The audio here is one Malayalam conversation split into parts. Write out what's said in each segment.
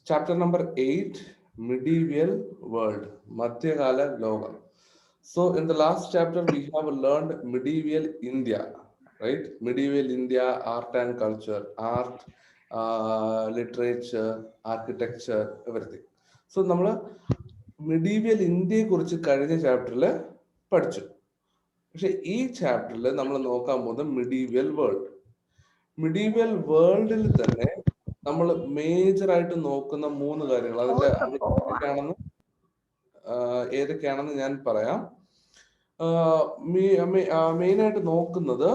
Chapter number 8, Medieval World, Madhyakala Loka. So in the last chapter, we have learned medieval India, right? Medieval India, art and culture, art, literature, architecture, everything. So നമ്മൾ medieval ഇന്ത്യയെ കുറിച്ച് കഴിഞ്ഞ ചാപ്റ്ററിൽ പഠിച്ചു. പക്ഷെ ഈ ചാപ്റ്ററിൽ നമ്മൾ നോക്കാൻ പോകുന്നത് medieval വേൾഡ്. medieval വേൾഡിൽ തന്നെ നമ്മൾ മേജർ ആയിട്ട് നോക്കുന്ന 3 കാര്യങ്ങൾ, അതിന്റെ ഏതൊക്കെയാണെന്ന് ഞാൻ പറയാം. മെയിൻ ആയിട്ട് നോക്കുന്നത്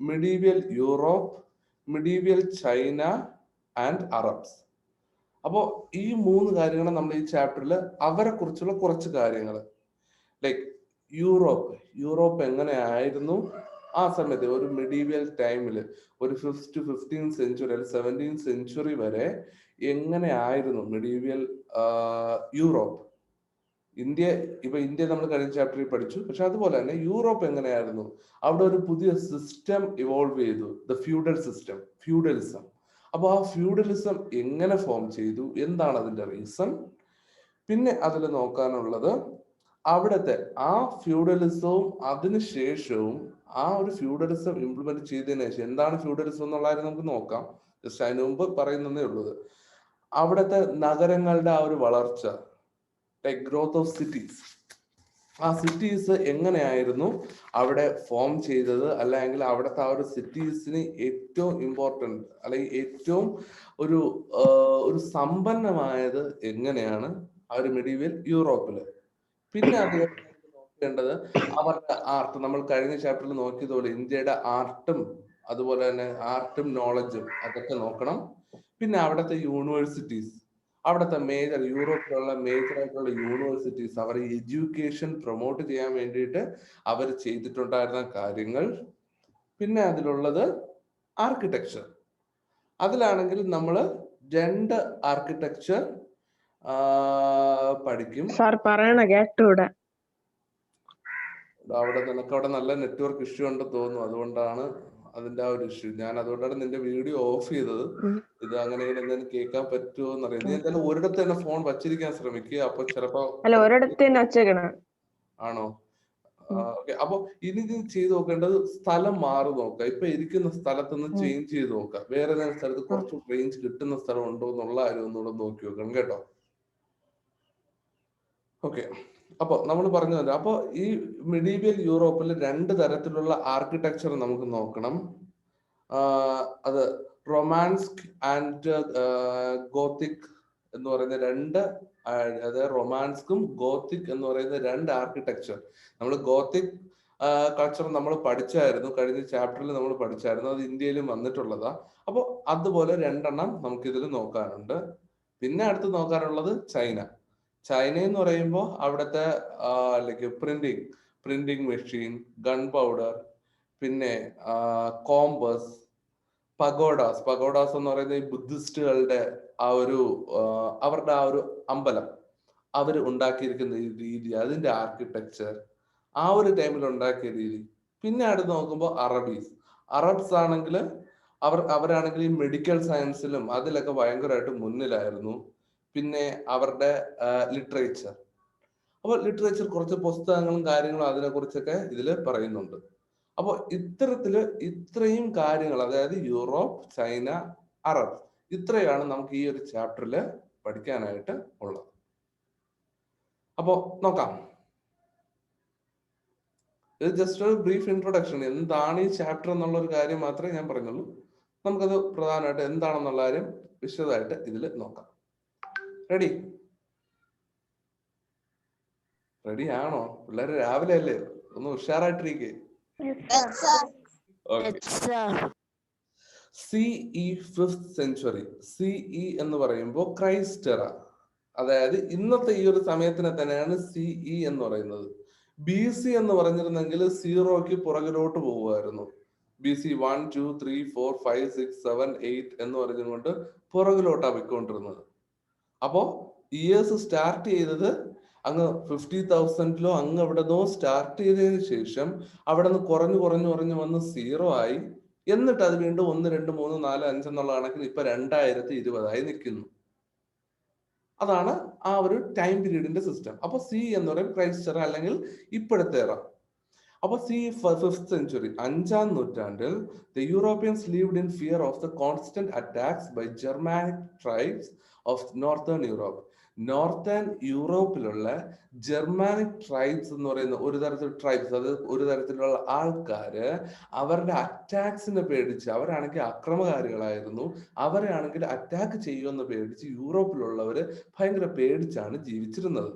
medieval Europe, medieval China and Arabs. അപ്പോൾ ഈ 3 കാര്യങ്ങൾ നമ്മൾ ഈ ചാപ്റ്ററിൽ അവരെ കുറിച്ചുള്ള കുറച്ച് കാര്യങ്ങൾ, ലൈക്ക് യൂറോപ്പ് എങ്ങനെയായിരുന്നു ആ സമയത്ത്, ഒരു മിഡീവിയൽ ടൈമിൽ, ഒരു 5th to 15th സെഞ്ചുറി അല്ലെങ്കിൽ 17th സെഞ്ചുറി വരെ എങ്ങനെയായിരുന്നു മിഡീവിയൽ യൂറോപ്പ്. ഇന്ത്യ നമ്മൾ കഴിഞ്ഞ ചാപ്റ്ററിൽ പഠിച്ചു. പക്ഷെ അതുപോലെ തന്നെ യൂറോപ്പ് എങ്ങനെയായിരുന്നു, അവിടെ ഒരു പുതിയ സിസ്റ്റം ഇവോൾവ് ചെയ്തു, ദ ഫ്യൂഡൽ സിസ്റ്റം, ഫ്യൂഡലിസം. അപ്പോൾ ആ ഫ്യൂഡലിസം എങ്ങനെ ഫോം ചെയ്തു, എന്താണ് അതിന്റെ റീസൺ. പിന്നെ അതിൽ നോക്കാനുള്ളത് അവിടുത്തെ ആ ഫ്യൂഡലിസവും അതിനുശേഷവും ആ ഒരു ഫ്യൂഡലിസം ഇംപ്ലിമെന്റ് ചെയ്തതിനു ശേഷം എന്താണ് ഫ്യൂഡലിസം എന്നുള്ള കാര്യം നമുക്ക് നോക്കാം. ജസ്റ്റ് അതിന് മുമ്പ് പറയുന്നതേ ഉള്ളത്, അവിടുത്തെ നഗരങ്ങളുടെ ആ ഒരു വളർച്ച, ലൈക് ഗ്രോത്ത് ഓഫ് സിറ്റീസ്. ആ സിറ്റീസ് എങ്ങനെയായിരുന്നു അവിടെ ഫോം ചെയ്തത്, അല്ലെങ്കിൽ അവിടുത്തെ ആ ഒരു സിറ്റീസിന് ഏറ്റവും ഇമ്പോർട്ടൻറ്റ് അല്ലെങ്കിൽ ഏറ്റവും ഒരു സമ്പന്നമായത് എങ്ങനെയാണ് ആ ഒരു മിഡീവിയൽ യൂറോപ്പില്. പിന്നെ അത് നോക്കേണ്ടത് അവരുടെ ആർട്ട്. നമ്മൾ കഴിഞ്ഞ ചാപ്റ്ററിൽ നോക്കിയതുപോലെ ഇന്ത്യയുടെ ആർട്ടും അതുപോലെ തന്നെ ആർട്ടും നോളജും അതൊക്കെ നോക്കണം. പിന്നെ അവിടുത്തെ യൂണിവേഴ്സിറ്റീസ്, അവിടുത്തെ യൂറോപ്പിലുള്ള മേജർ ആയിട്ടുള്ള യൂണിവേഴ്സിറ്റീസ്, അവർ എഡ്യൂക്കേഷൻ പ്രൊമോട്ട് ചെയ്യാൻ വേണ്ടിയിട്ട് അവർ ചെയ്തിട്ടുണ്ടായിരുന്ന കാര്യങ്ങൾ. പിന്നെ അതിലുള്ളത് ആർക്കിടെക്ചർ. അതിലാണെങ്കിൽ നമ്മൾ 2 ആർക്കിടെക്ചർ പഠിക്കും. അവിടെ നിനക്കവിടെ നല്ല നെറ്റ്വർക്ക് ഇഷ്യൂ ഉണ്ടെന്ന് തോന്നുന്നു, അതുകൊണ്ടാണ് അതിന്റെ ആ ഒരു ഇഷ്യൂ. ഞാൻ അതുകൊണ്ടാണ് നിന്റെ വീഡിയോ ഓഫ് ചെയ്തത്. ഇത് അങ്ങനെ എന്തെങ്കിലും കേൾക്കാൻ പറ്റുമോ എന്നറിയാം. നീ എന്തായാലും ഒരിടത്ത് തന്നെ ഫോൺ വച്ചിരിക്കാൻ ശ്രമിക്കുക. അപ്പൊ ചിലപ്പോ ആണോ? ഓക്കെ. അപ്പൊ ഇനി നീ ചെയ്ത് നോക്കേണ്ടത് സ്ഥലം മാറി നോക്കുക. ഇപ്പൊ ഇരിക്കുന്ന സ്ഥലത്തുനിന്ന് ചേഞ്ച് ചെയ്ത് നോക്കുക. വേറെ ഏതെങ്കിലും സ്ഥലത്ത് കുറച്ച് റേഞ്ച് കിട്ടുന്ന സ്ഥലം ഉണ്ടോ എന്നുള്ള കാര്യം ഒന്നുകൂടെ നോക്കി നോക്കണം കേട്ടോ. ഓക്കെ. അപ്പൊ നമ്മൾ പറഞ്ഞു തരാം. അപ്പൊ ഈ മിഡീവിയൽ യൂറോപ്പിൽ 2 തരത്തിലുള്ള ആർക്കിടെക്ചർ നമുക്ക് നോക്കണം. അത് റൊമാൻസ്ക് ആൻഡ് ഗോത്തിക് എന്ന് പറയുന്ന 2, അതായത് റൊമാൻസ്കും ഗോത്തിക് എന്ന് പറയുന്ന 2 ആർക്കിടെക്ചർ. നമ്മൾ ഗോത്തിക് കൾച്ചർ നമ്മൾ പഠിച്ചായിരുന്നു, കഴിഞ്ഞ ചാപ്റ്ററിൽ നമ്മൾ പഠിച്ചായിരുന്നു. അത് ഇന്ത്യയിലും വന്നിട്ടുള്ളതാ. അപ്പോൾ അതുപോലെ 2 എണ്ണം നമുക്ക് ഇതിൽ നോക്കാനുണ്ട്. പിന്നെ അടുത്ത് നോക്കാനുള്ളത് ചൈന എന്ന് പറയുമ്പോൾ അവിടുത്തെ like printing machine, gun powder, പിന്നെ കോമ്പസ്, പഗോഡാസ് എന്ന് പറയുന്നത് ഈ ബുദ്ധിസ്റ്റുകളുടെ ആ ഒരു അവരുടെ ആ ഒരു അമ്പലം അവർ ഉണ്ടാക്കിയിരിക്കുന്ന രീതി, അതിന്റെ ആർക്കിടെക്ചർ, ആ ഒരു ടൈമിൽ ഉണ്ടാക്കിയ രീതി. പിന്നെ അടുത്ത് നോക്കുമ്പോൾ അറബ്സ് ആണെങ്കിൽ അവരാണെങ്കിൽ ഈ മെഡിക്കൽ സയൻസിലും അതിലൊക്കെ ഭയങ്കരമായിട്ട് മുന്നിലായിരുന്നു. പിന്നെ അവരുടെ ലിറ്ററേച്ചർ, അപ്പോൾ ലിറ്ററേച്ചർ കുറച്ച് പുസ്തകങ്ങളും കാര്യങ്ങളും അതിനെ കുറിച്ചൊക്കെ ഇതിൽ പറയുന്നുണ്ട്. അപ്പോൾ ഇത്രയും കാര്യങ്ങൾ, അതായത് യൂറോപ്പ്, ചൈന, അറബ്, ഇത്രയാണ് നമുക്ക് ഈ ഒരു ചാപ്റ്ററിൽ പഠിക്കാനായിട്ട് ഉള്ളത്. അപ്പോ നോക്കാം. ഇത് ജസ്റ്റ് ഒരു ബ്രീഫ് ഇൻട്രൊഡക്ഷൻ. എന്താണ് ഈ ചാപ്റ്റർ എന്നുള്ള ഒരു കാര്യം മാത്രമേ ഞാൻ പറഞ്ഞുള്ളൂ. നമുക്കത് പ്രധാനമായിട്ട് എന്താണെന്നുള്ള കാര്യം വിശദമായിട്ട് ഇതിൽ നോക്കാം. റെഡി ആണോ പിള്ളേര്? രാവിലെ അല്ലേ, ഒന്ന് ഉഷാറായിട്ടിരിക്കേ. CE 5th century. CE എന്ന് പറയുമ്പോൾ ക്രൈസ്റ്റ് എറ, അതായത് ഇന്നത്തെ ഈ ഒരു സമയത്തിനെ തന്നെയാണ് CE എന്ന് പറയുന്നത്. BC എന്ന് പറഞ്ഞിരുന്നെങ്കിൽ 0ക്ക് പുറകിലോട്ട് പോകുമായിരുന്നു. BC 1 2 3 4 5 6 7 8 എന്ന് പറഞ്ഞുകൊണ്ട് പുറകിലോട്ടാണ് പോയിക്കൊണ്ടിരുന്നത്. അപ്പോ ഇയേഴ്സ് സ്റ്റാർട്ട് ചെയ്തത് അങ്ങ് 50,000 അങ്ങ് അവിടെ നിന്നോ സ്റ്റാർട്ട് ചെയ്തതിനു ശേഷം അവിടെ നിന്ന് കുറഞ്ഞു വന്ന് 0 ആയി. എന്നിട്ട് അത് വീണ്ടും 1 2 3 4 5 എന്നുള്ള കണക്കിന് ഇപ്പൊ 2020 നിൽക്കുന്നു. അതാണ് ആ ഒരു ടൈം പീരീഡിന്റെ സിസ്റ്റം. അപ്പൊ സി എന്ന് പറയും ക്രൈസ്റ്റ് അല്ലെങ്കിൽ ഇപ്പോഴത്തെ എറ. അപ്പൊ സി ഫിഫ്ത് സെഞ്ചുറി, 5-ാം നൂറ്റാണ്ടിൽ the Europeans lived in fear of the constant attacks by Germanic tribes of northern Europe. Northern യൂറോപ്പിലുള്ള ജർമാനിക് ട്രൈബ്സ് എന്ന് പറയുന്ന ഒരു തരത്തിലുള്ള ട്രൈബ്സ്, അത് ഒരു തരത്തിലുള്ള ആൾക്കാര് അവരുടെ അറ്റാക്സിനെ പേടിച്ച്, അവരാണെങ്കിൽ അക്രമകാരികളായിരുന്നു, അവരെ ആണെങ്കിൽ അറ്റാക്ക് ചെയ്യുമെന്ന് പേടിച്ച് യൂറോപ്പിലുള്ളവര് ഭയങ്കര പേടിച്ചാണ് ജീവിച്ചിരുന്നത്.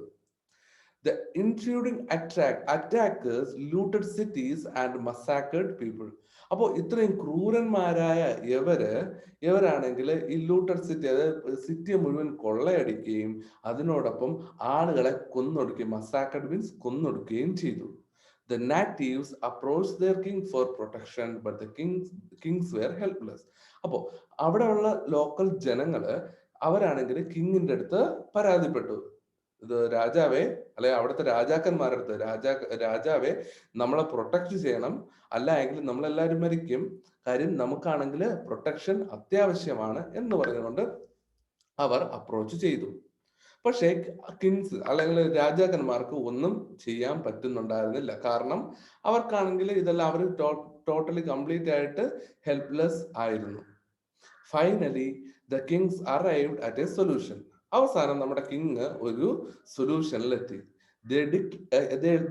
The intruding attackers looted cities and massacred people. അപ്പോൾ ഇത്രയും ക്രൂരന്മാരായ ഇവരാണെങ്കിൽ ഈ ലൂട്ടഡ് സിറ്റി, അതായത് സിറ്റിയെ മുഴുവൻ കൊള്ളയടിക്കുകയും അതിനോടൊപ്പം ആളുകളെ കൊന്നൊടുക്കുകയും, മസാക്കർഡ് മീൻസ് കൊന്നൊടുക്കുകയും ചെയ്തു. The natives approached their king for protection, but the kings were helpless. അപ്പോൾ അവിടെയുള്ള ലോക്കൽ ജനങ്ങള് അവരാണെങ്കിൽ കിങ്ങിന്റെ അടുത്ത് പരാതിപ്പെട്ടു. ഇത് രാജാവേ, അല്ലെ അവിടുത്തെ രാജാക്കന്മാരുടെ അടുത്ത്, രാജാവെ നമ്മളെ പ്രൊട്ടക്ട് ചെയ്യണം, അല്ല എങ്കിൽ നമ്മളെല്ലാവരും മരിക്കും, കാര്യം നമുക്കാണെങ്കിൽ പ്രൊട്ടക്ഷൻ അത്യാവശ്യമാണ് എന്ന് പറഞ്ഞുകൊണ്ട് അവർ അപ്രോച്ച് ചെയ്തു. പക്ഷേ കിങ്സ് അല്ലെങ്കിൽ രാജാക്കന്മാർക്ക് ഒന്നും ചെയ്യാൻ പറ്റുന്നുണ്ടായിരുന്നില്ല. കാരണം അവർക്കാണെങ്കിൽ ഇതെല്ലാം അവർ ടോട്ടലി കംപ്ലീറ്റ് ആയിട്ട് ഹെൽപ്ലെസ് ആയിരുന്നു. Finally the Kings arrived at A solution. അവസാനം നമ്മുടെ കിങ് ഒരു സൊല്യൂഷനിലെത്തി. They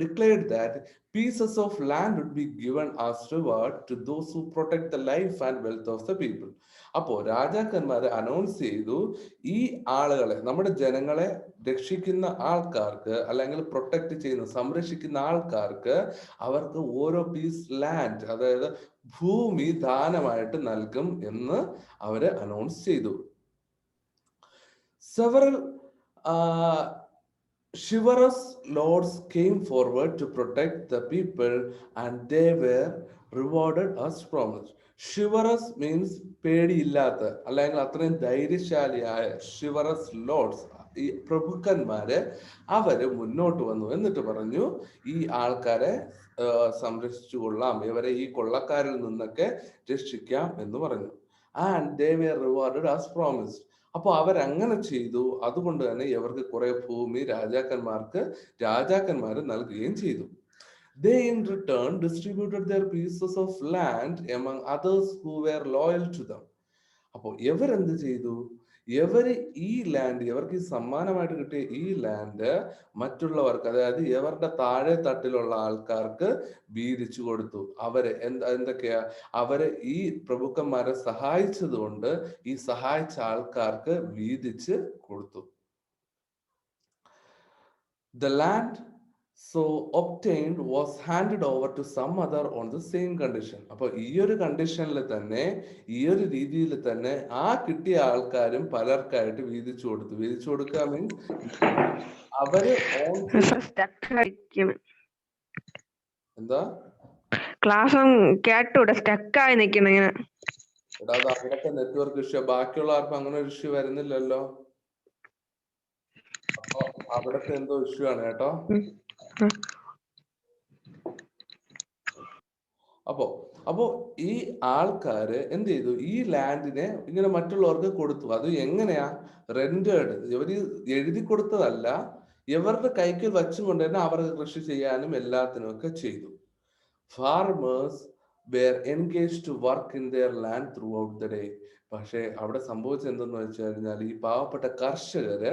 declared that pieces of land would be given as reward to those who protect the life and wealth of the people. അപ്പോ രാജാക്കന്മാര് അനൗൺസ് ചെയ്തു, ഈ ആളുകളെ, നമ്മുടെ ജനങ്ങളെ രക്ഷിക്കുന്ന ആൾക്കാർക്ക് അല്ലെങ്കിൽ പ്രൊട്ടക്ട് ചെയ്യുന്ന സംരക്ഷിക്കുന്ന ആൾക്കാർക്ക് അവർക്ക് ഓരോ പീസ് ലാൻഡ്, അതായത് ഭൂമി ദാനമായിട്ട് നൽകും എന്ന് അവര് അനൗൺസ് ചെയ്തു. Several chivalrous lords came forward to protect the people and they were rewarded as promised. Chivalrous means പേടിയില്ലാത്ത അല്ലെങ്കിൽ അത്രയും ധൈര്യശാലിയായ chivalrous lords, ഈ പ്രഭുക്കന്മാര് അവര് മുന്നോട്ട് വന്നു. എന്നിട്ട് പറഞ്ഞു, ഈ ആൾക്കാരെ സംരക്ഷിച്ചു കൊള്ളാം, ഇവരെ ഈ കൊള്ളക്കാരിൽ നിന്നൊക്കെ രക്ഷിക്കാം എന്ന് പറഞ്ഞു. And they were rewarded as promised. അപ്പോൾ അവരങ്ങനെ ചെയ്തു. അതുകൊണ്ട് തന്നെ ഇവർക്ക് കുറെ ഭൂമി രാജാക്കന്മാര് നൽകുകയും ചെയ്തു. They in return distributed their pieces of land among others who were loyal to them. അപ്പോൾ ഇവരെന്ത് ചെയ്തു? ഇവര് ഈ ലാൻഡ്, ഇവർക്ക് ഈ സമ്മാനമായിട്ട് കിട്ടിയ ഈ ലാൻഡ് മറ്റുള്ളവർക്ക്, അതായത് ഇവരുടെ താഴെ തട്ടിലുള്ള ആൾക്കാർക്ക് വീതിച്ചു കൊടുത്തു. അവര് എന്തൊക്കെയാ, അവര് ഈ പ്രഭുക്കന്മാരെ സഹായിച്ചത് കൊണ്ട് ഈ സഹായിച്ച ആൾക്കാർക്ക് വീതിച്ച് കൊടുത്തു. The land so obtained was handed over to some other on the same condition. അപ്പോൾ ഈ ഒരു കണ്ടീഷനിൽ തന്നെ, ഈ ഒരു രീതിയിൽ തന്നെ ആ കിട്ടിയ ആൾക്കാരും പലർക്കായിട്ട് വീതിച്ചു കൊടുത്തു. വീതിച്ചു കൊടുക്കുക മീൻസ് അവര് എന്താ ക്ലാസ് കേട്ടൂടെ സ്റ്റക്കായി നിൽക്കുന്ന ഇങ്ങനെ. എടാ, അത് അവിടത്തെ നെറ്റ്വർക്ക് ഇഷ്യൂ, ബാക്കിയുള്ള ആർക്കും അങ്ങനെ ഒരു ഇഷ്യൂ വരുന്നില്ലല്ലോ. അപ്പൊ അവിടത്തെ എന്തോ ഇഷ്യൂ ആണ് കേട്ടോ. അപ്പോ ഈ ആൾക്കാര് എന്ത് ചെയ്തു, ഈ ലാൻഡിനെ ഇങ്ങനെ മറ്റുള്ളവർക്ക് കൊടുത്തു. അത് എങ്ങനെയാ? റെന്റേഡ്, ഇവര് എഴുതി കൊടുത്തതല്ല, ഇവരുടെ കൈക്ക് വച്ചും കൊണ്ട് തന്നെ അവർക്ക് കൃഷി ചെയ്യാനും എല്ലാത്തിനും ഒക്കെ ചെയ്തു. Farmers were engage to work in their land throughout the day. പക്ഷെ അവിടെ സംഭവിച്ചത് എന്തെന്ന് വെച്ച് കഴിഞ്ഞാൽ, ഈ പാവപ്പെട്ട കർഷകര്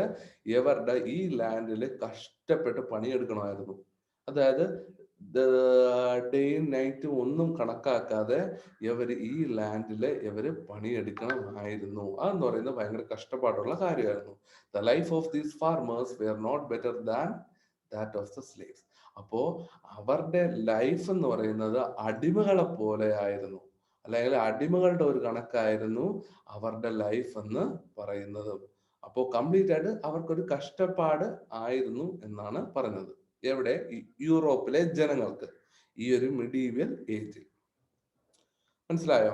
ഇവരുടെ ഈ ലാൻഡില് കഷ്ടപ്പെട്ട് പണിയെടുക്കണമായിരുന്നു. അതായത് ഡേയും നൈറ്റും ഒന്നും കണക്കാക്കാതെ ഇവര് ഈ ലാൻഡില് ഇവര് പണിയെടുക്കണമായിരുന്നു. അതെന്ന് പറയുന്നത് ഭയങ്കര കഷ്ടപ്പാടുള്ള കാര്യമായിരുന്നു. The life of these farmers were not better than that of the slaves. അപ്പോ അവരുടെ ലൈഫ് എന്ന് പറയുന്നത് അടിമകളെ പോലെ ആയിരുന്നു, അല്ലെങ്കിൽ അടിമകളുടെ ഒരു കണക്കായിരുന്നു അവരുടെ ലൈഫ് എന്ന് പറയുന്നത്. അപ്പോ കംപ്ലീറ്റ് ആയിട്ട് അവർക്കൊരു കഷ്ടപ്പാട് ആയിരുന്നു എന്നാണ് പറഞ്ഞത്. എവിടെ? യൂറോപ്പിലെ ജനങ്ങൾക്ക് ഈ ഒരു മിഡീവിയൽ ഏജിൽ. മനസ്സിലായോ?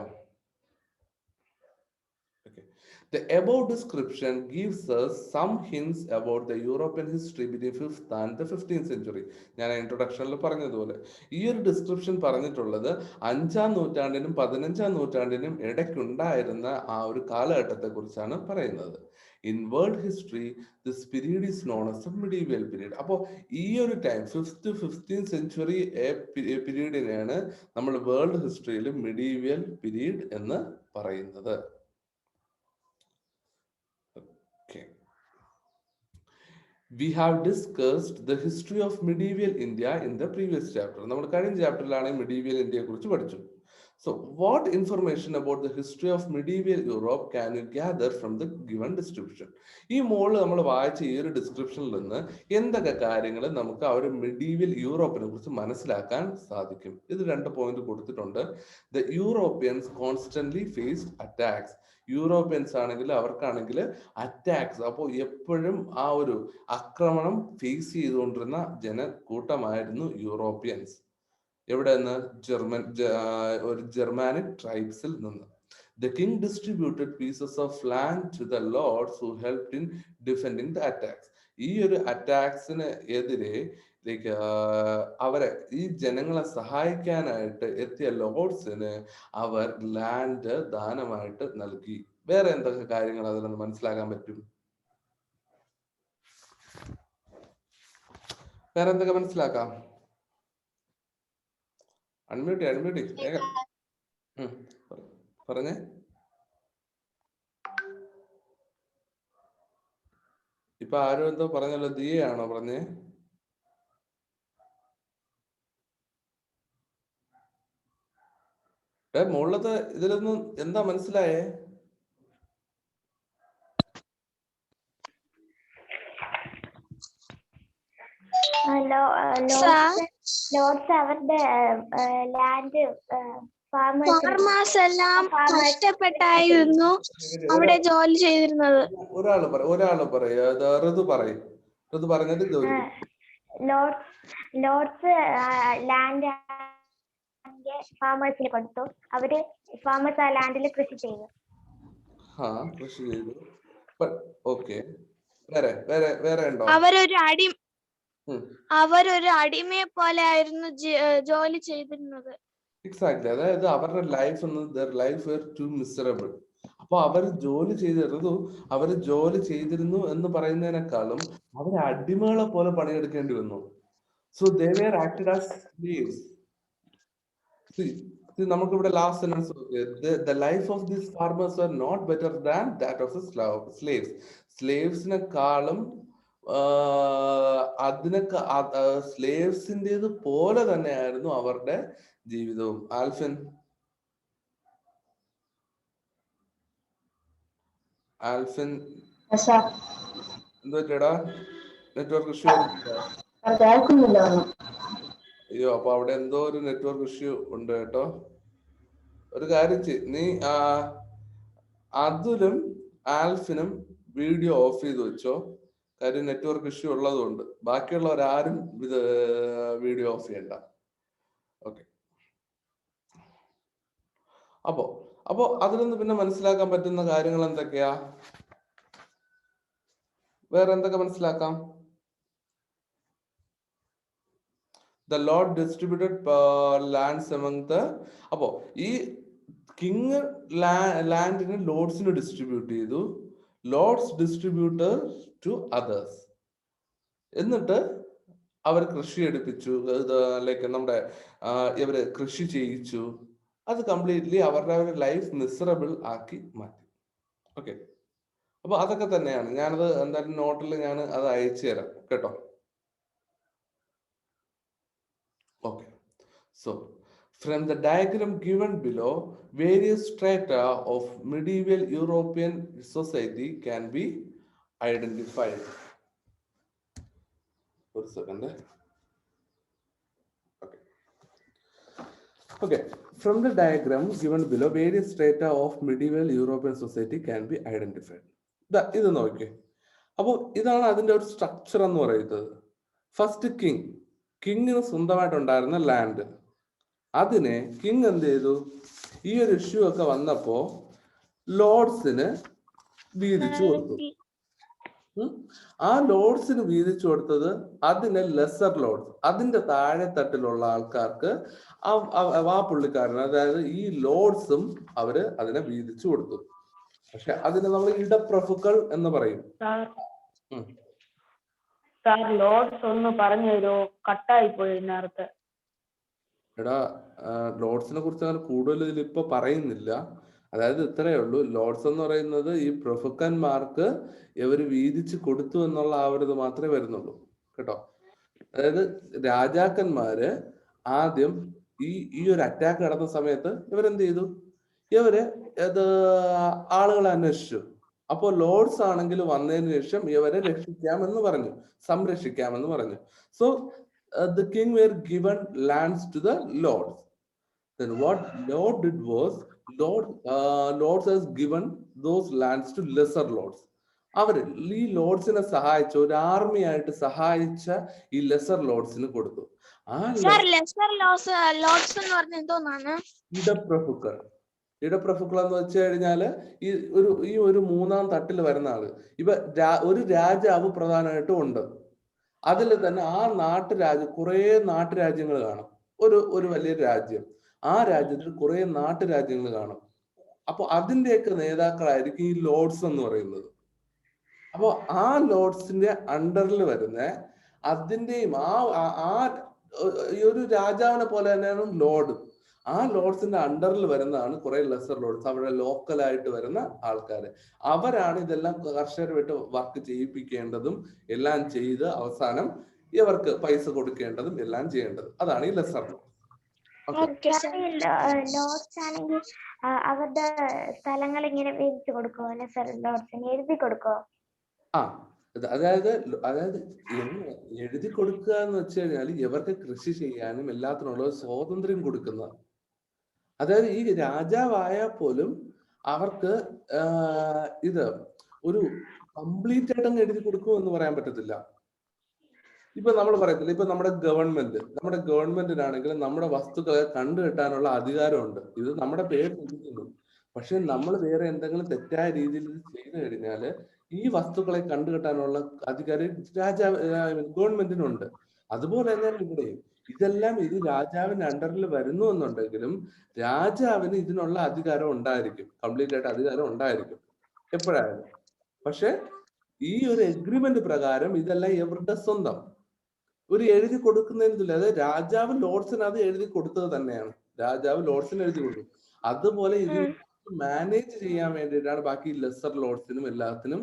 The above description gives us some hints about the European history between 5th and the 15th century. ഞാൻ ഇൻട്രൊഡക്ഷനിൽ പറഞ്ഞതുപോലെ ഈ ഒരു ഡിസ്ക്രിപ്ഷൻ പറഞ്ഞിട്ടുള്ളത് 5-ാം നൂറ്റാണ്ടിനും 15-ാം നൂറ്റാണ്ടിനും ഇടയ്ക്കുണ്ടായിരുന്ന ആ ഒരു കാലഘട്ടത്തെ കുറിച്ചാണ് പറയുന്നത്. In world history, this period is known as the medieval period. അപ്പോൾ ഈ ഒരു time 5th to 15th century പീരീഡിനെയാണ് നമ്മൾ വേൾഡ് ഹിസ്റ്ററിയിൽ മെഡീവിയൽ പീരീഡ് എന്ന് പറയുന്നത്. Okay. We have discussed the history of medieval India in the previous chapter. നമ്മൾ കഴിഞ്ഞ ചാപ്റ്ററിലാണ് medieval ഇന്ത്യയെ കുറിച്ച് പഠിച്ചു. So, what information about the history of medieval Europe can you gather from the given description? ഈ മോള് നമ്മൾ വായിച്ച ഈ ഒരു ഡിസ്ക്രിപ്ഷനിൽ നിന്ന് എന്തൊക്കെ കാര്യങ്ങൾ നമുക്ക് ആ ഒരു മെഡീവിയൽ യൂറോപ്പിനെ കുറിച്ച് മനസ്സിലാക്കാൻ സാധിക്കും? ഇത് 2 പോയിന്റ് കൊടുത്തിട്ടുണ്ട്. The Europeans constantly faced attacks. Europeans ആണെങ്കിൽ അവർക്കാണെങ്കിൽ അറ്റാക്സ്, അപ്പോൾ എപ്പോഴും ആ ഒരു ആക്രമണം ഫേസ് ചെയ്തുകൊണ്ടിരുന്ന ജനക്കൂട്ടമായിരുന്നു യൂറോപ്യൻസ്. എവിടെ നിന്ന്? ഒരു ജർമാനിക് ട്രൈബ്സിൽ നിന്ന്. The king distributed pieces of land to the lords who helped in defending the attacks. ഈ ഒരു അറ്റാക്സിന് എതിരെ അവരെ ഈ ജനങ്ങളെ സഹായിക്കാനായിട്ട് എത്തിയ ലോർഡ്സിന് അവർ ലാൻഡ് ദാനമായിട്ട് നൽകി. വേറെ എന്തൊക്കെ കാര്യങ്ങൾ അതിൽ നിന്ന് മനസ്സിലാക്കാൻ പറ്റും? വേറെ എന്തൊക്കെ മനസ്സിലാക്കാം? അൺമ്യൂട്ട് വേഗം പറഞ്ഞേ. ഇപ്പൊ ആരും എന്തോ പറഞ്ഞല്ലോ, ദിയയാണോ പറഞ്ഞേ? മുകളിലത്തെ ഇതിലൊന്നും എന്താ മനസ്സിലായേ? ലോർഡ്സ് അവരുടെ ലാൻഡ് ഫാർമേഴ്സ് എല്ലാം കഷ്ടപ്പെട്ടായിരുന്നു അവിടെ ജോലി ചെയ്തിരുന്നത്. ഒരാള് പറയാ, ഋതു പറഞ്ഞിട്ട് ലോർഡ്സ് ലാൻഡ് ഫാർമേഴ്സിന് കൊടുത്തു. അവര് ഫാർമേഴ്സ് ആ ലാൻഡിൽ കൃഷി ചെയ്തു. അവരൊരു അടിമയെ പോലെ ആയിരുന്നു ജോലി ചെയ്തിരുന്നത്. എക്സാക്ട്ലി. അതായത് അവരുടെ ലൈഫ് ടു മിസറബിൾ. അപ്പൊ അവർ ജോലി ചെയ്തിരുന്നു എന്ന് പറയുന്നതിനേക്കാളും അവർ അടിമകളെ പോലെ പണിയെടുക്കേണ്ടി വന്നു. So they were acted as slaves. നമുക്കിവിടെ last sentence, the life of these farmers were not better than that of the slaves. സ്ലേവ്സിനെക്കാളും സ്ലേവ്സിൻ്റെത് പോലെ തന്നെയായിരുന്നു അവരുടെ ജീവിതവും. ആൽഫിൻ എന്താ നെറ്റ്വർക്ക് ഇഷ്യൂ? അയ്യോ, അപ്പൊ അവിടെ എന്തോ ഒരു നെറ്റ്വർക്ക് ഇഷ്യൂ ഉണ്ട് കേട്ടോ. ഒരു കാര്യം നീ അതുലും ആൽഫിനും വീഡിയോ ഓഫ് ചെയ്ത് വെച്ചോ, കാര്യം നെറ്റ്വർക്ക് ഇഷ്യൂ ഉള്ളതുകൊണ്ട്. ബാക്കിയുള്ളവരാരും ഇത് വീഡിയോ ഓഫ് ചെയ്യണ്ട. ഓക്കെ. അപ്പോ അതിൽ നിന്ന് പിന്നെ മനസ്സിലാക്കാൻ പറ്റുന്ന കാര്യങ്ങൾ എന്തൊക്കെയാ? വേറെ എന്തൊക്കെ മനസ്സിലാക്കാം? The Lord distributed lands among the. അപ്പോ ഈ കിങ് ലാൻഡിന് ലോർഡ്സിന് ഡിസ്ട്രിബ്യൂട്ട് ചെയ്തു. Lords distributor to others. എന്നിട്ട് അവർ കൃഷി എടുപ്പിച്ചു. ലൈക്ക് നമ്മുടെ ഇവര് കൃഷി ചെയ്യിച്ചു. അത് കംപ്ലീറ്റ്ലി അവരുടെ ലൈഫ് മിസറബിൾ ആക്കി മാറ്റി. ഓക്കെ. അപ്പൊ അതൊക്കെ തന്നെയാണ്. ഞാനത് എന്തായാലും നോട്ടിൽ ഞാൻ അത് അയച്ചു തരാം കേട്ടോ. Okay, so from the diagram given below, various strata of medieval European society can be identified. For a second. Okay, from the diagram given below, various strata of medieval European society can be identified. ഇത് നോക്കിയേ. അപ്പോൾ ഇതാണ് അതിന്റെ ഒരു സ്ട്രക്ചർ എന്ന് പറയുന്നത്. ഫസ്റ്റ് കിങ്ങിന് സ്വന്തമായിട്ടുണ്ടായിരുന്ന ലാൻഡ്, അതിനെ കിങ് എന്ത് ചെയ്തു? ഈ ഒരു ഇഷ്യൂ ഒക്കെ വന്നപ്പോ ലോർഡ്സിന് വീതിച്ചു കൊടുത്തു. ആ ലോർഡ്സിന് വീതിച്ചു കൊടുത്തത് അതിനെ ലെസർ ലോർഡ്സ്, അതിന്റെ താഴെ തട്ടിലുള്ള ആൾക്കാർക്ക് ആ പുള്ളിക്കാരന്, അതായത് ഈ ലോർഡ്സും അവര് അതിനെ വീതിച്ചു കൊടുത്തു. പക്ഷെ അതിന് നമ്മൾ ഇടപ്രഭുക്കൾ എന്ന് പറയും. സാർ ലോഡ്സ് ഒന്ന് പറഞ്ഞു തരുമോ? കട്ടായി പോയി നേരത്തെ. എടാ, ലോഡ്സിനെ കുറിച്ച് അങ്ങനെ കൂടുതൽ ഇതിലിപ്പോ പറയുന്നില്ല. അതായത് ഇത്രയേ ഉള്ളൂ, ലോഡ്സ് എന്ന് പറയുന്നത് ഈ പ്രഭുക്കന്മാർക്ക് ഇവർ വീതിച്ച് കൊടുത്തു എന്നുള്ള ആ ഒരു ഇത് മാത്രമേ വരുന്നുള്ളൂ കേട്ടോ. അതായത് രാജാക്കന്മാര് ആദ്യം ഈ ഒരു അറ്റാക്ക് നടന്ന സമയത്ത് ഇവരെന്ത് ചെയ്തു? ഇവര് ഇത് ആളുകളെ അന്വേഷിച്ചു. അപ്പോ ലോഡ്സ് ആണെങ്കിൽ വന്നതിന് ശേഷം ഇവരെ രക്ഷിക്കാമെന്ന് പറഞ്ഞു, സംരക്ഷിക്കാമെന്ന് പറഞ്ഞു. So the king were given lands to the lords. Then what lord did was, lords has given those lands to lesser lords. അവര് ഈ ലോഡ്സിനെ സഹായിച്ച ഒരു ആർമി ആയിട്ട് സഹായിച്ച ഈ ലെസർ ലോഡ്സിന് കൊടുത്തു. ആ ലോഡ്സ് എന്ന് പറഞ്ഞ എന്തോന്നാണ്? ഇടപ്രഭുക്കൾ. ഇടപ്രഭുക്കൾ എന്ന് വെച്ച് കഴിഞ്ഞാല് ഈ ഒരു മൂന്നാം തട്ടിൽ വരുന്ന ആള്. ഒരു രാജാവ് പ്രധാനമായിട്ടും ഉണ്ട്. അതിൽ തന്നെ ആ കുറെ നാട്ടുരാജ്യങ്ങൾ കാണും. ഒരു വലിയ രാജ്യം, ആ രാജ്യത്തിൽ കുറെ നാട്ടുരാജ്യങ്ങൾ കാണും. അപ്പൊ അതിന്റെയൊക്കെ നേതാക്കളായിരിക്കും ഈ ലോഡ്സ് എന്ന് പറയുന്നത്. അപ്പൊ ആ ലോഡ്സിന്റെ അണ്ടറിൽ വരുന്ന അതിന്റെയും ഈ ഒരു രാജാവിനെ പോലെ തന്നെയാണ് ലോഡ്. ആ ലോഡ്സിന്റെ അണ്ടറിൽ വരുന്നതാണ് കുറെ ലെസർ ലോഡ്സ്, അവിടെ ലോക്കലായിട്ട് വരുന്ന ആൾക്കാര്. അവരാണ് ഇതെല്ലാം കർഷകരുമായിട്ട് വർക്ക് ചെയ്യിപ്പിക്കേണ്ടതും എല്ലാം ചെയ്ത് അവസാനം ഇവർക്ക് പൈസ കൊടുക്കേണ്ടതും എല്ലാം ചെയ്യേണ്ടതും. അതാണ് ഈ ലെസർ ലോഡ്. ലോഡ്സ് ആണെങ്കിൽ അവരുടെ സ്ഥലങ്ങൾ ഇങ്ങനെ വീതിച്ചു കൊടുക്കോ? ലെസർ ലോഡ്സിന് എഴുതി കൊടുക്കോ? അതായത് എഴുതി കൊടുക്കുക എന്ന് വെച്ച് കഴിഞ്ഞാൽ ഇവർക്ക് കൃഷി ചെയ്യാനും എല്ലാത്തിനുള്ള സ്വാതന്ത്ര്യം കൊടുക്കുന്നത്. അതായത് ഈ രാജാവായാൽ പോലും അവർക്ക് ഇത് ഒരു കംപ്ലീറ്റ് ആയിട്ട് എഴുതി കൊടുക്കും എന്ന് പറയാൻ പറ്റത്തില്ല. ഇപ്പൊ നമ്മൾ പറയത്തില്ല, ഇപ്പൊ നമ്മുടെ ഗവൺമെന്റിനാണെങ്കിൽ നമ്മുടെ വസ്തുക്കളെ കണ്ടുകെട്ടാനുള്ള അധികാരമുണ്ട്. ഇത് നമ്മുടെ പേര് ഇരിക്കുന്നു. പക്ഷെ നമ്മൾ വേറെ എന്തെങ്കിലും തെറ്റായ രീതിയിൽ ചെയ്തു കഴിഞ്ഞാല് ഈ വസ്തുക്കളെ കണ്ടുകെട്ടാനുള്ള അധികാരം ഗവൺമെന്റിനുണ്ട്. അതുപോലെ തന്നെയാണ് ഇവിടെയും. ഇതെല്ലാം ഇത് രാജാവിന്റെ അണ്ടറിൽ വരുന്നു എന്നുണ്ടെങ്കിലും രാജാവിന് ഇതിനുള്ള അധികാരം ഉണ്ടായിരിക്കും, കംപ്ലീറ്റ് ആയിട്ട് അധികാരം ഉണ്ടായിരിക്കും എപ്പോഴായാലും. പക്ഷെ ഈ ഒരു എഗ്രിമെന്റ് പ്രകാരം ഇതെല്ലാം ഇവരുടെ സ്വന്തം. ഒരു എഴുതി കൊടുക്കുന്നതിനില്ല. അതായത് രാജാവ് ലോഡ്സിന് അത് എഴുതി കൊടുത്തത് തന്നെയാണ്, രാജാവ് ലോഡ്സിന് എഴുതി കൊടുക്കും. അതുപോലെ ഇത് മാനേജ് ചെയ്യാൻ വേണ്ടിയിട്ടാണ് ബാക്കി ലെസർ ലോഡ്സിനും എല്ലാത്തിനും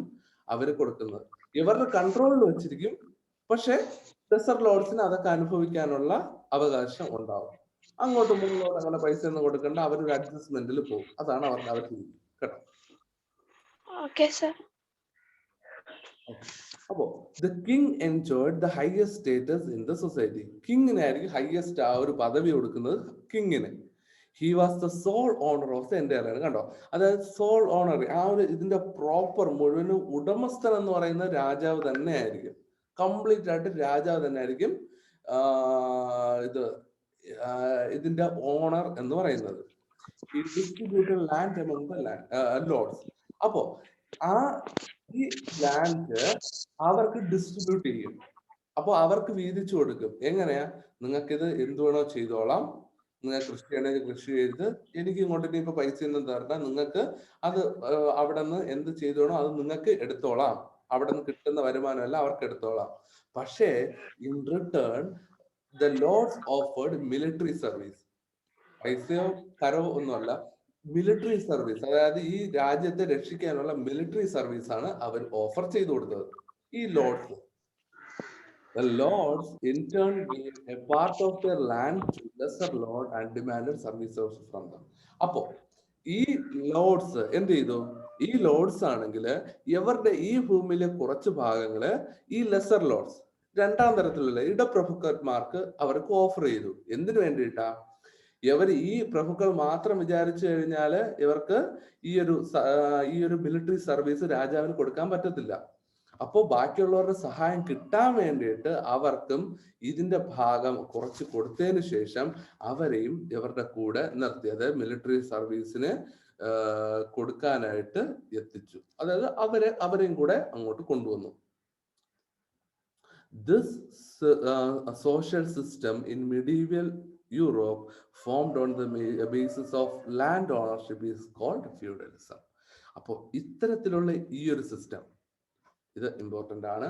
അവര് കൊടുക്കുന്നത്. ഇവരുടെ കൺട്രോളിൽ വെച്ചിരിക്കും. പക്ഷെ ലെസർ ലോഡ്സിന് അതൊക്കെ അനുഭവിക്കാനുള്ള അവകാശം ഉണ്ടാവും. അങ്ങോട്ടും മുന്നോട്ട് അങ്ങനെ പൈസ ഒന്നും കൊടുക്കേണ്ട, അവരൊരു അഡ്ജസ്റ്റ്മെന്റിൽ പോകും. അതാണ് അവർ ചെയ്യുന്നത് കേട്ടോ. അപ്പോ the king enjoyed the highest status in the society. കിങ്ങിനായിരിക്കും ഹയസ്റ്റ് ആ ഒരു പദവി കൊടുക്കുന്നത് കിങ്ങിന്. He was the sole owner of the entire land. കണ്ടോ, അതായത് സോൾ ഓണർ, ആ ഒരു ഇതിന്റെ പ്രോപ്പർ മുഴുവനും ഉടമസ്ഥൻ എന്ന് പറയുന്ന രാജാവ് തന്നെ ആയിരിക്കും. കംപ്ലീറ്റ് ആയിട്ട് രാജാവ് തന്നെ ആയിരിക്കും ഇതിന്റെ ഓണർ എന്ന് പറയുന്നത്. He distributed land among the lords. അപ്പോ ഈ ലാൻഡ് അവർക്ക് ഡിസ്ട്രിബ്യൂട്ട് ചെയ്യും. അപ്പൊ അവർക്ക് വീതിച്ചു കൊടുക്കും. എങ്ങനെയാ? നിങ്ങൾക്കിത് എന്ത് വേണോ ചെയ്തോളാം, നിങ്ങൾ കൃഷി ചെയ്യണമെങ്കിൽ കൃഷി ചെയ്ത് എനിക്ക് ഇങ്ങോട്ട് ഇപ്പൊ പൈസ ഒന്നും തരണ്ട, നിങ്ങൾക്ക് അത് അവിടെ നിന്ന് എന്ത് ചെയ്തോണോ അത് നിങ്ങൾക്ക് എടുത്തോളാം, അവിടെ നിന്ന് കിട്ടുന്ന വരുമാനമല്ല അവർക്ക് എടുത്തോളാം. പക്ഷേ in return the lords offered military service. പൈസയോ കരവോ ഒന്നുമല്ല, മിലിറ്ററി സർവീസ്. അതായത് ഈ രാജ്യത്തെ രക്ഷിക്കാനുള്ള മിലിറ്ററി സർവീസ് ആണ് അവർ ഓഫർ ചെയ്തു കൊടുത്തത് ഈ Lord's. The lords in turn gave a part of their land to lesser lord and demanded services from them. അപ്പോ ഈ ലോർഡ്സ് എന്ത് ചെയ്തു? ഈ ലോർഡ്സ് ആണെങ്കിൽ ഇവരുടെ ഈ ഭൂമിയിലെ കുറച്ച് ഭാഗങ്ങള് ഈ ലെസർ ലോർഡ്സ്, രണ്ടാം തരത്തിലുള്ള ഇടപ്രഭുക്കന്മാർക്ക് അവർക്ക് ഓഫർ ചെയ്തു. എന്തിനു വേണ്ടിയിട്ടാ? ഇവർ ഈ പ്രഭുക്കൾ മാത്രം വിചാരിച്ചു കഴിഞ്ഞാല് ഇവർക്ക് ഈ ഒരു മിലിറ്ററി സർവീസ് രാജാവിന് കൊടുക്കാൻ പറ്റത്തില്ല. അപ്പോൾ ബാക്കിയുള്ളവരുടെ സഹായം കിട്ടാൻ വേണ്ടിയിട്ട് അവർക്കും ഇതിന്റെ ഭാഗം കുറച്ച് കൊടുത്തതിന് ശേഷം അവരെയും ഇവരുടെ കൂടെ നിർത്തി, അതായത് മിലിറ്ററി സർവീസിന് കൊടുക്കാനായിട്ട് എത്തിച്ചു. അതായത് അവരെയും കൂടെ അങ്ങോട്ട് കൊണ്ടുവന്നു. This social system in medieval Europe formed on the basis of land ownership is called feudalism. അപ്പോൾ ഇത്തരത്തിലുള്ള ഈ ഒരു സിസ്റ്റം, ഇത് ഇമ്പോർട്ടൻ്റ് ആണ്.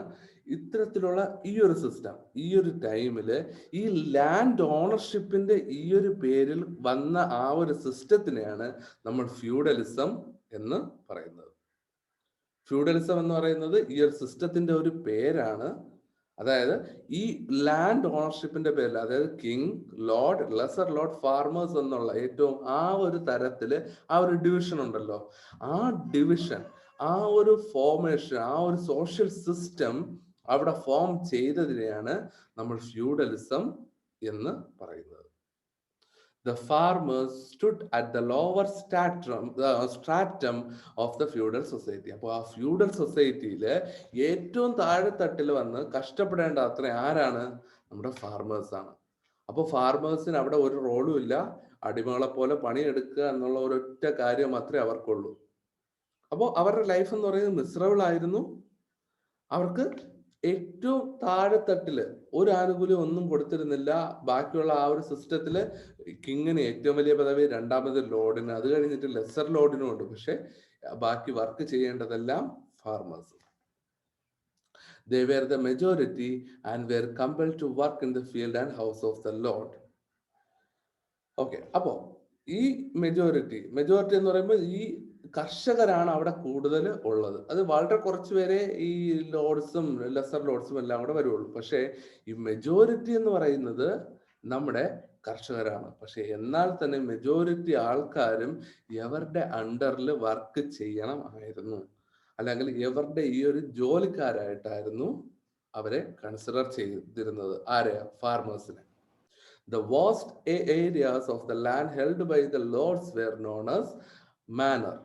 ഇത്തരത്തിലുള്ള ഈ ഒരു സിസ്റ്റം ഈ ഒരു ടൈമില് ഈ ലാൻഡ് ഓണർഷിപ്പിന്റെ ഈ ഒരു പേരിൽ വന്ന ആ ഒരു സിസ്റ്റത്തിനെയാണ് നമ്മൾ ഫ്യൂഡലിസം എന്ന് പറയുന്നത്. ഫ്യൂഡലിസം എന്ന് പറയുന്നത് ഈ ഒരു സിസ്റ്റത്തിന്റെ ഒരു പേരാണ്. അതായത് ഈ ലാൻഡ് ഓണർഷിപ്പിന്റെ പേരിൽ, അതായത് king, lord, lesser lord, farmers എന്നുള്ള ഏറ്റവും ആ ഒരു തരത്തില് ആ ഒരു ഡിവിഷൻ ഉണ്ടല്ലോ, ആ ഡിവിഷൻ, ആ ഒരു ഫോർമേഷൻ, ആ ഒരു സോഷ്യൽ സിസ്റ്റം അവിടെ ഫോം ചെയ്തതിനെയാണ് നമ്മൾ ഫ്യൂഡലിസം എന്ന് പറയുന്നത്. The farmers stood at the lower stratum of the feudal society. അപ്പോൾ ആ ഫ്യൂഡൽ സൊസൈറ്റിയില് ഏറ്റവും താഴെത്തട്ടിൽ വന്ന് കഷ്ടപ്പെടേണ്ട അത്ര ആരാണ്? നമ്മുടെ ഫാർമേഴ്സ് ആണ്. അപ്പോൾ ഫാർമേഴ്സിന് അവിടെ ഒരു റോളും ഇല്ല. അടിമകളെ പോലെ പണിയെടുക്കുക എന്നുള്ള ഒരൊറ്റ കാര്യം മാത്രമേ അവർക്കുള്ളൂ. അപ്പോൾ അവരുടെ ലൈഫ് എന്ന് പറയുന്നത് മിസറബിൾ ആയിരുന്നു. അവർക്ക് ഏറ്റവും താഴെത്തട്ടില് ഒരു ആനുകൂല്യം ഒന്നും കൊടുത്തിരുന്നില്ല. ബാക്കിയുള്ള ആ ഒരു സിസ്റ്റത്തില് കിങ്ങിന് ഏറ്റവും വലിയ പദവി, രണ്ടാമത് ലോർഡിന്, അത് കഴിഞ്ഞിട്ട് ലെസർ ലോർഡിനും ഉണ്ട്. പക്ഷെ ബാക്കി വർക്ക് ചെയ്യേണ്ടതെല്ലാം farmers. They were the majority and were compelled to work in the field and house of the Lord. Okay, അപ്പോ ഈ മെജോറിറ്റി എന്ന് പറയുമ്പോൾ ഈ കർഷകരാണ് അവിടെ കൂടുതൽ ഉള്ളത്. അത് വളരെ കുറച്ച് പേരെ ഈ ലോർഡ്സും ലെസർ ലോർഡ്സും എല്ലാം കൂടെ വരുള്ളൂ. പക്ഷേ ഈ മെജോറിറ്റി എന്ന് പറയുന്നത് നമ്മുടെ കർഷകരാണ്. പക്ഷെ എന്നാൽ തന്നെ മെജോറിറ്റി ആൾക്കാരും എവരുടെ അണ്ടറിൽ വർക്ക് ചെയ്യണമായിരുന്നു, അല്ലെങ്കിൽ എവരുടെ ഈ ഒരു ജോലിക്കാരായിട്ടായിരുന്നു അവരെ കൺസിഡർ ചെയ്തിരുന്നത്. ആരെയാ? ഫാർമേഴ്സിനെ. The vast areas of the land held by the lords were known as manor.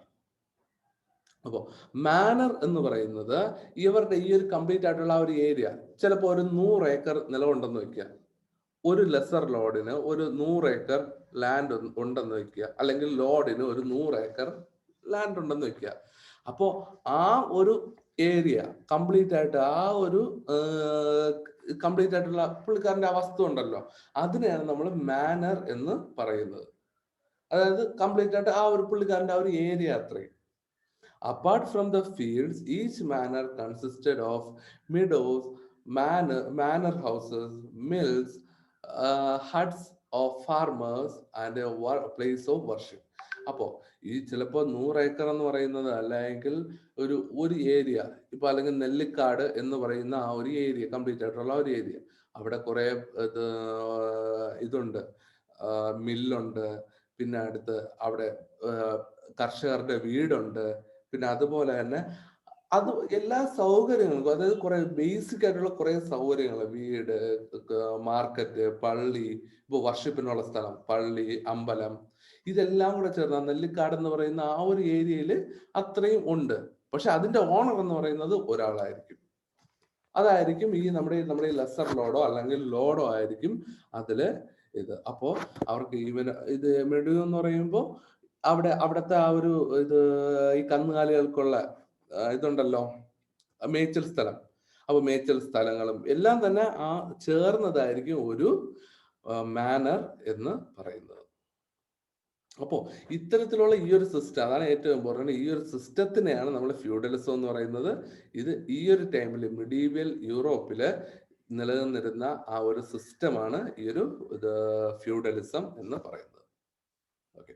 അപ്പോ മാനർ എന്ന് പറയുന്നത് ഇവരുടെ ഈ ഒരു കംപ്ലീറ്റ് ആയിട്ടുള്ള ആ ഒരു ഏരിയ, ചിലപ്പോൾ ഒരു 100 ഏക്കർ നിലമുണ്ടെന്ന് വെക്കുക. ഒരു ലെസർ ലോർഡിന് ഒരു 100 ഏക്കർ ലാൻഡ് ഉണ്ടെന്ന് വെക്കുക, അല്ലെങ്കിൽ ലോർഡിന് ഒരു 100 ഏക്കർ ലാൻഡ് ഉണ്ടെന്ന് വെക്കുക. അപ്പോ ആ ഒരു ഏരിയ കംപ്ലീറ്റ് ആയിട്ട്, ആ ഒരു കംപ്ലീറ്റ് ആയിട്ടുള്ള പുള്ളിക്കാരന്റെ ആ വസ്തു ഉണ്ടല്ലോ, അതിനെയാണ് നമ്മൾ മാനർ എന്ന് പറയുന്നത്. അതായത് കംപ്ലീറ്റ് ആയിട്ട് ആ ഒരു പുള്ളിക്കാരന്റെ ആ ഒരു ഏരിയ അത്രയും. Apart from the fields, each manor consisted of meadows, manor houses, mills, huts of farmers, and a place of worship. അപ്പോ ഈ ചിലപ്പോ 100 ഏക്കർ എന്ന് പറയുന്നത്, അല്ലെങ്കിൽ ഒരു ഏരിയ, ഇപ്പൊ അല്ലെങ്കിൽ നെല്ലിക്കാട് എന്ന് പറയുന്ന ആ ഒരു ഏരിയ, കംപ്ലീറ്റ് ആയിട്ടുള്ള ഒരു ഏരിയ, അവിടെ കുറെ ഇതുണ്ട്, മില്ലുണ്ട്, പിന്നെ അടുത്ത് അവിടെ കർഷകരുടെ വീടുണ്ട്, പിന്നെ അതുപോലെ തന്നെ അത് എല്ലാ സൗകര്യങ്ങൾക്കും, അതായത് കുറെ ബേസിക് ആയിട്ടുള്ള കുറെ സൗകര്യങ്ങൾ, വീട്, മാർക്കറ്റ്, പള്ളി, ഇപ്പൊ വർഷിപ്പിനുള്ള സ്ഥലം, പള്ളി, അമ്പലം, ഇതെല്ലാം കൂടെ ചേർന്ന നെല്ലിക്കാട് എന്ന് പറയുന്ന ആ ഒരു ഏരിയയിൽ അത്രയും ഉണ്ട്. പക്ഷെ അതിന്റെ ഓണർ എന്ന് പറയുന്നത് ഒരാളായിരിക്കും. അതായിരിക്കും ഈ നമ്മുടെ ലെസർ ലോഡോ അല്ലെങ്കിൽ ലോഡോ ആയിരിക്കും അതില് ഇത്. അപ്പോ അവർക്ക് ഇത് മെഡു എന്ന് പറയുമ്പോൾ അവിടത്തെ ആ ഒരു ഈ കന്നുകാലികൾക്കുള്ള ഇതുണ്ടല്ലോ, മേച്ചൽ സ്ഥലം. അപ്പൊ മേച്ചൽ സ്ഥലങ്ങളും എല്ലാം തന്നെ ആ ചേർന്നതായിരിക്കും ഒരു മാനർ എന്ന് പറയുന്നത്. അപ്പോ ഇത്തരത്തിലുള്ള ഈ ഒരു സിസ്റ്റം, അതാണ് ഏറ്റവും ഇമ്പോർട്ടന്റ്. ഈ ഒരു സിസ്റ്റത്തിനെയാണ് നമ്മൾ ഫ്യൂഡലിസം എന്ന് പറയുന്നത്. ഇത് ഈ ഒരു ടൈമിൽ മിഡീവിയൽ യൂറോപ്പില് നിലനിന്നിരുന്ന ആ ഒരു സിസ്റ്റമാണ് ഈ ഒരു ഫ്യൂഡലിസം എന്ന് പറയുന്നത്. ഓക്കെ,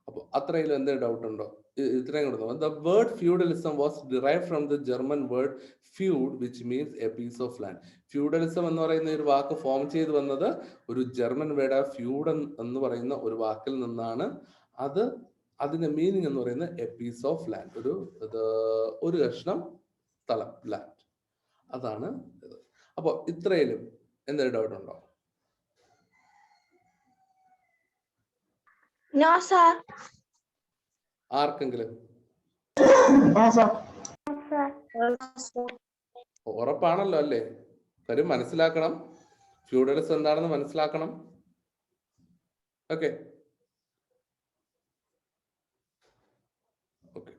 അപ്പൊ അത്രയും എന്തെങ്കിലും ഡൗട്ട് ഉണ്ടോ? ഇത്രയും കൂടെ. The word feudalism was derived from the German word feud, which means a piece of land. Feudalism എന്ന് പറയുന്ന ഒരു വാക്ക് ഫോം ചെയ്ത് വന്നത് ഒരു ജർമ്മൻ വേർഡ് ഫ്യൂഡ് എന്ന് പറയുന്ന ഒരു വാക്കിൽ നിന്നാണ്. അതിന്റെ മീനിങ് എന്ന് പറയുന്നത് എ പീസ് ഓഫ് ലാൻഡ്, ഒരു കഷ്ണം സ്ഥലം, ലാൻഡ്. അതാണ് ഇത്. അപ്പൊ ഇത്രയിലും എന്തെങ്കിലും ഡൗട്ട് ഉണ്ടോ? No sir. ആർക്കെങ്കിലും? ഉറപ്പാണല്ലോ അല്ലേ? കാര്യം മനസ്സിലാക്കണം, ഫ്യൂഡലിസം എന്താണെന്ന് മനസ്സിലാക്കണം. ഓക്കെ ഓക്കെ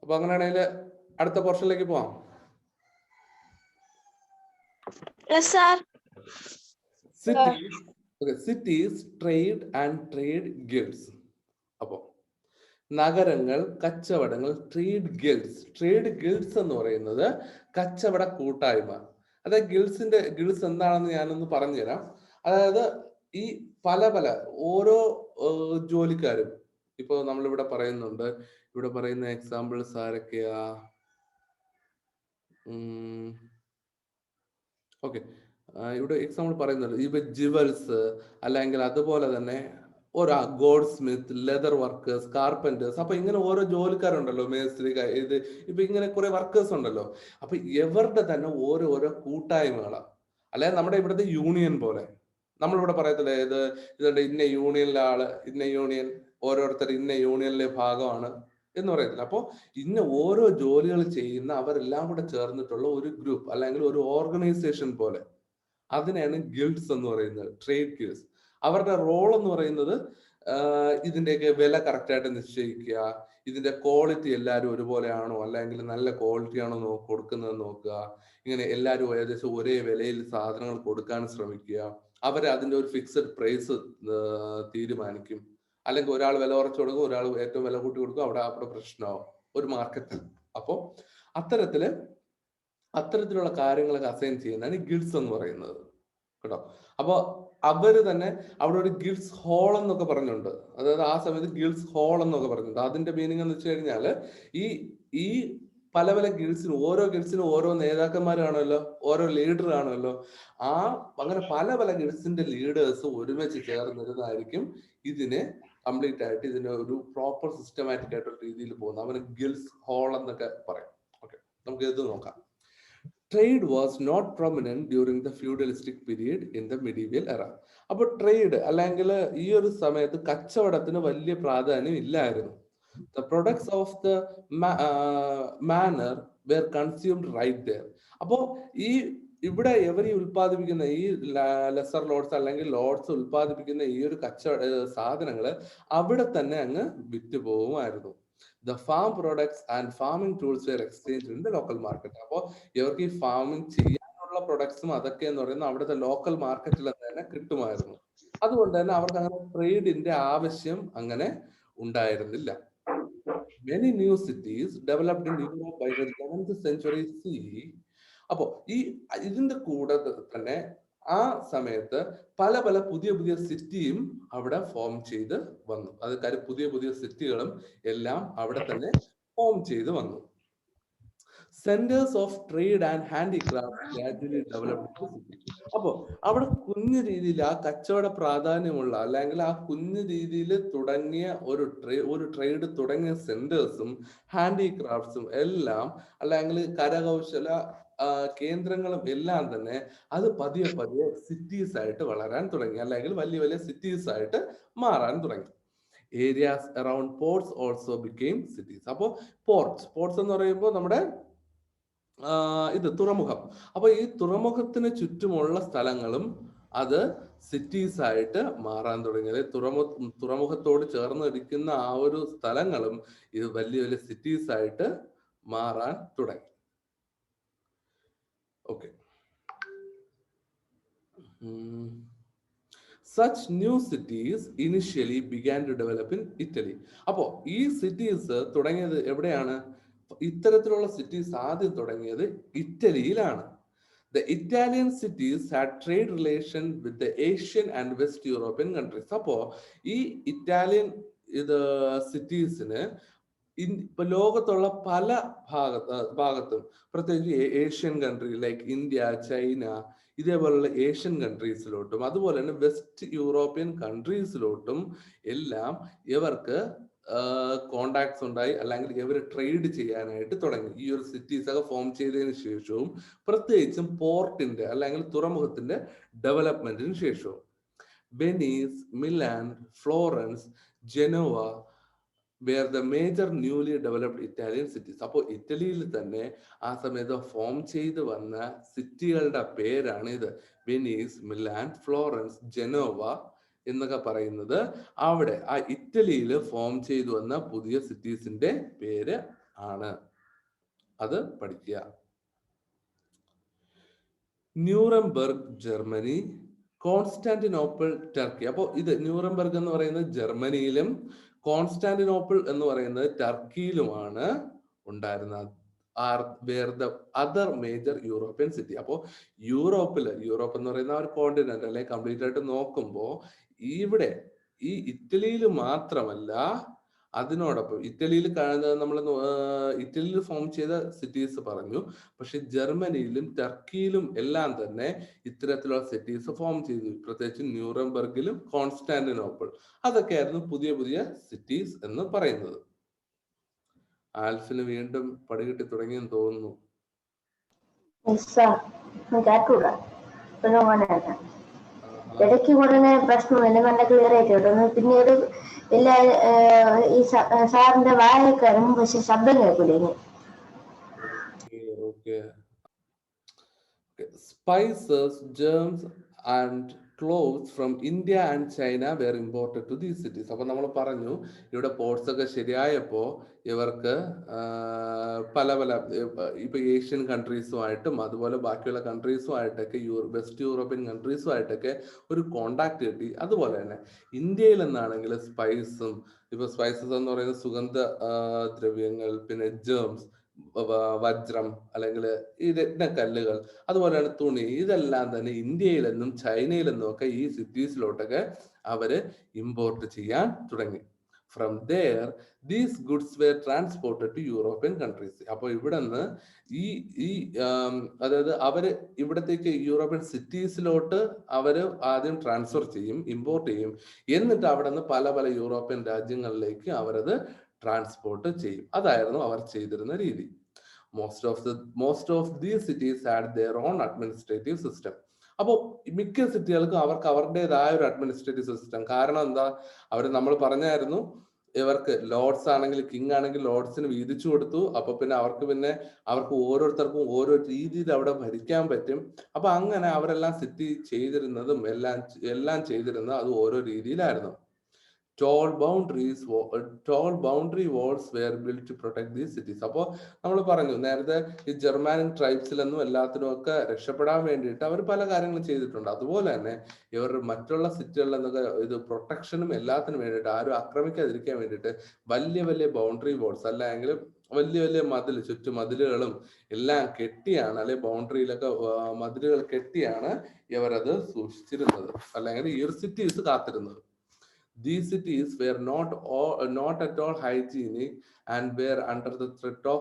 അപ്പൊ അങ്ങനെയാണെങ്കിൽ അടുത്ത പോർഷനിലേക്ക് പോവാം. Cities, trade and trade guilds. അപ്പോ നഗരങ്ങൾ, കച്ചവടങ്ങൾ, ട്രേഡ് ഗിൽഡ്സ് എന്ന് പറയുന്നത് കച്ചവട കൂട്ടായ്മ. അതായത് ഗിൽഡ്സ് എന്താണെന്ന് ഞാനൊന്ന് പറഞ്ഞുതരാം. അതായത് ഈ പല ഓരോ ജോലിക്കാരും, ഇപ്പൊ നമ്മളിവിടെ പറയുന്നുണ്ട്, ഇവിടെ പറയുന്ന എക്സാമ്പിൾസ് ആരൊക്കെയാ? ഓക്കെ, ഇവിടെ എക്സാമ്പിൾ പറയുന്നുണ്ട്, ഇപ്പൊ ജിവൽസ്, അല്ലെങ്കിൽ അതുപോലെ തന്നെ ഓരോ gold Smith, leather workers, carpenters. അപ്പൊ ഇങ്ങനെ ഓരോ ജോലിക്കാരുണ്ടല്ലോ, മേസ്ത്രി, ഇത് ഇപ്പൊ ഇങ്ങനെ കുറെ വർക്കേഴ്സ് ഉണ്ടല്ലോ. അപ്പൊ ഇവരുടെ തന്നെ ഓരോരോ കൂട്ടായ്മകളാണ്. അല്ലാതെ നമ്മുടെ ഇവിടുത്തെ യൂണിയൻ പോലെ നമ്മളിവിടെ പറയത്തില്ലേ, ഇതുണ്ട് ഇന്ന യൂണിയനിലെ ആള്, ഇന്ന യൂണിയൻ, ഓരോരുത്തർ ഇന്ന യൂണിയനിലെ ഭാഗമാണ് എന്ന് പറയത്തില്ല. അപ്പോൾ ഇന്ന ഓരോ ജോലികൾ ചെയ്യുന്ന അവരെല്ലാം കൂടെ ചേർന്നിട്ടുള്ള ഒരു ഗ്രൂപ്പ് അല്ലെങ്കിൽ ഒരു ഓർഗനൈസേഷൻ പോലെ, അതിനെയാണ് ഗിൽഡ്സ് എന്ന് പറയുന്നത്, ട്രേഡ് ഗിൽഡ്സ്. അവരുടെ റോൾ എന്ന് പറയുന്നത് ഇതിന്റെയൊക്കെ വില കറക്റ്റായിട്ട് നിശ്ചയിക്കുക, ഇതിന്റെ ക്വാളിറ്റി എല്ലാവരും ഒരുപോലെയാണോ അല്ലെങ്കിൽ നല്ല ക്വാളിറ്റി ആണോ കൊടുക്കുന്നത് നോക്കുക, ഇങ്ങനെ എല്ലാവരും ഏകദേശം ഒരേ വിലയിൽ സാധനങ്ങൾ കൊടുക്കാൻ ശ്രമിക്കുക, അവർ അതിന്റെ ഒരു ഫിക്സഡ് പ്രൈസ് തീരുമാനിക്കും. അല്ലെങ്കിൽ ഒരാൾ വില കുറച്ച് കൊടുക്കും, ഒരാൾ ഏറ്റവും വില കൂട്ടി കൊടുക്കും, അവിടെ പ്രശ്നമാവും ഒരു മാർക്കറ്റ്. അപ്പോൾ അത്തരത്തിലുള്ള കാര്യങ്ങളൊക്കെ അസൈൻ ചെയ്യുന്നതാണ് ഗിൽഡ്സ് എന്ന് പറയുന്നത് കേട്ടോ. അപ്പൊ അവര് തന്നെ അവിടെ ഒരു ഗിൽഡ്സ് ഹോൾ എന്നൊക്കെ പറഞ്ഞുണ്ട്. അതായത് ആ സമയത്ത് ഗിൽഡ്സ് ഹോൾ എന്നൊക്കെ പറഞ്ഞിട്ടുണ്ട്. അതിന്റെ മീനിങ് എന്ന് വെച്ച് കഴിഞ്ഞാല് ഈ പല ഗിൽഡ്സിനും ഓരോ നേതാക്കന്മാർ കാണുമല്ലോ, ഓരോ ലീഡർ കാണുമല്ലോ. അങ്ങനെ പല ഗിൽഡ്സിന്റെ ലീഡേഴ്സ് ഒരുമിച്ച് ചേർന്നിരുന്നായിരിക്കും ഇതിനെ കംപ്ലീറ്റ് ആയിട്ട് ഇതിന്റെ ഒരു പ്രോപ്പർ സിസ്റ്റമാറ്റിക് ആയിട്ടുള്ള രീതിയിൽ പോകുന്നത്. അവന് ഗിൽഡ്സ് ഹോൾ എന്നൊക്കെ പറയും. ഓക്കെ, നമുക്ക് ഇത് നോക്കാം. Trade was not prominent during the feudalistic period in the medieval era. അപ്പോൾ ട്രേഡ് അല്ലെങ്കിൽ ഈ ഒരു സമയത്ത് കച്ചവടത്തിന് വലിയ പ്രാധാന്യം ഇല്ലായിരുന്നു. The products of the manor were consumed right there. അപ്പോൾ ഇവിടെ എവരി ഉൽപ്പാദിപ്പിക്കുന്ന ഈ ലെസർ ലോഡ്സ് അല്ലെങ്കിൽ ലോഡ്സ് ഉൽപ്പാദിപ്പിക്കുന്ന ഈ ഒരു സാധനങ്ങള് അവിടെ തന്നെ അങ്ങ് വിറ്റുപോകുമായിരുന്നു. The farm products and farming tools were exchanged in the local market. അപ്പോൾ ഇവർക്ക് ഈ ഫാമിംഗ് ചെയ്യാനുള്ള പ്രൊഡക്ട്സും അതൊക്കെ എന്ന് പറയുന്നത് അവിടുത്തെ ലോക്കൽ മാർക്കറ്റിൽ തന്നെ കിട്ടുമായിരുന്നു. അതുകൊണ്ട് തന്നെ അവർക്ക് അങ്ങനെ ട്രേഡിന്റെ ആവശ്യം അങ്ങനെ ഉണ്ടായിരുന്നില്ല. Many new cities developed in Europe by the 11th century CE. അപ്പോൾ ഇതിന്റെ കൂടെ തന്നെ ആ സമയത്ത് പല പുതിയ സിറ്റിയും അവിടെ ഫോം ചെയ്ത് വന്നു. അത് പുതിയ സിറ്റികളും എല്ലാം അവിടെ തന്നെ ഫോം ചെയ്ത് വന്നു. Centres of trade and handicraft gradually developed. അപ്പോൾ അവിടെ കുഞ്ഞു രീതിയിൽ ആ കച്ചവട പ്രാധാന്യമുള്ള അല്ലെങ്കിൽ ആ കുഞ്ഞു രീതിയിൽ തുടങ്ങിയ ഒരു ട്രേഡ് തുടങ്ങിയ സെന്റേഴ്സും ഹാൻഡിക്രാഫ്റ്റ്സും എല്ലാം അല്ലെങ്കിൽ കരകൗശല കേന്ദ്രങ്ങളും എല്ലാം തന്നെ അത് പതിയെ സിറ്റീസ് ആയിട്ട് വളരാൻ തുടങ്ങി, അല്ലെങ്കിൽ വലിയ സിറ്റീസ് ആയിട്ട് മാറാൻ തുടങ്ങി. Areas around ports also became cities. അപ്പോൾ പോർട്സ് എന്ന് പറയുമ്പോൾ നമ്മുടെ തുറമുഖം. അപ്പൊ ഈ തുറമുഖത്തിന് ചുറ്റുമുള്ള സ്ഥലങ്ങളും അത് സിറ്റീസ് ആയിട്ട് മാറാൻ തുടങ്ങി. തുറമുഖത്തോട് ചേർന്നിരിക്കുന്ന ആ ഒരു സ്ഥലങ്ങളും ഇത് വലിയ സിറ്റീസ് ആയിട്ട് മാറാൻ തുടങ്ങി. Okay. Such new cities initially began to develop in Italy. അപ്പോൾ ഈ സിറ്റീസ് തുടങ്ങിയത് എവിടെയാണ്? ഇത്തരത്തിലുള്ള സിറ്റീസ് ആദ്യം തുടങ്ങിയത് ഇറ്റലിയിലാണ്. The Italian cities had trade relation with the Asian and West European countries. അപ്പോൾ ഈ ഇറ്റാലിയൻ സിറ്റീസിന് ഇപ്പൊ ലോകത്തുള്ള പല ഭാഗത്തും പ്രത്യേകിച്ച് Asian country like India, China, ഇതേപോലുള്ള ഏഷ്യൻ കൺട്രീസിലോട്ടും അതുപോലെ തന്നെ വെസ്റ്റ് യൂറോപ്യൻ കൺട്രീസിലോട്ടും എല്ലാം ഇവർക്ക് കോണ്ടാക്ട്സ് ഉണ്ടായി, അല്ലെങ്കിൽ ഇവർ ട്രേഡ് ചെയ്യാനായിട്ട് തുടങ്ങി. ഈ ഒരു സിറ്റീസ് ഒക്കെ ഫോം ചെയ്തതിനു ശേഷവും പ്രത്യേകിച്ചും പോർട്ടിന്റെ അല്ലെങ്കിൽ തുറമുഖത്തിന്റെ ഡെവലപ്മെന്റിന് ശേഷവും Venice, Milan, Florence, Genoa were the major newly developed Italian cities. അപ്പോൾ ഇറ്റലിയിൽ തന്നെ ആ സമയത്ത് ഫോം ചെയ്ത് വന്ന സിറ്റികളുടെ പേരാണ് ഇത്. വെനീസ്, മിലാൻ, ഫ്ലോറൻസ്, ജനോവ എന്നൊക്കെ പറയുന്നത് അവിടെ ആ ഇറ്റലിയിൽ ഫോം ചെയ്തു വന്ന പുതിയ സിറ്റീസിന്റെ പേര് ആണ്. അത് പഠിക്കുക. Nuremberg Germany, Constantinople Turkey. അപ്പോൾ ഇത് ന്യൂറംബർഗ് എന്ന് പറയുന്നത് ജർമ്മനിയിലും കോൺസ്റ്റാന്റിനോപ്പിൾ എന്ന് പറയുന്നത് ടർക്കിയിലുമാണ് ഉണ്ടായിരുന്നത്. Were the other major European city. അപ്പോൾ യൂറോപ്പ് എന്ന് പറയുന്ന ഒരു കോണ്ടിനെന്റ് അല്ലെ കംപ്ലീറ്റ് ആയിട്ട് നോക്കുമ്പോൾ ഇവിടെ ഈ ഇറ്റലിയിൽ മാത്രമല്ല, അതിനോടൊപ്പം ഇറ്റലിയിൽ നമ്മൾ ഇറ്റലിയിൽ ഫോം ചെയ്ത സിറ്റീസ് പറഞ്ഞു, പക്ഷെ ജർമ്മനിയിലും ടർക്കിയിലും എല്ലാം തന്നെ ഇത്തരത്തിലുള്ള സിറ്റീസ് ഫോം ചെയ്തു. പ്രത്യേകിച്ച് ന്യൂറംബർഗിലും കോൺസ്റ്റാന്റിനോപ്പിൾ, അതൊക്കെയായിരുന്നു പുതിയ പുതിയ സിറ്റീസ് എന്ന് പറയുന്നത്. ആൽഫിന് വീണ്ടും പടികിട്ടി തുടങ്ങിയെന്ന് തോന്നുന്നു. ഇടയ്ക്ക് കുറേ പ്രശ്നം എന്നെ നല്ല ക്ലിയർ ആയിട്ട് കേട്ടോ. പിന്നീട് എല്ലാ ഈ സാറിന്റെ വായക്കാരും പക്ഷെ ശബ്ദം കേൾക്കൂലേ. Spices, germs and cloves from India and China were imported to these cities. അപ്പൊ നമ്മൾ പറഞ്ഞു ഇവിടെ പോർട്സ് ഒക്കെ ശരിയായപ്പോ ഇവർക്ക് പല പല ഇപ്പൊ ഏഷ്യൻ കൺട്രീസുമായിട്ടും അതുപോലെ ബാക്കിയുള്ള കൺട്രീസുമായിട്ടൊക്കെ വെസ്റ്റ് യൂറോപ്യൻ കൺട്രീസുമായിട്ടൊക്കെ ഒരു കോണ്ടാക്ട് കിട്ടി. അതുപോലെ തന്നെ ഇന്ത്യയിൽ നിന്നാണെങ്കിൽ സ്പൈസും, ഇപ്പൊ സ്പൈസസ് എന്ന് പറയുന്നത് സുഗന്ധ ദ്രവ്യങ്ങൾ, പിന്നെ ജേംസ്, വജ്രം അല്ലെങ്കിൽ ഈ രത്നക്കല്ലുകൾ, അതുപോലെയാണ് തുണി, ഇതെല്ലാം തന്നെ ഇന്ത്യയിൽ നിന്നും ചൈനയിൽ നിന്നും ഒക്കെ ഈ സിറ്റീസിലോട്ടൊക്കെ അവര് ഇമ്പോർട്ട് ചെയ്യാൻ തുടങ്ങി. From there these goods were transported to European countries. അപ്പോൾ ഇവിടെ നിന്ന് അതായത് അവര് ഇവിടത്തേക്ക് യൂറോപ്യൻ സിറ്റീസിലോട്ട് അവര് ആദ്യം ട്രാൻസ്ഫർ ചെയ്യും, ഇമ്പോർട്ട് ചെയ്യും. എന്നിട്ട് അവിടെ നിന്ന് പല പല യൂറോപ്യൻ രാജ്യങ്ങളിലേക്ക് അവരത് ട്രാൻസ്പോർട്ട് ചെയ്യും. അതായിരുന്നു അവർ ചെയ്തിരുന്ന രീതി. most of these cities had their own administrative system. അപ്പോൾ മിക്ക സിറ്റികൾക്കും അവർക്ക് അവരുടേതായ ഒരു അഡ്മിനിസ്ട്രേറ്റീവ് സിസ്റ്റം. കാരണം എന്താ, നമ്മൾ പറഞ്ഞായിരുന്നു ഇവർക്ക് ലോർഡ്സ് ആണെങ്കിൽ, കിങ് ആണെങ്കിൽ ലോർഡ്സിന് വീതിച്ചു കൊടുത്തു. അപ്പൊ പിന്നെ അവർക്ക് ഓരോരുത്തർക്കും ഓരോ രീതിയിൽ അവിടെ ഭരിക്കാൻ പറ്റും. അപ്പൊ അങ്ങനെ അവരെല്ലാം സിറ്റി ചെയ്തിരുന്നതും എല്ലാം ചെയ്തിരുന്നത് അത് ഓരോ രീതിയിലായിരുന്നു. Tall boundary walls were built to protect these cities. അപ്പോൾ നമ്മൾ പറഞ്ഞു നേരത്തെ ഈ ജർമാനിക് ട്രൈബ്സിലൊന്നും എല്ലാത്തിനും ഒക്കെ രക്ഷപ്പെടാൻ വേണ്ടിയിട്ട് അവർ പല കാര്യങ്ങളും ചെയ്തിട്ടുണ്ട്. അതുപോലെ തന്നെ ഇവർ മറ്റുള്ള സിറ്റികളിൽ നിന്നൊക്കെ ഇത് പ്രൊട്ടക്ഷനും എല്ലാത്തിനും വേണ്ടിയിട്ട്, ആരും ആക്രമിക്കാതിരിക്കാൻ വേണ്ടിയിട്ട് വലിയ വലിയ ബൗണ്ടറി വാൾസ് അല്ലെങ്കിൽ വലിയ വലിയ ചുറ്റുമതിലുകളും എല്ലാം കെട്ടിയാണ്, അല്ലെ ബൗണ്ടറിയിലൊക്കെ മതിലുകൾ കെട്ടിയാണ് ഇവരത് സൂക്ഷിച്ചിരുന്നത്, അല്ലെങ്കിൽ ഈ ഒരു സിറ്റീസ് കാത്തിരുന്നത്. These cities were not at all hygienic and were under the threat of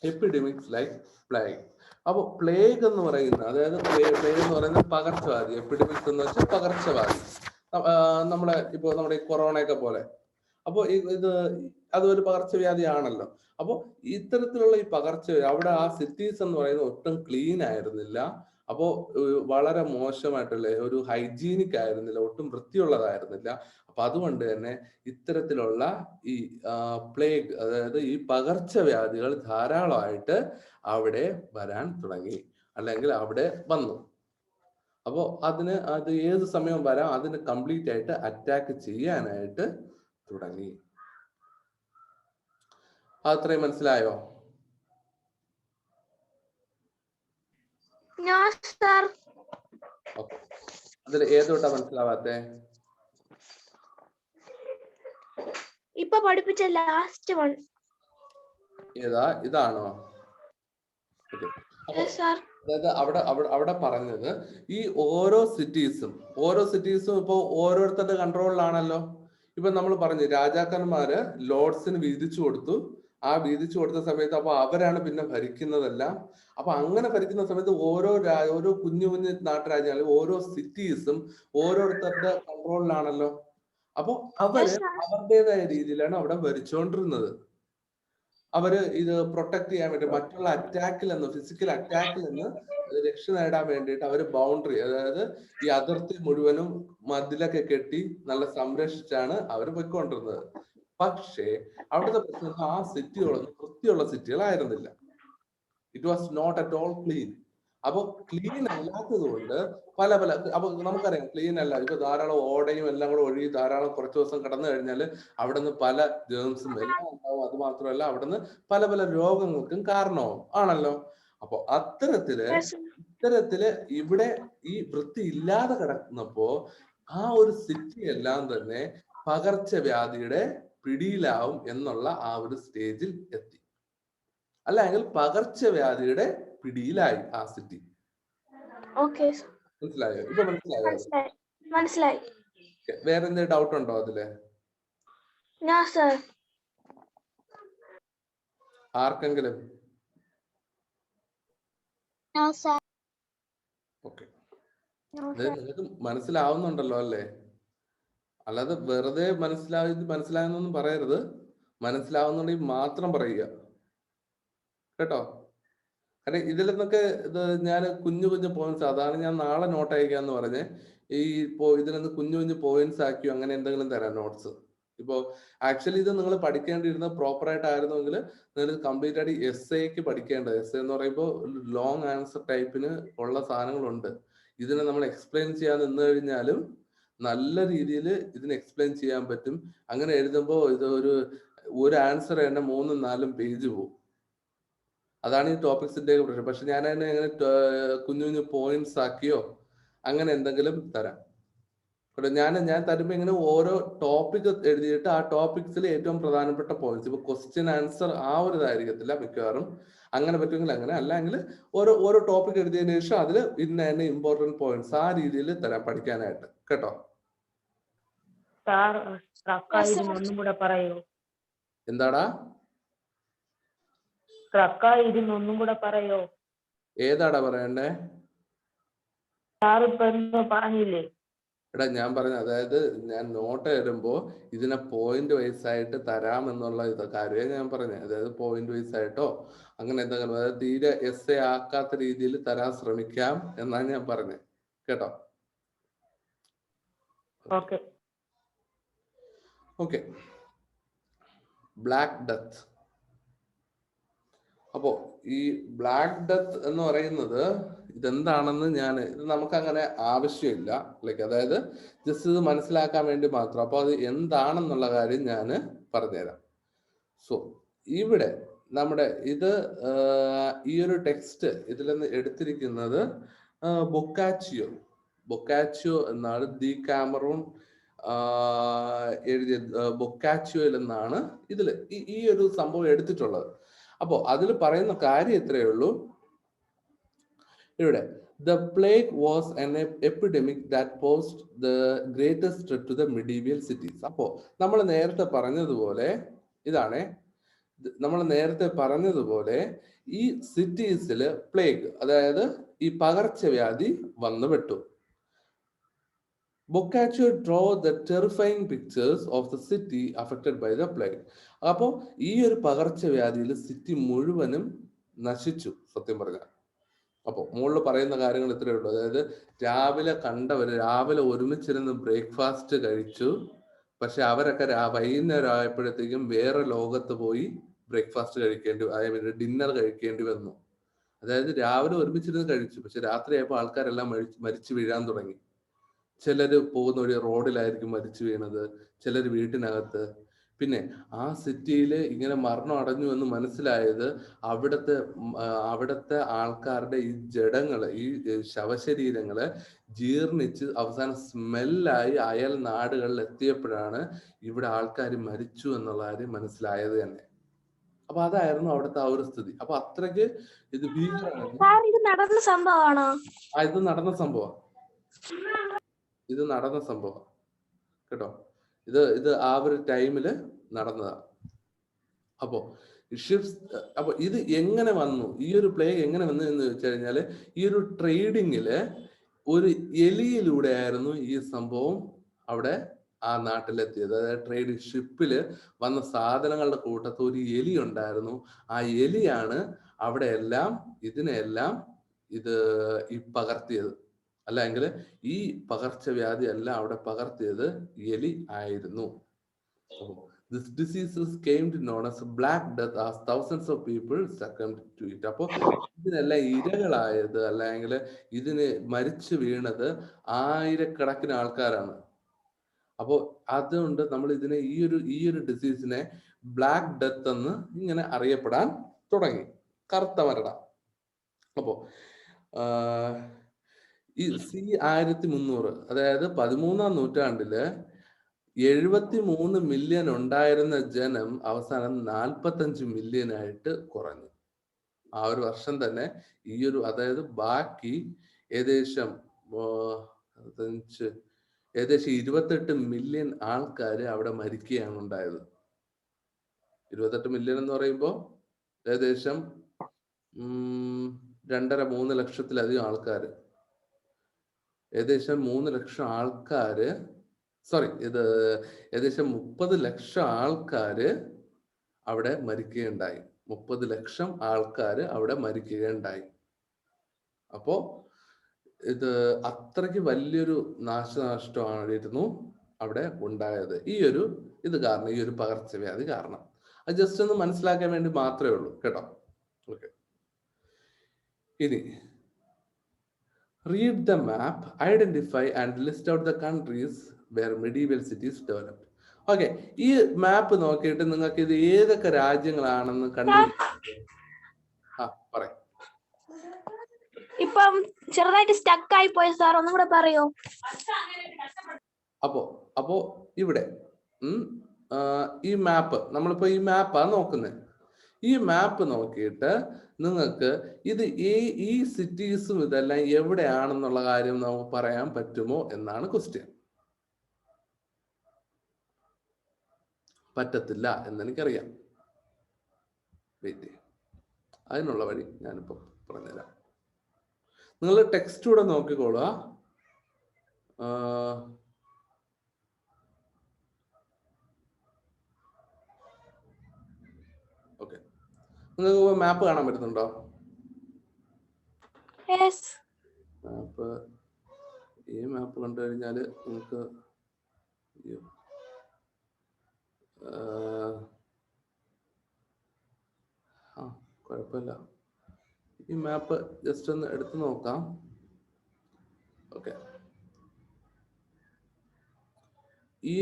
epidemics like plague. അപ്പോൾ പ്ലേഗ് എന്ന് പറയുന്നത്, അതായത് പ്ലേഗ് എന്ന് പറയുന്നത് പകർച്ചവ്യാധി, എപ്പിഡമിക്സ് എന്ന് വെച്ചാൽ പകർച്ചവ്യാധി. നമ്മുടെ കൊറോണയൊക്കെ പോലെ. അപ്പോൾ അതൊരു പകർച്ചവ്യാധി ആണല്ലോ. അപ്പോൾ ഇത്തരത്തിലുള്ള ഈ പകർച്ചവ്യാധി അവിടെ ആ സിറ്റീസ് എന്ന് പറയുന്നത് ഒട്ടും ക്ലീൻ ആയിരുന്നില്ല. അപ്പോ വളരെ മോശമായിട്ടുള്ള ഒരു ഹൈജീനിക് ആയിരുന്നില്ല, ഒട്ടും വൃത്തിയുള്ളതായിരുന്നില്ല. അപ്പൊ അതുകൊണ്ട് തന്നെ ഇത്തരത്തിലുള്ള ഈ പ്ലേഗ്, അതായത് ഈ പകർച്ചവ്യാധികൾ ധാരാളമായിട്ട് അവിടെ വരാൻ തുടങ്ങി, അല്ലെങ്കിൽ അവിടെ വന്നു. അപ്പോ അത് ഏത് സമയം വരാം, അതിന് കംപ്ലീറ്റ് ആയിട്ട് അറ്റാക്ക് ചെയ്യാനായിട്ട് തുടങ്ങി. അത്രയും മനസ്സിലായോ? അതിൽ ഏതോട്ടാ മനസ്സിലാവാത്തെ? ഇപ്പൊ പഠിപ്പിച്ച ലാസ്റ്റ് വൺ ഏതാ? ഇതാണോ? അതായത് അവിടെ പറഞ്ഞത് ഈ ഓരോ സിറ്റീസും ഇപ്പൊ ഓരോരുത്തരുടെ കൺട്രോളിലാണല്ലോ. ഇപ്പൊ നമ്മൾ പറഞ്ഞു രാജാക്കന്മാര് ലോർഡ്സിന് വീതിച്ചു കൊടുത്തു. ആ വീതിച്ചു കൊടുത്ത സമയത്ത് അപ്പൊ അവരാണ് പിന്നെ ഭരിക്കുന്നതെല്ലാം. അപ്പൊ അങ്ങനെ ഭരിക്കുന്ന സമയത്ത് ഓരോ കുഞ്ഞു നാട്ടുരാജ്യങ്ങളും ഓരോ സിറ്റീസും ഓരോരുത്തരുടെ കൺട്രോളിലാണല്ലോ. അപ്പൊ അവരുടേതായ രീതിയിലാണ് അവിടെ ഭരിച്ചുകൊണ്ടിരുന്നത്. അവര് ഇത് പ്രൊട്ടക്ട് ചെയ്യാൻ വേണ്ടി, മറ്റുള്ള ഫിസിക്കൽ അറ്റാക്കിൽ നിന്ന് രക്ഷ നേടാൻ വേണ്ടിയിട്ട് അവര് ബൗണ്ടറി, അതായത് ഈ അതിർത്തി മുഴുവനും മതിലൊക്കെ കെട്ടി നല്ല സംരക്ഷിച്ചാണ് അവര് പോയിക്കൊണ്ടിരുന്നത്. പക്ഷേ അവിടുത്തെ പ്രശ്നം ആ സിറ്റികളൊന്നും വൃത്തിയുള്ള സിറ്റികളായിരുന്നില്ല. It was not at all clean. അപ്പൊ ക്ലീൻ അല്ലാത്തത് കൊണ്ട് അപ്പൊ നമുക്കറിയാം ക്ലീൻ അല്ല. ഇപ്പൊ ധാരാളം ഓടയും എല്ലാം കൂടെ ഒഴുകി ധാരാളം കുറച്ച് ദിവസം കടന്നു കഴിഞ്ഞാൽ അവിടെ നിന്ന് പല ജേംസും എല്ലാം ഉണ്ടാവും. അത് മാത്രമല്ല അവിടെ നിന്ന് പല രോഗങ്ങൾക്കും കാരണവും ആണല്ലോ. അപ്പൊ ഇത്തരത്തില് ഇവിടെ ഈ വൃത്തി ഇല്ലാതെ കിടക്കുന്നപ്പോ ആ ഒരു സിറ്റി എല്ലാം തന്നെ പകർച്ചവ്യാധിയുടെ പിടിയിലാവും എന്നുള്ള ആ ഒരു സ്റ്റേജിൽ എത്തി. അല്ലെങ്കിൽ പകർച്ചവ്യാധിയുടെ പിടിയിലായി ആ സിറ്റി. ഓക്കെ മനസ്സിലായോ? ഇപ്പൊ മനസ്സിലായോ? മനസ്സിലായി മനസ്സിലായി. വേറെ എന്തെങ്കിലും ഡൗട്ട് ഉണ്ടോ അതില്? ഞാൻ സർ ആർക്കെങ്കിലും? ഓക്കെ, നിങ്ങൾക്ക് മനസ്സിലാവുന്നുണ്ടല്ലോ അല്ലേ? അല്ലാതെ വെറുതെ മനസ്സിലായെന്നൊന്നും പറയരുത്. മനസ്സിലാവുന്നുണ്ടെങ്കിൽ മാത്രം പറയുക കേട്ടോ. കാരണം ഇതിൽ നിന്നൊക്കെ ഇത് ഞാൻ കുഞ്ഞു കുഞ്ഞു പോയിന്റ്സ്, അതാണ് ഞാൻ നാളെ നോട്ട് അയക്കാന്ന് പറഞ്ഞ് ഇതിൽ നിന്ന് കുഞ്ഞു കുഞ്ഞു പോയിന്റ്സ് ആക്കിയോ അങ്ങനെ എന്തെങ്കിലും തരാം നോട്ട്സ്. ഇപ്പോ ആക്ച്വലി ഇത് നിങ്ങൾ പഠിക്കേണ്ടിയിരുന്ന പ്രോപ്പർ ആയിട്ടായിരുന്നെങ്കിൽ നിങ്ങൾ കംപ്ലീറ്റ് ആയിട്ട് എസ്സേക്ക് പഠിക്കേണ്ടത്. എസ്സേ എന്ന് പറയുമ്പോൾ ലോങ് ആൻസർ ടൈപ്പിന് ഉള്ള സാധനങ്ങളുണ്ട്. ഇതിനെ നമ്മൾ എക്സ്പ്ലെയിൻ ചെയ്യാൻ നിന്ന് കഴിഞ്ഞാലും നല്ല രീതിയിൽ ഇതിനെ എക്സ്പ്ലെയിൻ ചെയ്യാൻ പറ്റും. അങ്ങനെ എഴുതുമ്പോൾ ഇത് ഒരു ആൻസർ തന്നെ 3-4 പേജ് പോകും. അതാണ് ഈ ടോപ്പിക്സിന്റെ പ്രശ്നം. പക്ഷെ ഞാൻ അതിനെ എങ്ങനെ കുഞ്ഞു കുഞ്ഞു പോയിന്റ്സ് ആക്കിയോ അങ്ങനെ എന്തെങ്കിലും തരാം. ഞാൻ തരുമ്പോ ഇങ്ങനെ ഓരോ ടോപ്പിക് എഴുതിയിട്ട് ആ ടോപ്പിക്സിൽ ഏറ്റവും പ്രധാനപ്പെട്ട പോയിന്റ്സ്, ഇപ്പൊ ക്വസ്റ്റ്യൻ ആൻസർ ആ ഒരു ഇതായിരിക്കത്തില്ല മിക്കവാറും. അങ്ങനെ പറ്റുമെങ്കിൽ അങ്ങനെ, അല്ലെങ്കിൽ ഓരോ ടോപ്പിക് എഴുതിയതിനു ശേഷം അതിൽ ഇന്ന ഇമ്പോർട്ടന്റ് പോയിന്റ്സ് ആ രീതിയിൽ തരാം പഠിക്കാനായിട്ട് കേട്ടോ. ഒന്നും കൂടെ പറയോ? എന്താടാ? ഒന്നും കൂടെ പറയോ? ഏതാടാ പറയണ്ടേ? പറഞ്ഞില്ലേ? എടാ ഞാൻ പറഞ്ഞ, അതായത് ഞാൻ നോട്ട് തരുമ്പോ ഇതിനെ പോയിന്റ് വൈസ് ആയിട്ട് തരാം എന്നുള്ള കാര്യമാണ് ഞാൻ പറഞ്ഞത്. അതായത് പോയിന്റ് വൈസ് ആയിട്ടോ അങ്ങനെ എന്തെങ്കിലും, അതായത് തീരെ എസ്സേ ആക്കാത്ത രീതിയിൽ തരാൻ ശ്രമിക്കാം എന്നാണ് ഞാൻ പറഞ്ഞത് കേട്ടോ. Okay, black death. അപ്പോ ഈ ബ്ലാക്ക് ഡെത്ത് എന്ന് പറയുന്നത് ഇതെന്താണെന്ന് ഇത് നമുക്ക് അങ്ങനെ ആവശ്യമില്ല. അതായത് ജസ്റ്റ് ഇത് മനസ്സിലാക്കാൻ വേണ്ടി മാത്രം. അപ്പൊ അത് എന്താണെന്നുള്ള കാര്യം ഞാൻ പറഞ്ഞുതരാം. സോ ഇവിടെ നമ്മുടെ ഈ ഒരു ടെക്സ്റ്റ് ഇതിൽ നിന്ന് എടുത്തിരിക്കുന്നത് ബൊക്കാച്ചിയോ എന്നാണ്. ദി കാമറൂൺ എഴുതിയ ബൊക്കാച്ചിയോയിൽ നിന്നാണ് ഈ ഒരു സംഭവം എടുത്തിട്ടുള്ളത്. അപ്പോ അതിൽ പറയുന്ന കാര്യം എത്രയേ ഉള്ളൂ. ഇവിടെ the plague was an epidemic that posed the greatest threat to the medieval cities. അപ്പോ നമ്മൾ നേരത്തെ പറഞ്ഞതുപോലെ ഈ സിറ്റീസിൽ പ്ലേഗ്, അതായത് ഈ പകർച്ചവ്യാധി വന്നുപെട്ടു. Boccaccio draw the terrifying pictures of the city affected by the plague. അപ്പോൾ ഈ ഒരു പകർച്ചവ്യാധിയിൽ സിറ്റി മുഴുവനും നശിച്ചു സത്യം പറഞ്ഞാൽ. അപ്പോൾ മുകളിൽ പറയുന്ന കാര്യങ്ങൾ ഇത്രയേ ഉള്ളൂ. അതായത് രാവിലെ ഒരുമിച്ചിരുന്ന് ബ്രേക്ക്ഫാസ്റ്റ് കഴിച്ചു. പക്ഷെ അവരൊക്കെ വൈകുന്നേരം ആയപ്പോഴത്തേക്കും വേറെ ലോകത്ത് പോയി ബ്രേക്ക്ഫാസ്റ്റ് അതായത് ഡിന്നർ കഴിക്കേണ്ടി വന്നു. അതായത് രാവിലെ ഒരുമിച്ചിരുന്ന് കഴിച്ചു, പക്ഷെ രാത്രിയായപ്പോൾ ആൾക്കാരെല്ലാം മരിച്ചു വീഴാൻ തുടങ്ങി. ചിലര് പോകുന്ന വഴി റോഡിലായിരിക്കും മരിച്ചു വീണത്, ചിലർ വീട്ടിനകത്ത്. പിന്നെ ആ സിറ്റിയിൽ ഇങ്ങനെ മരണം അടഞ്ഞു എന്ന് മനസ്സിലായത് അവിടുത്തെ ആൾക്കാരുടെ ഈ ജഡങ്ങള്, ഈ ശവശരീരങ്ങള് ജീർണിച്ച് അവസാനം സ്മെല്ലായി അയൽ നാടുകളിൽ എത്തിയപ്പോഴാണ് ഇവിടെ ആൾക്കാർ മരിച്ചു എന്നുള്ള കാര്യം മനസ്സിലായത് തന്നെ. അപ്പൊ അതായിരുന്നു അവിടുത്തെ ആ ഒരു സ്ഥിതി. അപ്പൊ അത്രയ്ക്ക് ഇത് ഭീകരമാണ്. ഇത് നടന്ന സംഭവമാണോ? ഇത് നടന്ന സംഭവം കേട്ടോ. ഇത് ആ ഒരു ടൈമില് നടന്നതാ. അപ്പോ ഇത് എങ്ങനെ വന്നു, ഈ ഒരു പ്ലേഗ് എങ്ങനെ വന്നു എന്ന് വെച്ച് കഴിഞ്ഞാല് ഈ ഒരു ട്രേഡിങ്ങില് ഒരു എലിയിലൂടെ ആയിരുന്നു ഈ സംഭവം അവിടെ ആ നാട്ടിലെത്തിയത്. അതായത് ട്രേഡിങ് ഷിപ്പില് വന്ന സാധനങ്ങളുടെ കൂട്ടത്ത് ഒരു എലി ഉണ്ടായിരുന്നു. ആ എലിയാണ് അവിടെ ഇതിനെല്ലാം ഈ പകർത്തിയത്. അല്ലെങ്കിൽ ഈ പകർച്ചവ്യാധി എല്ലാം അവിടെ പകർത്തിയത് എലി ആയിരുന്നു. This disease came to known as Black Death as thousands of people succumbed to it. അപ്പോൾ ഇതിനെല്ലാം ഇരകളായത് അല്ലെങ്കിൽ ഇതിന് മരിച്ചു വീണത് ആയിരക്കണക്കിന് ആൾക്കാരാണ്. അപ്പോൾ അതുകൊണ്ട് നമ്മൾ ഇതിനെ ഈ ഒരു ഡിസീസിനെ ബ്ലാക്ക് ഡെത്ത് എന്ന് ഇങ്ങനെ അറിയപ്പെടാൻ തുടങ്ങി, കറുത്ത മരണം. അപ്പോ ഈ 1300, അതായത് 13-ാം നൂറ്റാണ്ടില് 73 മില്യൺ ഉണ്ടായിരുന്ന ജനം അവസാനം 45 മില്യൺ ആയിട്ട് കുറഞ്ഞു. ആ ഒരു വർഷം തന്നെ ഈ ഒരു, അതായത് ബാക്കി ഏകദേശം 28 മില്യൺ ആൾക്കാര് അവിടെ മരിക്കുകയാണ് ഉണ്ടായത്. 28 മില്യൺ എന്ന് പറയുമ്പോൾ ഏകദേശം 2.5-3 ലക്ഷത്തിലധികം ആൾക്കാര്, ഏകദേശം 3 ലക്ഷം ആൾക്കാര്, ഇത് ഏകദേശം 30 ലക്ഷം ആൾക്കാര് അവിടെ മരിക്കുകയുണ്ടായി. 30 ലക്ഷം ആൾക്കാര് അവിടെ മരിക്കുകയുണ്ടായി. അപ്പോ ഇത് അത്രയ്ക്ക് വലിയൊരു നാശനഷ്ടമായിരുന്നു അവിടെ ഉണ്ടായത് ഈ ഒരു കാരണം, ഈ ഒരു പകർച്ചവ്യാധി കാരണം. അത് ജസ്റ്റ് ഒന്ന് മനസ്സിലാക്കാൻ വേണ്ടി മാത്രമേ ഉള്ളൂ കേട്ടോ. ഓക്കെ, ഇനി read the map, identify and list out the countries where medieval cities developed. Okay, ഈ മാപ്പ് നോക്കിയിട്ട് നിങ്ങൾക്ക് ഇത് ഏതൊക്കെ രാജ്യങ്ങളാണെന്ന് പറയാം. ഇപ്പം ചെറുതായിട്ട് സ്റ്റക്ക് ആയി പോയി സാർ, ഒന്നും കൂടെ പറയോ? അപ്പോ ഇവിടെ ഈ മാപ്പ്, നമ്മളിപ്പോ ഈ മാപ്പാ നോക്കുന്നത്. ഈ മാപ്പ് നോക്കിയിട്ട് നിങ്ങൾക്ക് ഇത് ഈ സിറ്റീസും ഇതെല്ലാം എവിടെയാണെന്നുള്ള കാര്യം നമുക്ക് പറയാൻ പറ്റുമോ എന്നാണ് ക്വസ്റ്റ്യൻ. പറ്റത്തില്ല എന്നെനിക്കറിയാം. വെയിറ്റ്, അതിനുള്ള വഴി ഞാനിപ്പോ പറഞ്ഞുതരാം. നിങ്ങൾ ടെക്സ്റ്റ് കൂടെ നോക്കിക്കോളുക. ഓക്കെ, നിങ്ങൾക്ക് മാപ്പ് കാണാൻ പറ്റുന്നുണ്ടോ? മാപ്പ്, ഈ മാപ്പ് കണ്ടു കഴിഞ്ഞാൽ നിങ്ങൾക്ക് കുഴപ്പമില്ല. ഈ മാപ്പ് ജസ്റ്റ് ഒന്ന് എടുത്തു നോക്കാം. ഓക്കെ, ഈ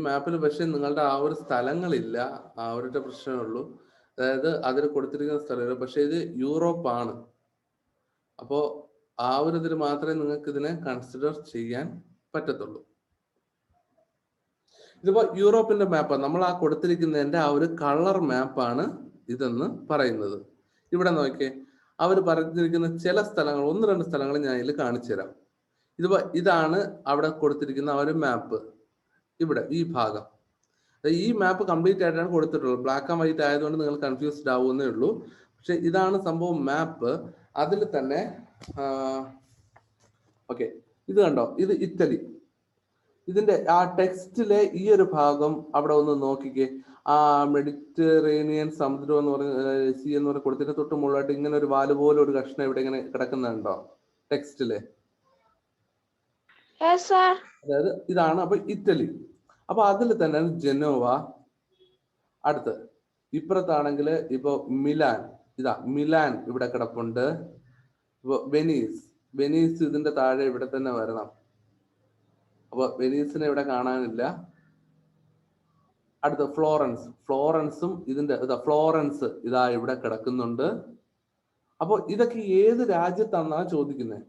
മാപ്പിൽ പക്ഷെ നിങ്ങളുടെ ആ ഒരു സ്ഥലങ്ങളില്ല, ആ ഒരു പ്രശ്നമേ ഉള്ളൂ. അതായത് അതിൽ കൊടുത്തിരിക്കുന്ന സ്ഥലമില്ല. പക്ഷെ ഇത് യൂറോപ്പാണ്. അപ്പോ ആ ഒരു ഇതിൽ മാത്രമേ നിങ്ങൾക്ക് ഇതിനെ കൺസിഡർ ചെയ്യാൻ പറ്റത്തുള്ളൂ. ഇതിപ്പോ യൂറോപ്പിന്റെ മാപ്പാണ്. നമ്മൾ ആ കൊടുത്തിരിക്കുന്നതിന്റെ ആ ഒരു കളർ മാപ്പാണ് ഇതെന്ന് പറയുന്നത്. ഇവിടെ നോക്കിയേ, അവർ പറഞ്ഞിരിക്കുന്ന ചില സ്ഥലങ്ങൾ, 1-2 സ്ഥലങ്ങൾ ഞാൻ ഇതിൽ കാണിച്ചു തരാം. ഇതാണ് അവിടെ കൊടുത്തിരിക്കുന്ന ആ ഒരു മാപ്പ്. ഇവിടെ ഈ ഭാഗം, ഈ മാപ്പ് കംപ്ലീറ്റ് ആയിട്ടാണ് കൊടുത്തിട്ടുള്ളത്. ബ്ലാക്ക് ആൻഡ് വൈറ്റ് ആയതുകൊണ്ട് നിങ്ങൾ കൺഫ്യൂസ്ഡ് ആവുന്നേ ഉള്ളൂ. പക്ഷെ ഇതാണ് സംഭവം മാപ്പ്. അതിൽ തന്നെ ഓക്കെ, ഇത് കണ്ടോ, ഇത് ഇറ്റലി. ഇതിന്റെ ആ ടെക്സ്റ്റിലെ ഈ ഒരു ഭാഗം അവിടെ ഒന്ന് നോക്കിക്കേ. ആ മെഡിറ്ററേനിയൻ സമുദ്രം എന്ന് പറഞ്ഞ സി എന്ന് പറഞ്ഞ കൊടുത്തിട്ട് തൊട്ട് മുകളിലായിട്ട് ഇങ്ങനെ ഒരു വാല് പോലെ ഒരു കഷ്ണം ഇവിടെ ഇങ്ങനെ കിടക്കുന്നുണ്ടോ ടെക്സ്റ്റില്? അതായത് ഇതാണ് അപ്പൊ ഇറ്റലി. അപ്പൊ അതിൽ തന്നെ ജനോവ. അടുത്ത് ഇപ്പുറത്താണെങ്കിൽ ഇപ്പൊ മിലാൻ, മിലാൻ ഇവിടെ കിടപ്പുണ്ട്. ഇപ്പൊ വെനീസ് ഇതിന്റെ താഴെ ഇവിടെ തന്നെ വരണം. അപ്പൊ വെനീസിനെ ഇവിടെ കാണാനില്ല. അടുത്ത ഫ്ലോറൻസും ഇതിന്റെ ഫ്ലോറൻസ് ഇവിടെ കിടക്കുന്നുണ്ട്. അപ്പൊ ഇതൊക്കെ ഏത് രാജ്യത്താണെന്നാണ് ചോദിക്കുന്നത്.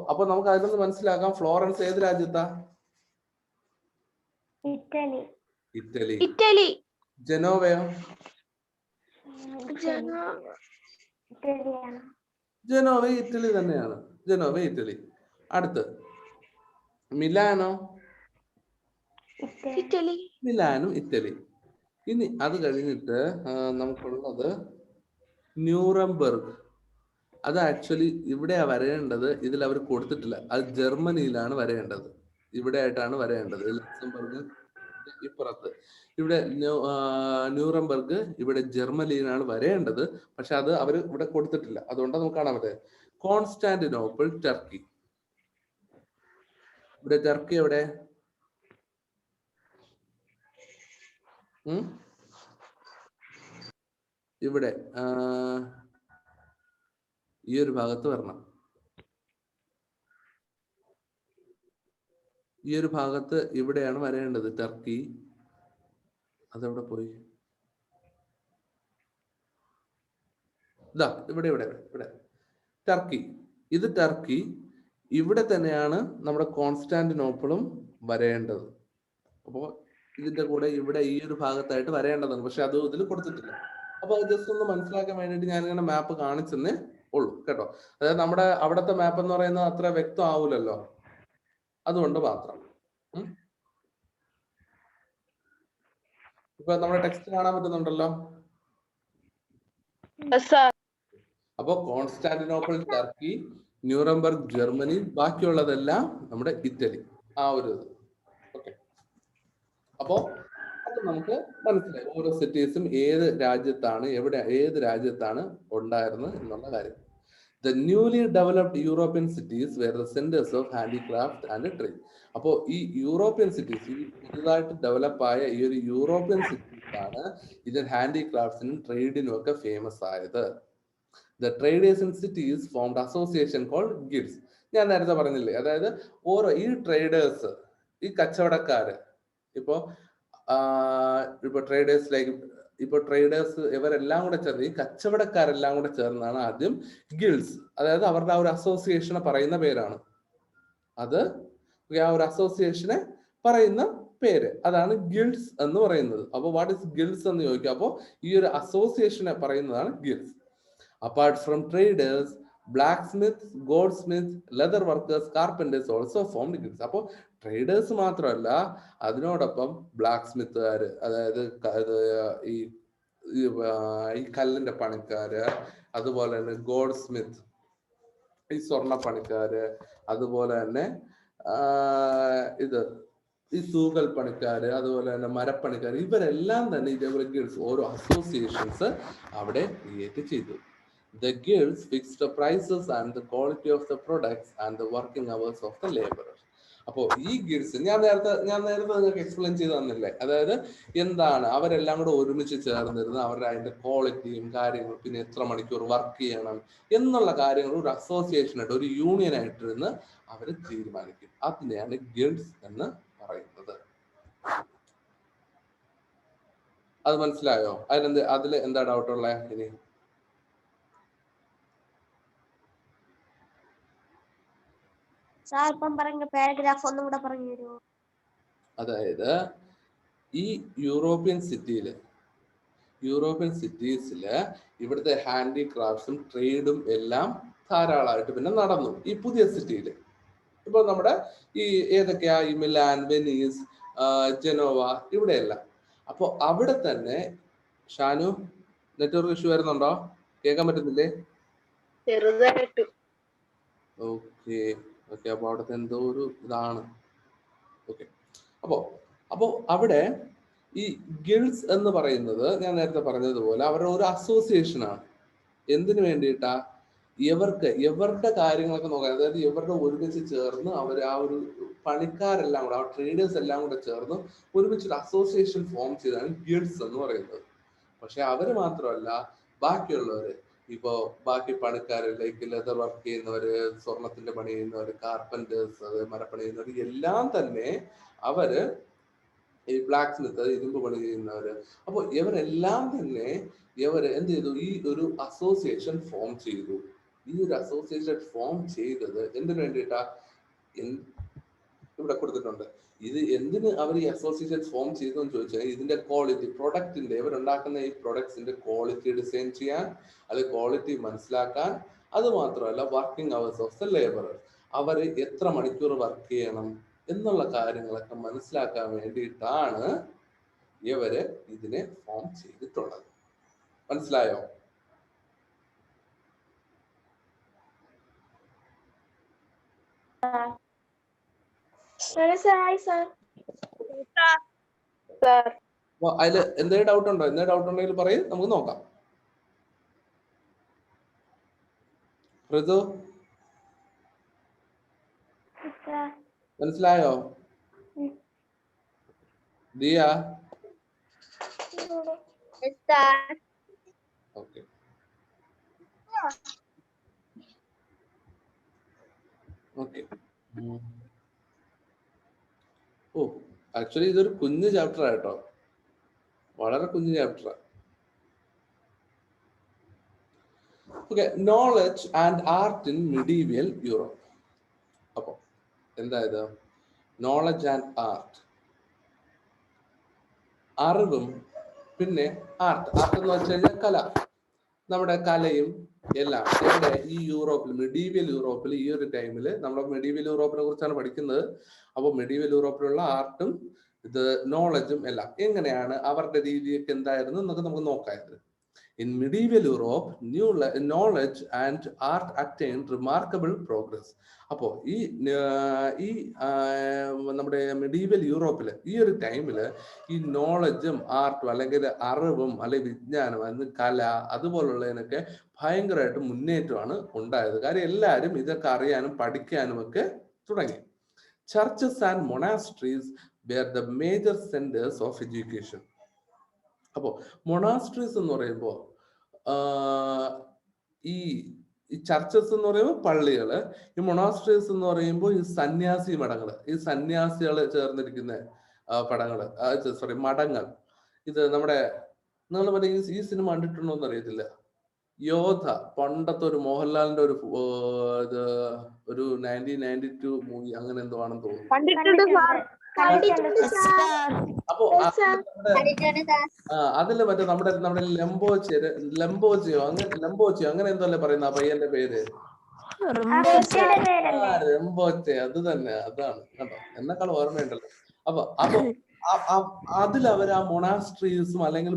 അപ്പൊ നമുക്ക് അതിൽ നിന്ന് മനസ്സിലാക്കാം ഫ്ലോറൻസ് ഏത് രാജ്യത്താ? ഇറ്റലി. ജനോവയോ? ജനോവ ഇറ്റലി തന്നെയാണ്. ജനോവ ഇറ്റലി. അടുത്ത് മിലാനോ? മിലാനും ഇറ്റലി. ഇനി അത് കഴിഞ്ഞിട്ട് നമുക്കുള്ളത് ന്യൂറംബർഗ്. അത് ആക്ച്വലി ഇവിടെയാ വരേണ്ടത്. ഇതിൽ അവർ കൊടുത്തിട്ടില്ല. അത് ജർമ്മനിയിലാണ് വരേണ്ടത്. ഇവിടെ ആയിട്ടാണ് വരേണ്ടത്. ലക്സംബർഗ് ഇപ്പുറത്ത്. ഇവിടെ ന്യൂറംബർഗ് ഇവിടെ ജർമ്മനിയിലാണ് വരേണ്ടത്. പക്ഷെ അത് അവർ ഇവിടെ കൊടുത്തിട്ടില്ല. അതുകൊണ്ട് നമുക്ക് കാണാൻ പറ്റേ. Constantinople, Turkey. ഇവിടെ ടർക്കി എവിടെ? ഇവിടെ ഈ ഒരു ഭാഗത്ത് വരണം. ഈ ഒരു ഭാഗത്ത് ഇവിടെയാണ് വരേണ്ടത് ടർക്കി. അതെവിടെ പോയി? ഇവിടെ ടർക്കി. ഇത് ടർക്കി. ഇവിടെ തന്നെയാണ് നമ്മുടെ കോൺസ്റ്റാന്റിനോപ്പിളും വരേണ്ടത്. അപ്പോൾ ഇതിന്റെ കൂടെ ഇവിടെ ഈ ഒരു ഭാഗത്തായിട്ട് വരേണ്ടതാണ്, പക്ഷെ അത് ഇതിൽ കൊടുത്തിട്ടില്ല. അപ്പൊ അത് ജസ്റ്റ് ഒന്ന് മനസ്സിലാക്കാൻ വേണ്ടിയിട്ട് ഞാൻ ഇങ്ങനെ മാപ്പ് കാണിച്ചെന്നേ ഉള്ളൂ കേട്ടോ. അതായത് നമ്മുടെ അവിടുത്തെ മാപ്പ് എന്ന് പറയുന്നത് അത്ര വ്യക്തം ആവൂലല്ലോ, അതുകൊണ്ട് മാത്രം. ഇപ്പൊ നമ്മുടെ ടെക്സ്റ്റ് കാണാൻ പറ്റുന്നുണ്ടല്ലോ. അപ്പൊ കോൺസ്റ്റാന്റിനോപ്പിൾ ടർക്കി, ന്യൂറംബർഗ് ജർമ്മനി, ബാക്കിയുള്ളതെല്ലാം നമ്മുടെ ഇറ്റലി, ആ ഒരു ഇത്. ഓക്കെ, അപ്പോ അത് നമുക്ക് മനസ്സിലായി ഓരോ സിറ്റീസും ഏത് രാജ്യത്താണ് ഏത് രാജ്യത്താണ് ഉണ്ടായിരുന്നത് എന്നുള്ള കാര്യം. The newly developed European cities were the centers of handicraft and trade. അപ്പോൾ ഈ യൂറോപ്യൻ സിറ്റീസ്, ഈ പുതുതായിട്ട് ഡെവലപ്പ് ആയ ഈ ഒരു യൂറോപ്യൻ സിറ്റീസ് ആണ് ഇതിൽ ഹാൻഡിക്രാഫ്റ്റ്സിനും ട്രേഡിനും ഒക്കെ ഫേമസ് ആയത്. The traders in cities formed association called guilds. ഞാൻ നേരത്തെ പറഞ്ഞില്ലേ, അതായത് ഓരോ ഈ ട്രേഡേഴ്സ്, ഈ കച്ചവടക്കാര്, ഇപ്പോ ട്രേഡേഴ്സ് ഇവരെല്ലാം കൂടെ ചേർന്ന്, ഈ കച്ചവടക്കാരെല്ലാം കൂടെ ചേർന്നാണ് ആദ്യം ഗിൽഡ്സ്, അതായത് അവരുടെ ആ ഒരു അസോസിയേഷനെ പറയുന്ന പേരാണ് അത്. ആ ഒരു അസോസിയേഷനെ പറയുന്ന പേര് അതാണ് ഗിൽഡ്സ് എന്ന് പറയുന്നത്. അപ്പോൾ വാട്ട് ഇസ് ഗിൽഡ്സ് എന്ന് ചോദിക്കുക, അപ്പോൾ ഈ ഒരു അസോസിയേഷനെ പറയുന്നതാണ് guilds. Apart from traders, blacksmith, goldsmith, leather workers, carpenters also formed guilds. അപ്പോൾ ട്രേഡേഴ്സ് മാത്രമല്ല, അതിനോടൊപ്പം ബ്ലാക്ക് സ്മിത്തുകാര്, അതായത് ഈ കല്ലിന്റെ പണിക്കാര്, അതുപോലെ തന്നെ ഗോൾഡ് സ്മിത്ത്, ഈ സ്വർണ്ണ പണിക്കാര്, അതുപോലെ തന്നെ ഈ തൂകൽ പണിക്കാര്, അതുപോലെ തന്നെ മരപ്പണിക്കാര്, ഇവരെല്ലാം തന്നെ ഇതേപോലെ ഗിൽഡ്സ്, ഓരോ അസോസിയേഷൻസ് അവിടെ ക്രിയേറ്റ് ചെയ്തു. The guilds fixed the prices and the quality of the products and the working hours of the laborers. അപ്പോൾ ഈ ഗിൽഡ്സ് ഞാൻ നേരത്തെ നിങ്ങൾക്ക് എക്സ്പ്ലെയിൻ ചെയ്ത് തന്നില്ലേ, അതായത് എന്താണ് അവരെല്ലാം കൂടെ ഒരുമിച്ച് ചേർന്നിരുന്ന് അവരുടെ അതിന്റെ ക്വാളിറ്റിയും കാര്യങ്ങളും, പിന്നെ എത്ര മണിക്കൂർ വർക്ക് ചെയ്യണം എന്നുള്ള കാര്യങ്ങൾ ഒരു അസോസിയേഷൻ ആയിട്ട്, ഒരു യൂണിയൻ ആയിട്ടിരുന്ന് അവർ തീരുമാനിക്കും. അതിനെയാണ് ഗിൽഡ്സ് എന്ന് പറയുന്നത്. അത് മനസ്സിലായോ? അതിൽ എന്താ ഡൗട്ടുള്ള? ഇനി സാർ ഇപ്പം പറഞ്ഞ പാരഗ്രാഫ് ഒന്നും കൂടെ പറഞ്ഞു തരുമോ? അതായത് ഈ യൂറോപ്യൻ സിറ്റീസില് ഇവിടുത്തെ ഹാൻഡിക്രാഫ്റ്റ്സും ട്രേഡും എല്ലാം ധാരാളമായിട്ട് പിന്നെ നടന്നു ഈ പുതിയ സിറ്റിയിൽ. ഇപ്പൊ നമ്മുടെ ഈ ഏതൊക്കെയാ, ഈ മിലാൻ, വെനീസ്, ജനോവ, ഇവിടെയെല്ലാം. അപ്പോൾ അവിടെ തന്നെ ഷാനു, നെറ്റ്വർക്ക് ഇഷ്യൂ വരുന്നുണ്ടോ? കേൾക്കാൻ പറ്റുന്നില്ലേ? ഓക്കെ, അപ്പൊ അവിടുത്തെ എന്തോ ഒരു ഇതാണ്. ഓക്കെ, അപ്പോ അവിടെ ഈ ഗിൽഡ്സ് എന്ന് പറയുന്നത് ഞാൻ നേരത്തെ പറഞ്ഞതുപോലെ അവരുടെ ഒരു അസോസിയേഷൻ ആണ്. എന്തിനു വേണ്ടിയിട്ടാ? ഇവരുടെ കാര്യങ്ങളൊക്കെ നോക്കാൻ, അതായത് ഇവരുടെ ഒരുമിച്ച് ചേർന്ന് അവർ ആ ഒരു പണിക്കാരെല്ലാം കൂടെ, ആ ട്രേഡേഴ്സ് എല്ലാം കൂടെ ചേർന്ന് ഒരുമിച്ചൊരു അസോസിയേഷൻ ഫോം ചെയ്താണ് ഗിൽഡ്സ് എന്ന് പറയുന്നത്. പക്ഷെ അവര് മാത്രമല്ല, ബാക്കിയുള്ളവര്, ഇപ്പോ ബാക്കി പണിക്കാര്, ലൈക്ക് ലെതർ വർക്ക് ചെയ്യുന്നവര്, സ്വർണത്തിന്റെ പണി ചെയ്യുന്നവര്, കാർപ്പന്റേഴ്സ്, മരപ്പണി ചെയ്യുന്നവര്, എല്ലാം തന്നെ അവര്, ഈ ബ്ലാക്ക് സ്മിത്ത്, ഇരുമ്പ് പണി ചെയ്യുന്നവര്, അപ്പൊ ഇവരെല്ലാം തന്നെ എന്ത് ചെയ്തു? ഈ ഒരു അസോസിയേഷൻ ഫോം ചെയ്തു. ഈ ഒരു അസോസിയേഷൻ ഫോം ചെയ്തത് എന്തിനു വേണ്ടിയിട്ടാ? ഇവിടെ കൊടുത്തിട്ടുണ്ട്. ഇത് എന്തിന് അവർ ഈ അസോസിയേഷൻ ഫോം ചെയ്തു എന്ന് ചോദിച്ചാൽ, ഇതിന്റെ ക്വാളിറ്റി, പ്രൊഡക്റ്റിന്റെ, ഇവരുണ്ടാക്കുന്ന ഈ പ്രൊഡക്ട്സിന്റെ ക്വാളിറ്റി ഡിസൈൻ ചെയ്യാൻ, അത് ക്വാളിറ്റി മനസ്സിലാക്കാൻ, അത് മാത്രമല്ല working hours of the labourer, അവർ എത്ര മണിക്കൂർ വർക്ക് ചെയ്യണം എന്നുള്ള കാര്യങ്ങളൊക്കെ മനസ്സിലാക്കാൻ വേണ്ടിയിട്ടാണ് ഇവര് ഇതിനെ ഫോം ചെയ്തിട്ടുള്ളത്. മനസ്സിലായോ? അതില് എന്തെങ്കിലും ഡൗട്ട് ഉണ്ടോ? എന്തെങ്കിലും ഡൗട്ട് ഉണ്ടെങ്കിൽ പറയും, നമുക്ക് നോക്കാം. ഋതു, മനസ്സിലായോ? Diya? Okay, okay. Oh, actually ഇതൊരു കുഞ്ഞു ചാപ്റ്റർ ആയിട്ടോ, വളരെ കുഞ്ഞു chapter. Okay, knowledge and art in medieval Europe. അപ്പൊ എന്തായത്? നോളജ് ആൻഡ് ആർട്ട്, അറിവും പിന്നെ ആർട്ട്. ആർട്ട് എന്ന് വെച്ച് കഴിഞ്ഞാൽ കല, നമ്മുടെ കലയും എല്ലാം ഇവിടെ ഈ യൂറോപ്പിൽ, മെഡീവിയൽ യൂറോപ്പിൽ ഈ ഒരു ടൈമിൽ നമ്മൾ മെഡീവിയൽ യൂറോപ്പിനെ കുറിച്ചാണ് പഠിക്കുന്നത്. അപ്പോൾ മെഡീവിയൽ യൂറോപ്പിലുള്ള ആർട്ടും ഇത് നോളജും എല്ലാം എങ്ങനെയാണ് അവരുടെ രീതിയൊക്കെ എന്തായിരുന്നു എന്നൊക്കെ നമുക്ക് നോക്കാമായിരുന്നു. In medieval Europe, knowledge and art attained remarkable progress. അപ്പോൾ ഈ നമ്മുടെ മെഡീവൽ യൂറോപ്പിൽ ഈ ഒരു ടൈമിൽ ഈ നോളജും ആർട്ടും അല്ലെങ്കിൽ അറിവും അല്ലെങ്കിൽ വിജ്ഞാനം അല്ലെങ്കിൽ കല അതുപോലുള്ളതിനൊക്കെ ഭയങ്കരമായിട്ട് മുന്നേറ്റമാണ് ഉണ്ടായത്. കാര്യം എല്ലാവരും ഇതൊക്കെ അറിയാനും പഠിക്കാനും ഒക്കെ തുടങ്ങി. Churches and monasteries were the major centres of education. അപ്പോൾ മൊണാസ്ട്രീസ് എന്ന് പറയുമ്പോൾ ഈ ചർച്ചസ് എന്ന് പറയുമ്പോൾ പള്ളികള്, ഈ മൊണാസ്ട്രീസ് എന്ന് പറയുമ്പോൾ ഈ സന്യാസി മഠങ്ങള്, ഈ സന്യാസികൾ ചേർന്നിരിക്കുന്ന മഠങ്ങൾ. ഇത് നമ്മുടെ നിങ്ങൾ പറയും ഈ സിനിമ കണ്ടിട്ടുണ്ടോ എന്ന് അറിയത്തില്ല, യോധ, പണ്ടത്തെ ഒരു മോഹൻലാലിന്റെ ഒരു ഇത് ഒരു 1992 മൂവി അങ്ങനെ എന്തോ ആണെന്ന് തോന്നുന്നു. അപ്പൊ അതില് മറ്റേ നമ്മുടെ ലംബോച്ചിയോ അങ്ങനെ എന്തോ അല്ലേ പറയുന്ന ആ പയ്യന്റെ പേര്, രംബോച്ചെ, അത് തന്നെ, അതാണ് കേട്ടോ, എന്നെക്കാൾ ഓർമ്മയുണ്ടല്ലോ. അപ്പൊ അതിൽ അവർ ആ മൊണാസ്ട്രീസും അല്ലെങ്കിൽ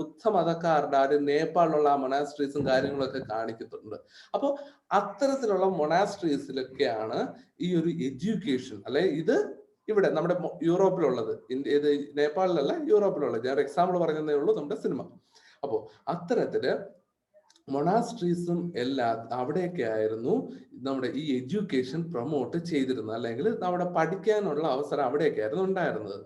ബുദ്ധമതക്കാരുടെ ആ നേപ്പാളിലുള്ള ആ മൊണാസ്ട്രീസും കാര്യങ്ങളൊക്കെ കാണിക്കുന്നുണ്ട്. അപ്പൊ അത്തരത്തിലുള്ള മൊണാസ്ട്രീസിലൊക്കെയാണ് ഈ ഒരു എഡ്യൂക്കേഷൻ അല്ലെ ഇത് ഇവിടെ നമ്മുടെ യൂറോപ്പിലുള്ളത്, ഇത് നേപ്പാളിലല്ല യൂറോപ്പിലുള്ളത്. ഞാൻ ഒരു എക്സാമ്പിൾ പറഞ്ഞതേ ഉള്ളൂ നമ്മുടെ സിനിമ. അപ്പോ അത്തരത്തില് മൊണാസ്ട്രീസും എല്ലാം അവിടെയൊക്കെ ആയിരുന്നു നമ്മുടെ ഈ എഡ്യൂക്കേഷൻ പ്രൊമോട്ട് ചെയ്തിരുന്നത്, അല്ലെങ്കിൽ നമ്മുടെ പഠിക്കാനുള്ള അവസരം അവിടെയൊക്കെ ആയിരുന്നു ഉണ്ടായിരുന്നത്.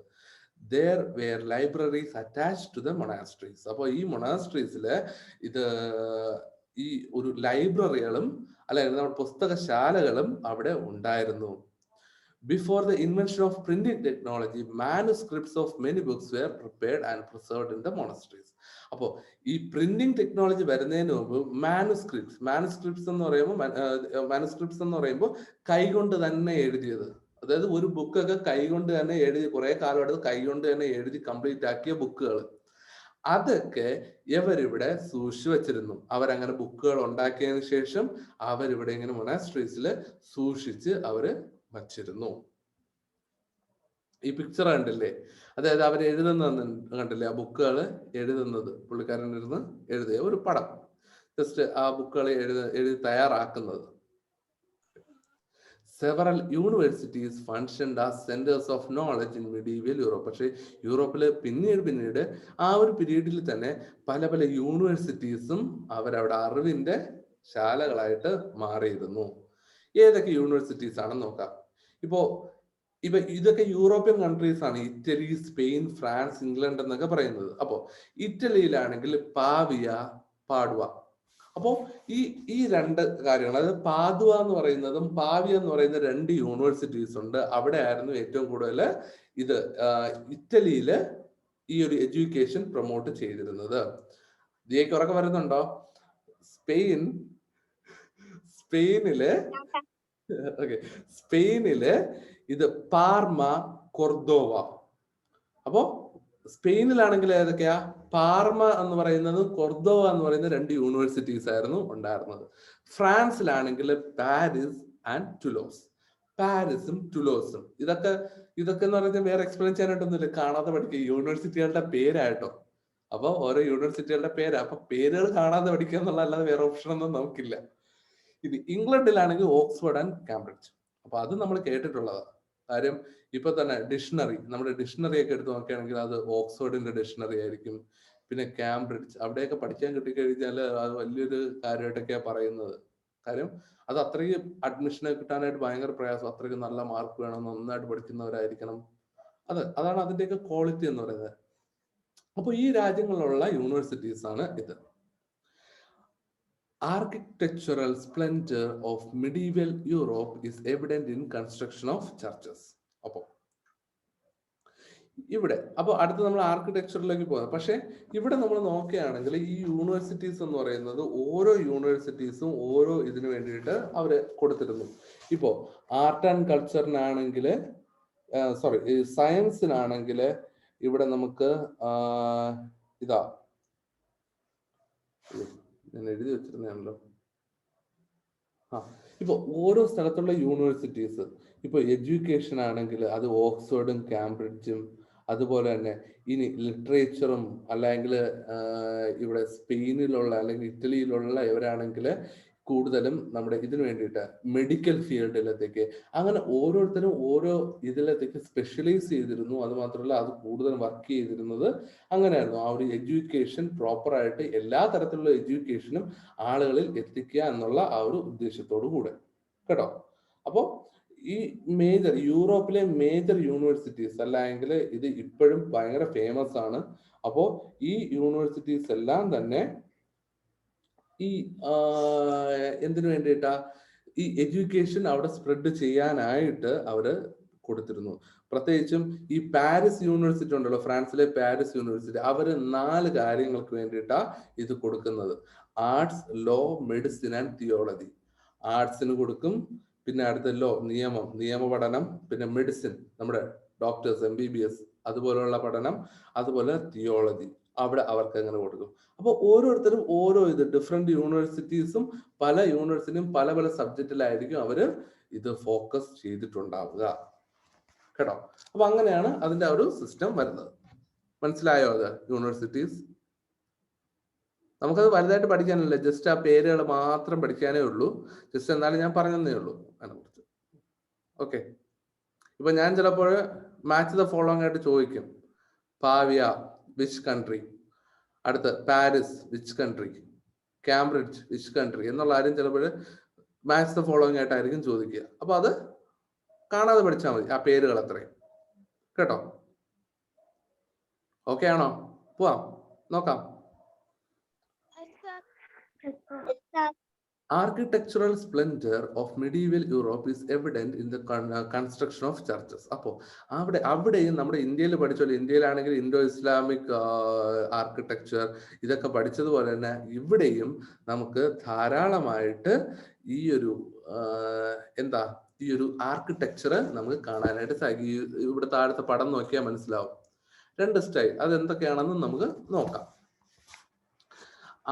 There were libraries attached to the monasteries. അപ്പോൾ ഈ മൊണാസ്ട്രീസില് ഈ ഒരു ലൈബ്രറികളും അല്ലെങ്കിൽ നമ്മുടെ പുസ്തകശാലകളും അവിടെ ഉണ്ടായിരുന്നു. Before the invention of printing technology, manuscripts of many books were prepared and preserved in the monasteries. അപ്പോൾ ഈ പ്രിന്റിംഗ് ടെക്നോളജി വരുന്നതിന് മുമ്പ് മാനുസ്ക്രിപ്റ്റ്സ് എന്ന് പറയുമ്പോൾ കൈകൊണ്ട് തന്നെ എഴുതിയത്, അതായത് ഒരു ബുക്കൊക്കെ കൈകൊണ്ട് തന്നെ എഴുതി കുറെ കാലം എടുത്ത് കൈകൊണ്ട് തന്നെ എഴുതി കംപ്ലീറ്റ് ആക്കിയ ബുക്കുകൾ, അതൊക്കെ ഇവരിവിടെ സൂക്ഷിച്ചു വെച്ചിരുന്നു. അവരങ്ങനെ ബുക്കുകൾ ഉണ്ടാക്കിയതിനു ശേഷം അവരിവിടെ ഇങ്ങനെ മൊണാസ്ട്രീസിൽ സൂക്ഷിച്ച് അവര് വച്ചിരുന്നു. ഈ പിക്ചർ കണ്ടില്ലേ, അതായത് അവർ എഴുതുന്ന കണ്ടില്ലേ, ആ ബുക്കുകൾ എഴുതുന്നത് പുള്ളിക്കാരൻ ഇരുന്ന് എഴുതിയ ഒരു പടം, ജസ്റ്റ് ആ ബുക്കുകൾ എഴുതി തയ്യാറാക്കുന്നത്. Several universities functioned as centers of knowledge in medieval Europe. പക്ഷേ യൂറോപ്പില് പിന്നീട് ആ ഒരു പീരീഡിൽ തന്നെ പല യൂണിവേഴ്സിറ്റീസും അവരവിടെ അറിവിന്റെ ശാലകളായിട്ട് മാറിയിരുന്നു. ഏതൊക്കെ യൂണിവേഴ്സിറ്റീസ് ആണെന്ന് നോക്കാം. ഇപ്പൊ ഇതൊക്കെ യൂറോപ്യൻ കൺട്രീസ് ആണ്, ഇറ്റലി, സ്പെയിൻ, ഫ്രാൻസ്, ഇംഗ്ലണ്ട് എന്നൊക്കെ പറയുന്നത്. അപ്പോ ഇറ്റലിയിലാണെങ്കിൽ പാഡുവ. അപ്പോ ഈ രണ്ട് കാര്യങ്ങൾ, അതായത് പാദുവ എന്ന് പറയുന്നതും പാവിയ എന്ന് പറയുന്ന രണ്ട് യൂണിവേഴ്സിറ്റീസ് ഉണ്ട്. അവിടെ ആയിരുന്നു ഏറ്റവും കൂടുതൽ ഇറ്റലിയില് ഈ ഒരു എഡ്യൂക്കേഷൻ പ്രൊമോട്ട് ചെയ്തിരുന്നത്. ഇതിലേക്ക് ഉറക്കെ വരുന്നുണ്ടോ? സ്പെയിനില് ഇത് പാർമ, കൊർദോവ. അപ്പോ സ്പെയിനിലാണെങ്കിൽ ഏതൊക്കെയാ? പാർമ എന്ന് പറയുന്നത്, കൊർദോവ എന്ന് പറയുന്ന രണ്ട് യൂണിവേഴ്സിറ്റീസ് ആയിരുന്നു ഉണ്ടായിരുന്നത്. ഫ്രാൻസിലാണെങ്കിൽ പാരീസ് ആൻഡ് ടുലോസ്, പാരീസും ടുലോസും. ഇതൊക്കെ എന്ന് പറയുന്നത് വേറെ എക്സ്പ്ലെയിൻ ചെയ്യാനായിട്ടൊന്നുമില്ല, കാണാതെ പഠിക്കുക, യൂണിവേഴ്സിറ്റികളുടെ പേരായിട്ടോ. അപ്പൊ ഓരോ യൂണിവേഴ്സിറ്റികളുടെ പേരാ, അപ്പൊ പേരുകൾ കാണാതെ പഠിക്കുക എന്നുള്ള അല്ലാതെ വേറെ ഓപ്ഷൻ ഒന്നും നമുക്കില്ല. ഇത് ഇംഗ്ലണ്ടിലാണെങ്കിൽ ഓക്സ്ഫോർഡ് ആൻഡ് കാംബ്രിഡ്ജ്. അപ്പൊ അത് നമ്മൾ കേട്ടിട്ടുള്ളതാണ്. കാര്യം ഇപ്പൊ തന്നെ നമ്മുടെ ഡിക്ഷണറി ഒക്കെ എടുത്ത് നോക്കുകയാണെങ്കിൽ അത് ഓക്സ്ഫോർഡിന്റെ ഡിക്ഷണറി ആയിരിക്കും. പിന്നെ കാംബ്രിഡ്ജ്, അവിടെയൊക്കെ പഠിക്കാൻ കിട്ടിക്കഴിഞ്ഞാൽ അത് വലിയൊരു കാര്യമായിട്ടൊക്കെയാ പറയുന്നത്. കാര്യം അത് അത്രയും അഡ്മിഷൻ കിട്ടാനായിട്ട് ഭയങ്കര പ്രയാസം, അത്രയ്ക്ക് നല്ല മാർക്ക് വേണം, നന്നായിട്ട് പഠിക്കുന്നവരായിരിക്കണം. അതാണ് അതിന്റെയൊക്കെ ക്വാളിറ്റി എന്ന് പറയുന്നത്. അപ്പൊ ഈ രാജ്യങ്ങളിലുള്ള യൂണിവേഴ്സിറ്റീസ് ആണ് ഇത്. Architectural splendor of medieval Europe is evident in construction of churches. അപ്പോൾ ഇവിടെ അപ്പോൾ അടുത്ത് നമ്മൾ ആർക്കിടെക്ചറിലേക്ക് പോകാം. പക്ഷെ ഇവിടെ നമ്മൾ നോക്കുകയാണെങ്കിൽ ഈ യൂണിവേഴ്സിറ്റീസ് എന്ന് പറയുന്നത് ഓരോ യൂണിവേഴ്സിറ്റീസും ഓരോ ഇതിനു വേണ്ടിയിട്ട് അവര് കൊടുത്തിരുന്നു. ഇപ്പോ ആർട്ട് ആൻഡ് കൾച്ചറിനാണെങ്കിൽ സോറി സയൻസിനാണെങ്കിൽ ഇവിടെ നമുക്ക് ഇതാ ഞാൻ എഴുതി വെച്ചിരുന്നാണല്ലോ. ഇപ്പൊ ഓരോ സ്ഥലത്തുള്ള യൂണിവേഴ്സിറ്റീസ്, ഇപ്പൊ എഡ്യൂക്കേഷൻ ആണെങ്കിൽ അത് ഓക്സ്ഫോർഡും കാംബ്രിഡ്ജും, അതുപോലെ തന്നെ ഇനി ലിറ്ററേച്ചറും അല്ലെങ്കിൽ ഇവിടെ സ്പെയിനിലുള്ള അല്ലെങ്കിൽ ഇറ്റലിയിലുള്ള ഇവരാണെങ്കിൽ കൂടുതലും നമ്മുടെ ഇതിനു വേണ്ടിയിട്ട് മെഡിക്കൽ ഫീൽഡിലത്തേക്ക്, അങ്ങനെ ഓരോരുത്തരും ഓരോ ഇതിലത്തേക്ക് സ്പെഷ്യലൈസ് ചെയ്തിരുന്നു. അത് മാത്രമല്ല അത് കൂടുതൽ വർക്ക് ചെയ്തിരുന്നത് അങ്ങനെയായിരുന്നു. ആ ഒരു എഡ്യൂക്കേഷൻ പ്രോപ്പറായിട്ട് എല്ലാ തരത്തിലുള്ള എഡ്യൂക്കേഷനും ആളുകളിൽ എത്തിക്കുക എന്നുള്ള ആ ഒരു ഉദ്ദേശത്തോടു കൂടെ കേട്ടോ. അപ്പോൾ ഈ യൂറോപ്പിലെ മേജർ യൂണിവേഴ്സിറ്റീസ് അല്ലെങ്കിൽ ഇത് ഇപ്പോഴും ഭയങ്കര ഫേമസ് ആണ്. അപ്പോൾ ഈ യൂണിവേഴ്സിറ്റീസ് എല്ലാം തന്നെ ഈ എന്തിനു വേണ്ടിയിട്ടാ ഈ എഡ്യൂക്കേഷൻ അവിടെ സ്പ്രെഡ് ചെയ്യാനായിട്ട് അവര് കൊടുത്തിരുന്നു. പ്രത്യേകിച്ചും ഈ പാരീസ് യൂണിവേഴ്സിറ്റി ഉണ്ടല്ലോ, ഫ്രാൻസിലെ പാരീസ് യൂണിവേഴ്സിറ്റി, അവര് 4 കാര്യങ്ങൾക്ക് വേണ്ടിയിട്ടാ ഇത് കൊടുക്കുന്നത്. Arts, law, medicine and theology. ആർട്സിന് കൊടുക്കും, പിന്നെ അടുത്ത ലോ നിയമ പഠനം, പിന്നെ മെഡിസിൻ നമ്മുടെ ഡോക്ടേഴ്സ് MBBS അതുപോലെയുള്ള പഠനം, അതുപോലെ തിയോളജി അവിടെ അവർക്ക് അങ്ങനെ കൊടുക്കും. അപ്പോൾ ഓരോരുത്തരും ഓരോ ഡിഫറെന്റ് യൂണിവേഴ്സിറ്റീസും പല യൂണിവേഴ്സിറ്റിയും പല പല സബ്ജക്റ്റിലായിരിക്കും അവര് ഇത് ഫോക്കസ് ചെയ്തിട്ടുണ്ടാവുക കേട്ടോ. അപ്പൊ അങ്ങനെയാണ് അതിന്റെ ഒരു സിസ്റ്റം വരുന്നത്. മനസ്സിലായോ? അത് യൂണിവേഴ്സിറ്റീസ് നമുക്കത് വലുതായിട്ട് പഠിക്കാനില്ല, ജസ്റ്റ് ആ പേരുകൾ മാത്രം പഠിക്കാനേ ഉള്ളൂ. ജസ്റ്റ് എന്നാലും ഞാൻ പറഞ്ഞതേ ഉള്ളൂ അതിനെക്കുറിച്ച്. ഓക്കെ, ഇപ്പൊ ഞാൻ ചിലപ്പോൾ മാച്ച് ദ ഫോളോയിങ് ആയിട്ട് ചോദിക്കും. പാവിയ വിച്ച് കൺട്രി, അടുത്ത് Paris which country, Cambridge which country എന്നുള്ള കാര്യം ചിലപ്പോൾ മാച്ച് ദ ഫോളോയിങ് ആയിട്ടായിരിക്കും ചോദിക്കുക. അപ്പൊ അത് കാണാതെ പഠിച്ചാൽ മതി ആ പേരുകൾ അത്രയും കേട്ടോ. ഓക്കെ ആണോ? പോവാം, നോക്കാം. Architectural splendor of medieval Europe is evident in the construction of churches. അപ്പോൾ അവിടെയും നമ്മുടെ ഇന്ത്യയിൽ പഠിച്ചോളൂ, ഇന്ത്യയിലാണെങ്കിൽ ഇൻഡോ ഇസ്ലാമിക് ആർക്കിടെക്ചർ ഇതൊക്കെ പഠിച്ചതുപോലെ തന്നെ ഇവിടെയും നമുക്ക് ധാരാളമായിട്ട് ഈ ഒരു ഈ ഒരു ആർക്കിടെക്ചർ നമുക്ക് കാണാനായിട്ട് സാധിക്കും. ഇവിടെ താഴത്തെ പടം നോക്കിയാൽ മനസ്സിലാവും 2 സ്റ്റൈൽ, അത് എന്തൊക്കെയാണെന്ന് നമുക്ക് നോക്കാം.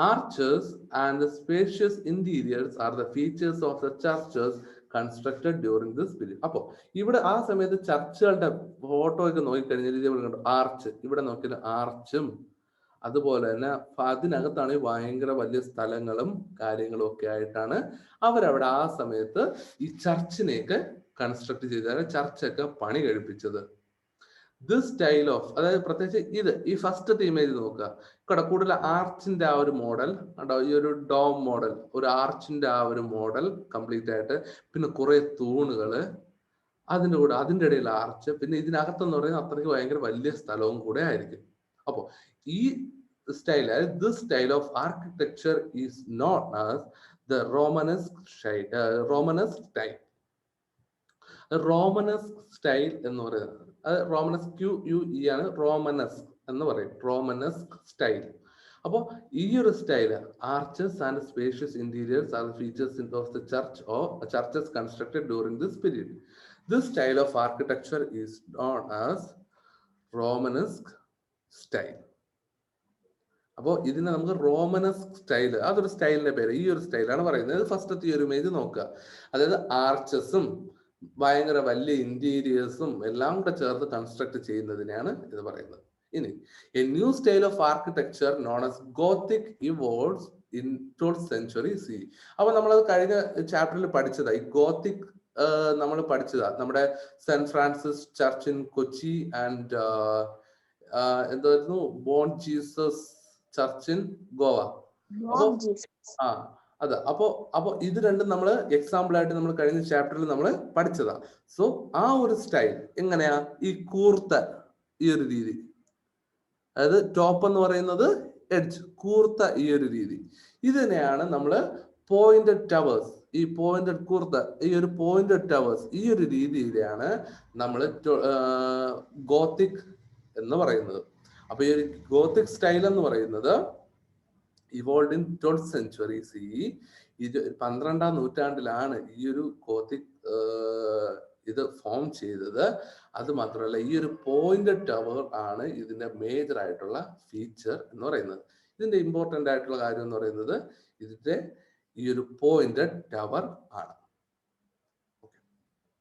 Arches and the spacious interiors are the features of the churches constructed during this period. അപ്പോൾ ഇവിടെ ആ സമയത്ത് ചർച്ചുകളുടെ ഫോട്ടോ ഒക്കെ നോക്കിക്കഴിഞ്ഞാൽ ഇതേപോലെ കണ്ടു, ആർച്ച് ഇവിടെ നോക്കിയാൽ ആർച്ചും അതുപോലെ തന്നെ അതിനകത്താണ് ഭയങ്കര വലിയ സ്ഥലങ്ങളും കാര്യങ്ങളും ഒക്കെ ആയിട്ടാണ് അവരവിടെ ആ സമയത്ത് ഈ ചർച്ചിനെയൊക്കെ കൺസ്ട്രക്ട് ചെയ്തത്, ചർച്ചൊക്കെ പണി കഴിപ്പിച്ചത്. ദിസ് സ്റ്റൈൽ ഓഫ്, അതായത് പ്രത്യേകിച്ച് ഈ ഫസ്റ്റത്തെ ഇമേജ് നോക്കുക, ഇവിടെ കൂടുതൽ ആർച്ചിന്റെ ആ ഒരു മോഡൽ ഉണ്ടോ, ഈ ഒരു ഡോം മോഡൽ, ഒരു ആർച്ചിന്റെ ആ ഒരു മോഡൽ കംപ്ലീറ്റ് ആയിട്ട്, പിന്നെ കുറെ തൂണുകള്, അതിൻ്റെ കൂടെ അതിൻ്റെ ഇടയിൽ ആർച്ച്, പിന്നെ ഇതിനകത്തെന്ന് പറയുന്നത് അത്രയ്ക്ക് ഭയങ്കര വലിയ സ്ഥലവും കൂടെ ആയിരിക്കും. അപ്പോ ഈ സ്റ്റൈൽ, അതായത് this style of architecture is not as the Romanesque style. Romanesque style എന്ന് പറയുന്നത് അത് റോമനസ്ക് QUE ആണ്, റോമനസ്ക് എന്ന് പറയും, റോമനസ്ക് സ്റ്റൈൽ. അപ്പോൾ ഈ ഒരു style arches and spacious interiors are features of the church or churches constructed during this period. This style of architecture is known as Romanesque style. അപ്പോൾ ഇതിനെ നമുക്ക് റോമനസ്ക് സ്റ്റൈൽ, അതൊരു സ്റ്റൈലിന്റെ പേര്, ഈ ഒരു സ്റ്റൈലാണ് പറയുന്നത്. ഫസ്റ്റത്തെ ഈ ഒരു ഇമേജ് നോക്കുക, അതായത് ആർച്ചസും ഭയങ്കര വലിയ ഇന്റീരിയേഴ്സും എല്ലാം കൂടെ ചേർത്ത് കൺസ്ട്രക്ട് ചെയ്യുന്നതിനെയാണ് ഇത് പറയുന്നത്. ഇനി A new style of architecture known as Gothic evolves in 12th century CE. അപ്പൊ നമ്മളത് കഴിഞ്ഞ ചാപ്റ്ററിൽ പഠിച്ചതാ, ഈ ഗോത്തിക് നമ്മൾ പഠിച്ചതാ, നമ്മുടെ Saint Francis church in Kochi and എന്തായിരുന്നു Bom Jesus church in Goa. അതെ, അപ്പൊ ഇത് രണ്ടും നമ്മൾ എക്സാമ്പിൾ ആയിട്ട് നമ്മൾ കഴിഞ്ഞ ചാപ്റ്ററിൽ നമ്മൾ പഠിച്ചതാ. സോ ആ ഒരു സ്റ്റൈൽ എങ്ങനെയാ, ഈ കൂർത്ത ഈ ഒരു രീതി, അതായത് ടോപ്പ് എന്ന് പറയുന്നത് എഡ്ജ്, കൂർത്ത ഈ ഒരു രീതി, ഇതിനെയാണ് നമ്മൾ പോയിന്റഡ് ടവേഴ്സ്, ഈ പോയിന്റഡ് കൂർത്ത ഈ ഒരു പോയിന്റഡ് ടവേഴ്സ്, ഈ ഒരു രീതിയിലാണ് നമ്മൾ ഗോത്തിക് എന്ന് പറയുന്നത്. അപ്പൊ ഈ ഒരു ഗോത്തിക് സ്റ്റൈൽ എന്ന് പറയുന്നത് evolved in 12th century CE. 12ാം നൂറ്റാണ്ടിലാണ് ഈ ഒരു ഗോത്തിക് ഇത് ഫോം ചെയ്തത്. അത് മാത്രമല്ല ഈ ഒരു പോയിന്റഡ് ടവർ ആണ് ഇതിന്റെ മേജർ ആയിട്ടുള്ള ഫീച്ചർ എന്ന് പറയുന്നത്. ഇതിന്റെ ഇമ്പോർട്ടന്റ് ആയിട്ടുള്ള കാര്യം എന്ന് പറയുന്നത് ഇതിന്റെ ഈ ഒരു പോയിന്റഡ് ടവർ ആണ്.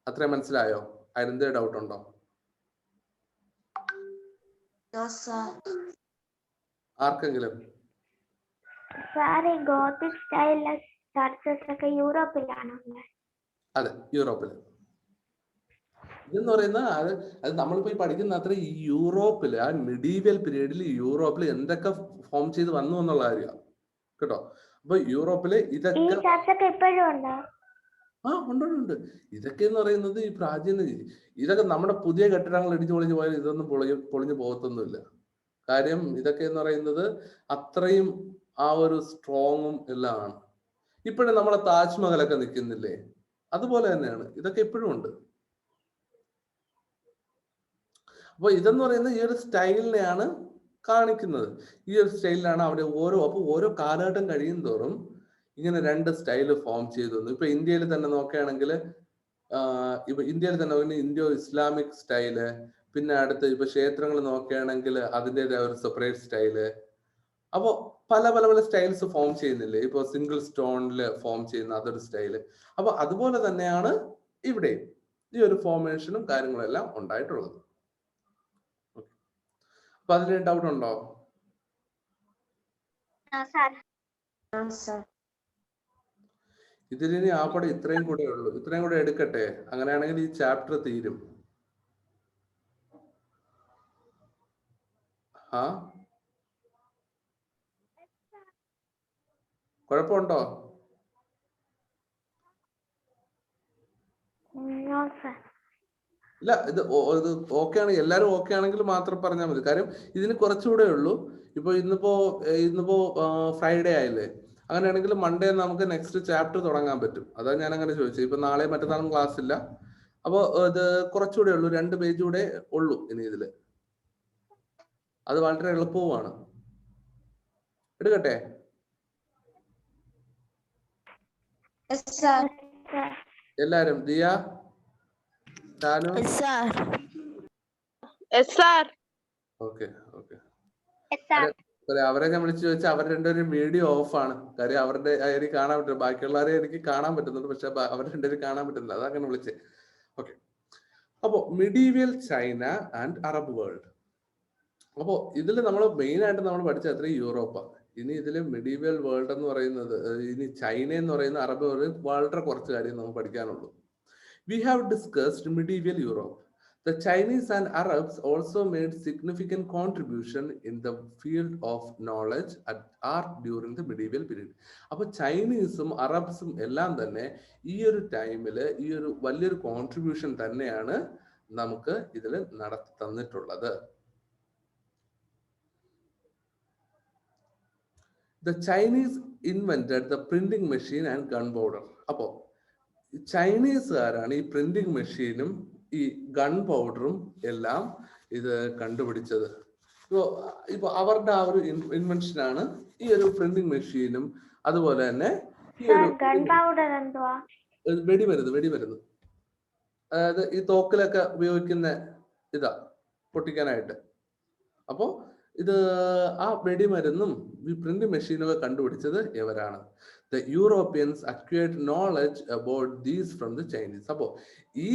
അത്രയും മനസ്സിലായോ? അതിനെന്തേ ഡൗട്ട് ഉണ്ടോ? ആർക്കെങ്കിലും? സാർ ഈ ഗോത്തിക് സ്റ്റൈലിലെ ചർച്ചസ് ഒക്കെ യൂറോപ്പിലാണോ? അതെ, യൂറോപ്പില്. ഇതെന്ന് പറയുന്നത് അത് നമ്മളിപ്പോ ഈ പഠിക്കുന്ന അത്ര ഈ യൂറോപ്പില് ആ മിഡീവിയൽ പീരീഡിൽ യൂറോപ്പിൽ എന്തൊക്കെ ഫോം ചെയ്ത് വന്നു എന്നുള്ള കാര്യമാണ് കേട്ടോ. അപ്പൊ യൂറോപ്പില് ഇതൊക്കെ ഉണ്ട്. ഇതൊക്കെ എന്ന് പറയുന്നത് ഈ പ്രാചീന ഇതൊക്കെ നമ്മുടെ പുതിയ കെട്ടിടങ്ങൾ ഇടിച്ചു പൊളിഞ്ഞു പോയാൽ ഇതൊന്നും പൊളിഞ്ഞു പോകത്തൊന്നുമില്ല. കാര്യം ഇതൊക്കെ എന്ന് പറയുന്നത് അത്രയും ആ ഒരു സ്ട്രോങ്ങും എല്ലാം ആണ്. ഇപ്പോഴും നമ്മളെ താജ്മഹലൊക്കെ നിൽക്കുന്നില്ലേ, അതുപോലെ തന്നെയാണ് ഇതൊക്കെ ഇപ്പോഴും ഉണ്ട്. അപ്പൊ ഇതെന്ന് പറയുന്നത് ഈ ഒരു സ്റ്റൈലിനെയാണ് കാണിക്കുന്നത്. ഈ ഒരു സ്റ്റൈലിലാണ് അവിടെ ഓരോ കാലഘട്ടം കഴിയും തോറും ഇങ്ങനെ രണ്ട് സ്റ്റൈല് ഫോം ചെയ്തു വന്നു. ഇപ്പൊ ഇന്ത്യയിൽ തന്നെ നോക്കുകയാണെങ്കിൽ ഇപ്പൊ ഇന്ത്യയിൽ തന്നെ ഇൻഡോ ഇസ്ലാമിക് സ്റ്റൈല്, പിന്നെ അടുത്ത് ഇപ്പൊ ക്ഷേത്രങ്ങൾ നോക്കുകയാണെങ്കിൽ അതിൻ്റെതായ ഒരു സെപ്പറേറ്റ് സ്റ്റൈല്. അപ്പൊ പല പല പല സ്റ്റൈൽസ് ഫോം ചെയ്യുന്നില്ലേ. ഇപ്പൊ സിംഗിൾ സ്റ്റോണില് ഫോം ചെയ്യുന്ന അതൊരു സ്റ്റൈല്. അപ്പൊ അതുപോലെ തന്നെയാണ് ഇവിടെ ഈ ഒരു ഫോർമേഷനും കാര്യങ്ങളും എല്ലാം ഉണ്ടായിട്ടുള്ളത്. അപ്പൊ അതിന് ഡൗട്ട് ഉണ്ടോ? ഇതിന് ആപ്പടെ ഇത്രയും കൂടെ ഉള്ളൂ. ഇത്രയും കൂടെ എടുക്കട്ടെ, അങ്ങനെയാണെങ്കിൽ ഈ ചാപ്റ്റർ തീരും. കുഴപ്പമുണ്ടോ? ഇല്ല, ഇത് ഓക്കെ ആണ്. എല്ലാരും ഓക്കെ ആണെങ്കിൽ മാത്രം പറഞ്ഞാൽ മതി. കാര്യം ഇതിന് കുറച്ചുകൂടെ ഉള്ളൂ. ഇന്നിപ്പോ ഫ്രൈഡേ ആയില്ലേ, അങ്ങനെയാണെങ്കിൽ മൺഡേ നമുക്ക് നെക്സ്റ്റ് ചാപ്റ്റർ തുടങ്ങാൻ പറ്റും. അതാ ഞാൻ അങ്ങനെ ചോദിച്ചത്. ഇപ്പൊ നാളെ മറ്റന്നാളും ക്ലാസ് ഇല്ല. അപ്പൊ ഇത് കുറച്ചുകൂടെ ഉള്ളൂ, 2 പേജ് കൂടെ ഉള്ളൂ ഇനി ഇതില്. അത് വളരെ എളുപ്പവുമാണ്. എടുക്കട്ടെ? എല്ലാരും ദിയ, ഷാനു? ഓക്കെ. അവരെ ഞാൻ വിളിച്ചു ചോദിച്ചാൽ അവർ രണ്ടുപേരും വീഡിയോ ഓഫ് ആണ്. കാര്യം അവരുടെ എനിക്ക് കാണാൻ പറ്റും, ബാക്കിയുള്ളവരെ എനിക്ക് കാണാൻ പറ്റുന്നുണ്ട്, പക്ഷെ അവർ രണ്ടുപേരും കാണാൻ പറ്റുന്നില്ല. അതങ്ങനെ വിളിച്ചേ. ഓക്കെ. അപ്പോ medieval China and Arab world. അപ്പോ ഇതിൽ നമ്മൾ മെയിൻ ആയിട്ട് നമ്മൾ പഠിച്ച അത്ര യൂറോപ്പാണ്. ഇനി ഇതിൽ മിഡീവിയൽ വേൾഡ് എന്ന് പറയുന്നത്, ഇനി ചൈന എന്ന് പറയുന്ന അറബ് വേൾഡ് വളരെ കുറച്ച് കാര്യം നമുക്ക് പഠിക്കാനുള്ളൂ. We have discussed medieval Europe. The Chinese and Arabs also made significant contribution in the field of knowledge and art during the medieval period. അപ്പോൾ ചൈനീസും അറബ്സും എല്ലാം തന്നെ ഈ ഒരു ടൈമില് ഈ ഒരു വലിയൊരു കോൺട്രിബ്യൂഷൻ തന്നെയാണ് നമുക്ക് ഇതിൽ നടത്തി തന്നിട്ടുള്ളത്. The Chinese invented the printing machine and gunpowder. അപ്പോൾ ചൈനീസുകാരാണ് ഈ പ്രിന്റിംഗ് മെഷീനും ഈ ഗൺ പൗഡറും എല്ലാം ഇത് കണ്ടുപിടിച്ചത്. ഇപ്പൊ അവരുടെ ആ ഒരു ഇൻവെൻഷനാണ് ഈ ഒരു പ്രിന്റിംഗ് മെഷീനും അതുപോലെ തന്നെ ഈ ഒരു വെടിമരുന്ന്. അതായത് ഈ തോക്കിലൊക്കെ ഉപയോഗിക്കുന്ന ഇതാ പൊട്ടിക്കാനായിട്ട്. അപ്പോ ഇത് ആ വെടിമരുന്നും ഈ പ്രിന്റ് മെഷീനൊക്കെ കണ്ടുപിടിച്ചത് ഇവരാണ്. The Europeans acquired knowledge about these from the Chinese. അപ്പോ ഈ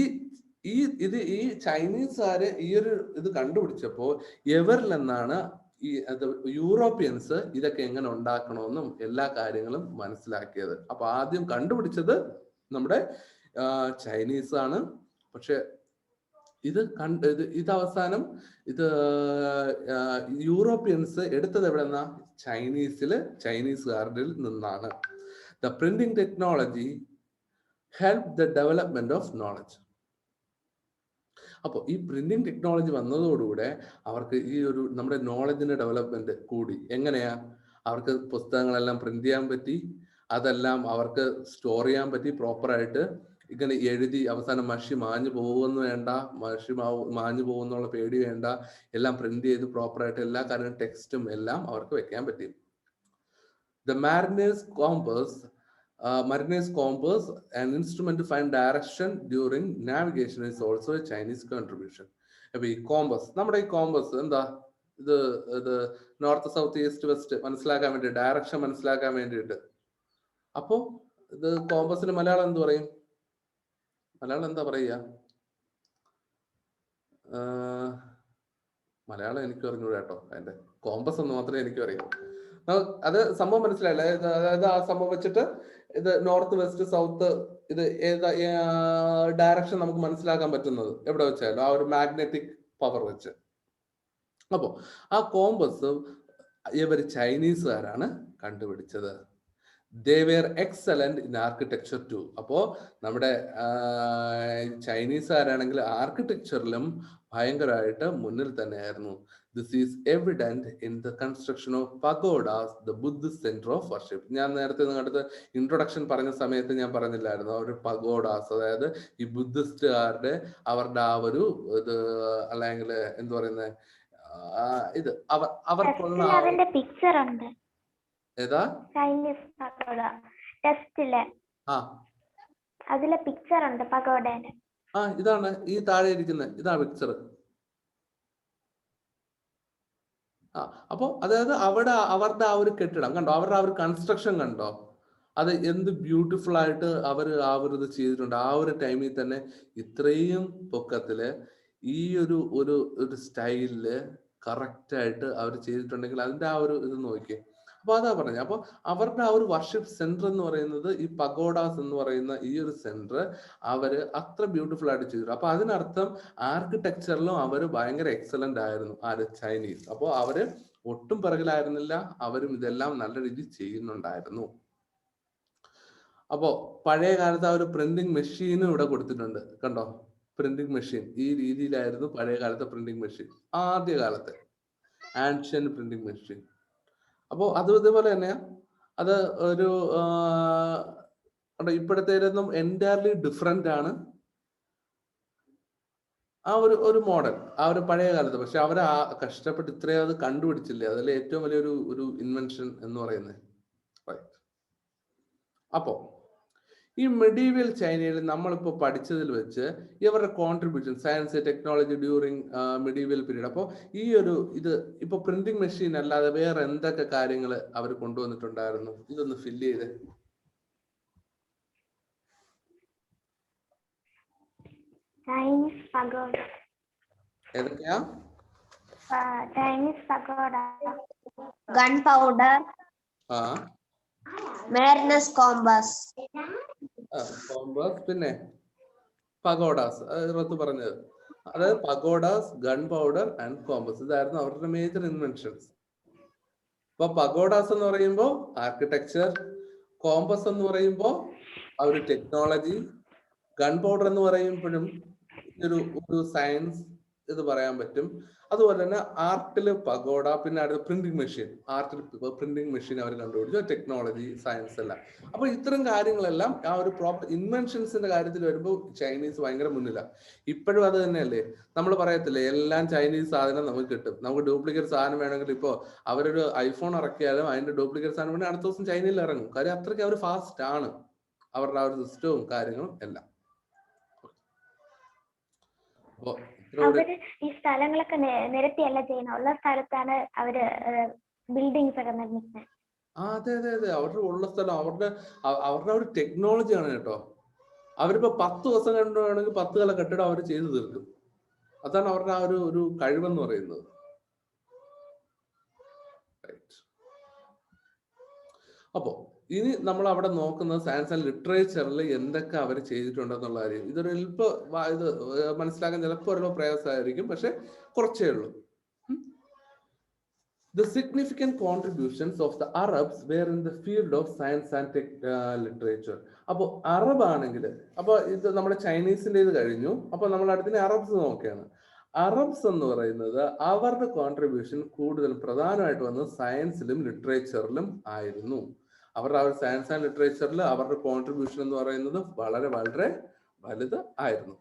ചൈനീസുകാര് ഈ ഒരു ഇത് കണ്ടുപിടിച്ചപ്പോ ഇവരിൽ നിന്നാണ് ഈ യൂറോപ്യൻസ് ഇതൊക്കെ എങ്ങനെ ഉണ്ടാക്കണമെന്നും എല്ലാ കാര്യങ്ങളും മനസ്സിലാക്കിയത്. അപ്പൊ ആദ്യം കണ്ടുപിടിച്ചത് നമ്മുടെ ചൈനീസ് ആണ്. പക്ഷെ ഇത് അവസാനം യൂറോപ്യൻസ് എടുത്തത് എവിടെന്നാ? ചൈനീസുകാരിൽ നിന്നാണ്. The printing technology helped the development of knowledge. അപ്പോൾ ഈ പ്രിന്റിംഗ് ടെക്നോളജി വന്നതോടുകൂടെ അവർക്ക് ഈ ഒരു നമ്മുടെ നോളജിന്റെ ഡെവലപ്മെന്റ് കൂടി. എങ്ങനെയാ? അവർക്ക് പുസ്തകങ്ങളെല്ലാം പ്രിന്റ് ചെയ്യാൻ പറ്റി, അതെല്ലാം അവർക്ക് സ്റ്റോർ ചെയ്യാൻ പറ്റി പ്രോപ്പറായിട്ട്. ഇങ്ങനെ എഴുതി അവസാനം മഷി മാഞ്ഞു പോകുമെന്ന് വേണ്ട, മഷി മാഞ്ഞു പോകുന്നുള്ള പേടി വേണ്ട, എല്ലാം പ്രിന്റ് ചെയ്ത് പ്രോപ്പറായിട്ട് എല്ലാ കാര്യങ്ങളും ടെക്സ്റ്റും എല്ലാം അവർക്ക് വെക്കാൻ പറ്റി. The Mariner's compass, an instrument to find direction during navigation, is also a Chinese contribution. അപ്പൊ ഈ കോമ്പസ്, നമ്മുടെ ഈ കോമ്പസ് എന്താ, ഇത് നോർത്ത് സൗത്ത് ഈസ്റ്റ് വെസ്റ്റ് മനസ്സിലാക്കാൻ വേണ്ടി, ഡയറക്ഷൻ മനസ്സിലാക്കാൻ വേണ്ടിയിട്ട്. അപ്പോ ഇത് കോമ്പസിന് മലയാളം എന്ത് പറയും? മലയാളം എന്താ പറയുക? മലയാളം എനിക്ക് അറിഞ്ഞൂടാ കേട്ടോ. അതിന്റെ കോമ്പസ് എന്ന് മാത്രമേ എനിക്ക് അറിയൂ. അത് സംഭവം മനസ്സിലായില്ലേ? അതായത് ആ സംഭവം വെച്ചിട്ട് ഇത് നോർത്ത് വെസ്റ്റ് സൗത്ത് ഇത് ഏതാ ഡയറക്ഷൻ നമുക്ക് മനസ്സിലാക്കാൻ പറ്റുന്നത് എവിടെ വെച്ചാലും ആ ഒരു മാഗ്നറ്റിക് പവർ വെച്ച്. അപ്പോ ആ കോമ്പസ് ഇവർ ചൈനീസുകാരാണ് കണ്ടുപിടിച്ചത്. They were excellent in architecture too. അപ്പോ നമ്മുടെ ചൈനീസുകാരാണെങ്കിൽ ആർക്കിടെക്ചറിലും ഭയങ്കരമായിട്ട് മുന്നിൽ തന്നെയായിരുന്നു. This is evident in the construction of pagodas, the Buddhist center of worship. ഞാൻ നേരത്തെ നിങ്ങളുടെ ഇൻട്രൊഡക്ഷൻ പറഞ്ഞ സമയത്ത് ഞാൻ പറഞ്ഞില്ലായിരുന്നു ഒരു പഗോഡാസ്, അതായത് ഈ ബുദ്ധിസ്റ്റുകാരുടെ അവരുടെ ആ ഒരു ഇത് അല്ലെങ്കിൽ എന്ത് പറയുന്നത് ഇത് അവർക്കുള്ള പിക്ചർ ഉണ്ട്. ഏതാ? ചൈനീസ് പഗോഡ ടെസ്റ്റിലെ അതിലെ പിക്ചർ ഉണ്ട് പഗോഡയുടെ. ഇതാണ് ഈ താഴെ ഇരിക്കുന്നത്, ഇതാ പിക്ചർ. അപ്പൊ അതായത് അവരുടെ ആ ഒരു കെട്ടിടം കണ്ടോ, അവരുടെ ആ ഒരു കൺസ്ട്രക്ഷൻ കണ്ടോ, അത് എന്ത് ബ്യൂട്ടിഫുൾ ആയിട്ട് അവർ ചെയ്തിട്ടുണ്ട്. ആ ഒരു ടൈമിൽ തന്നെ ഇത്രയും പൊക്കത്തില് ഈ ഒരു സ്റ്റൈലില് കറക്റ്റ് ആയിട്ട് അവർ ചെയ്തിട്ടുണ്ടെങ്കിൽ അതിന്റെ ആ ഒരു ഇത് നോക്കിയേ. അപ്പൊ അതാ പറഞ്ഞത്. അപ്പൊ അവരുടെ ആ ഒരു വർഷിപ്പ് സെന്റർ എന്ന് പറയുന്നത് ഈ പഗോഡാസ് എന്ന് പറയുന്ന ഈ ഒരു സെന്റർ അവര് അത്ര ബ്യൂട്ടിഫുൾ ആയിട്ട് ചെയ്തു. അപ്പൊ അതിനർത്ഥം ആർക്കിടെക്ചറിലും അവര് ഭയങ്കര എക്സലന്റ് ആയിരുന്നു ആര്? ചൈനീസ്. അപ്പൊ അവര് ഒട്ടും പിറകിലായിരുന്നില്ല, അവരും ഇതെല്ലാം നല്ല രീതിയിൽ ചെയ്യുന്നുണ്ടായിരുന്നു. അപ്പോ പഴയ കാലത്ത് ആ ഒരു പ്രിന്റിംഗ് മെഷീനും ഇവിടെ കൊടുത്തിട്ടുണ്ട് കണ്ടോ. പ്രിന്റിംഗ് മെഷീൻ ഈ രീതിയിലായിരുന്നു പഴയ കാലത്തെ പ്രിന്റിംഗ് മെഷീൻ, ആദ്യ കാലത്തെ ആൻഷ്യൻ പ്രിന്റിംഗ് മെഷീൻ. അപ്പോൾ അത് ഇതുപോലെ തന്നെയാ. അത് ഒരു ഇപ്പോഴത്തേതൊന്നും എൻറ്റയർലി ഡിഫറെന്റ് ആണ് ആ ഒരു മോഡൽ, ആ ഒരു പഴയ കാലത്ത്. പക്ഷെ അവർ കഷ്ടപ്പെട്ട് ഇത്രയും അത് കണ്ടുപിടിച്ചില്ലേ, അതിലെ ഏറ്റവും വലിയൊരു ഇൻവെൻഷൻ എന്ന് പറയുന്നത്. റൈറ്റ്. അപ്പോ ഈ മെഡീവിയൽ ചൈനയിൽ നമ്മളിപ്പോൾ പഠിച്ചതിൽ വെച്ച് ഇവരുടെ contribution science technology during medieval period. അപ്പോൾ ഇത് ഇപ്പൊ പ്രിന്റിംഗ് മെഷീൻ അല്ലാതെ വേറെ എന്തൊക്കെ കാര്യങ്ങൾ അവർ കൊണ്ടുവന്നിട്ടുണ്ടായിരുന്നു? ഇതൊന്ന് ഫില്ല് ചെയ്ത്. Chinese pagoda. ഏതൊക്കെയാ? Chinese pagoda, gun powder, mariners compass, പിന്നെ പഗോഡാസ് റത്ത് പറഞ്ഞത്. അതായത് pagodas, gun powder and compass, ഇതായിരുന്നു അവരുടെ മേജർ ഇൻവെൻഷൻസ്. അപ്പൊ പഗോഡാസ് എന്ന് പറയുമ്പോൾ ആർക്കിടെക്ചർ, കോമ്പസ് എന്ന് പറയുമ്പോൾ ആ ഒരു ടെക്നോളജി, ഗൺ പൗഡർ എന്ന് പറയുമ്പോഴും ഒരു സയൻസ് ഇത് പറയാൻ പറ്റും. അതുപോലെ തന്നെ ആർട്ടില് പഗോഡ, പിന്നെ അടുത്ത പ്രിന്റിംഗ് മെഷീൻ, ആർട്ടിൽ പ്രിന്റിംഗ് മെഷീൻ അവർ കണ്ടുപിടിച്ചു, ടെക്നോളജി, സയൻസ് എല്ലാം. അപ്പൊ ഇത്തരം കാര്യങ്ങളെല്ലാം ആ ഒരു പ്രോപ്പർ ഇൻവെൻഷൻസിന്റെ കാര്യത്തിൽ വരുമ്പോൾ ചൈനീസ് ഭയങ്കര മുന്നിലാണ്. ഇപ്പോഴും അത് തന്നെയല്ലേ നമ്മൾ പറയത്തില്ലേ, എല്ലാം ചൈനീസ് സാധനം നമുക്ക് കിട്ടും. നമുക്ക് ഡ്യൂപ്ലിക്കേറ്റ് സാധനം വേണമെങ്കിൽ ഇപ്പോൾ അവരൊരു ഐഫോൺ ഇറക്കിയാലും അതിന്റെ ഡ്യൂപ്ലിക്കേറ്റ് സാധനം വേണമെങ്കിൽ അടുത്ത ദിവസം ചൈനയിൽ ഇറങ്ങും. കാര്യം അത്രയ്ക്ക് അവർ ഫാസ്റ്റ് ആണ് അവരുടെ ആ ഒരു സിസ്റ്റവും കാര്യങ്ങളും എല്ലാം. അവര് ഈ സ്ഥലങ്ങളൊക്കെ നിരത്തിയല്ല ചെയ്യുന്ന, ഉള്ള സ്ഥലത്താണ് അവര് ബിൽഡിങ്സ് ഒക്കെ നിർമ്മിക്കുന്നത്. അതെ അതെ അതെ, അവരുടെ ഉള്ള സ്ഥലം അവരുടെ ഒരു ടെക്നോളജിയാണ് കേട്ടോ. അവരിപ്പോ 10 ദിവസം കണ്ടുവേണമെങ്കിൽ 10 നില കെട്ടിടം അവർ ചെയ്തു തീർക്കും. അതാണ് അവരുടെ ആ ഒരു കഴിവെന്ന് പറയുന്നത്. അപ്പോ ഇനി നമ്മൾ അവിടെ നോക്കുന്നത് സയൻസ് ആൻഡ് ലിറ്ററേച്ചറിൽ എന്തൊക്കെ അവർ ചെയ്തിട്ടുണ്ടെന്നുള്ള കാര്യം. ഇത് മനസ്സിലാക്കാൻ ചിലപ്പോൾ ഒരു പ്രയാസമായിരിക്കും, പക്ഷെ കുറച്ചേ ഉള്ളൂ. The significant contributions of the Arabs were in the field of science and literature. അപ്പോൾ അറബ് ആണെങ്കിൽ, അപ്പൊ ഇത് നമ്മുടെ ചൈനീസിന്റെ ഇത് കഴിഞ്ഞു. അപ്പൊ നമ്മൾ അടുത്തിന് അറബ്സ് നോക്കുകയാണ്. അറബ്സ് എന്ന് പറയുന്നത് അവരുടെ കോൺട്രിബ്യൂഷൻ കൂടുതൽ പ്രധാനമായിട്ട് വന്നത് സയൻസിലും ലിറ്ററേച്ചറിലും ആയിരുന്നു. അവരുടെ ആ ഒരു സയൻസ് ആൻഡ് ലിറ്ററേച്ചറിൽ അവരുടെ കോൺട്രിബ്യൂഷൻ എന്ന് പറയുന്നത് വളരെ വളരെ വലുത് ആയിരുന്നു.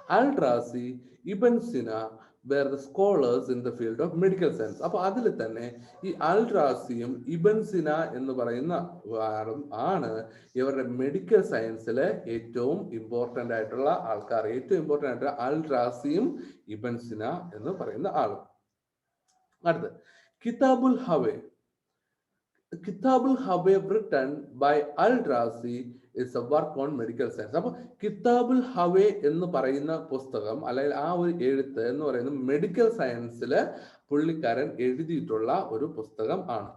Al-Razi, Ibn Sina were the scholars in the field of medical science. അപ്പൊ അതിൽ തന്നെ ഈ അൽ-റാസിയും ഇബൻ സിന എന്ന് പറയുന്ന ആണ് ഇവരുടെ മെഡിക്കൽ സയൻസിലെ ഏറ്റവും ഇമ്പോർട്ടന്റ് ആയിട്ടുള്ള ആൾക്കാർ. ഏറ്റവും ഇമ്പോർട്ടന്റ് ആയിട്ട് അൽ-റാസിയും ഇബൻ സിന എന്ന് പറയുന്ന ആളും. അടുത്ത് കിതാബുൽ ഹവേ. കിതാബുൽ ഹവേ written by Al-Razi is a work on medical science. അപ്പൊ കിതാബുൽ ഹവേ എന്ന് പറയുന്ന പുസ്തകം അല്ലെങ്കിൽ ആ ഒരു എഴുത്ത് എന്ന് പറയുന്നത് മെഡിക്കൽ സയൻസില് പുള്ളിക്കാരൻ എഴുതിയിട്ടുള്ള ഒരു പുസ്തകം ആണ്.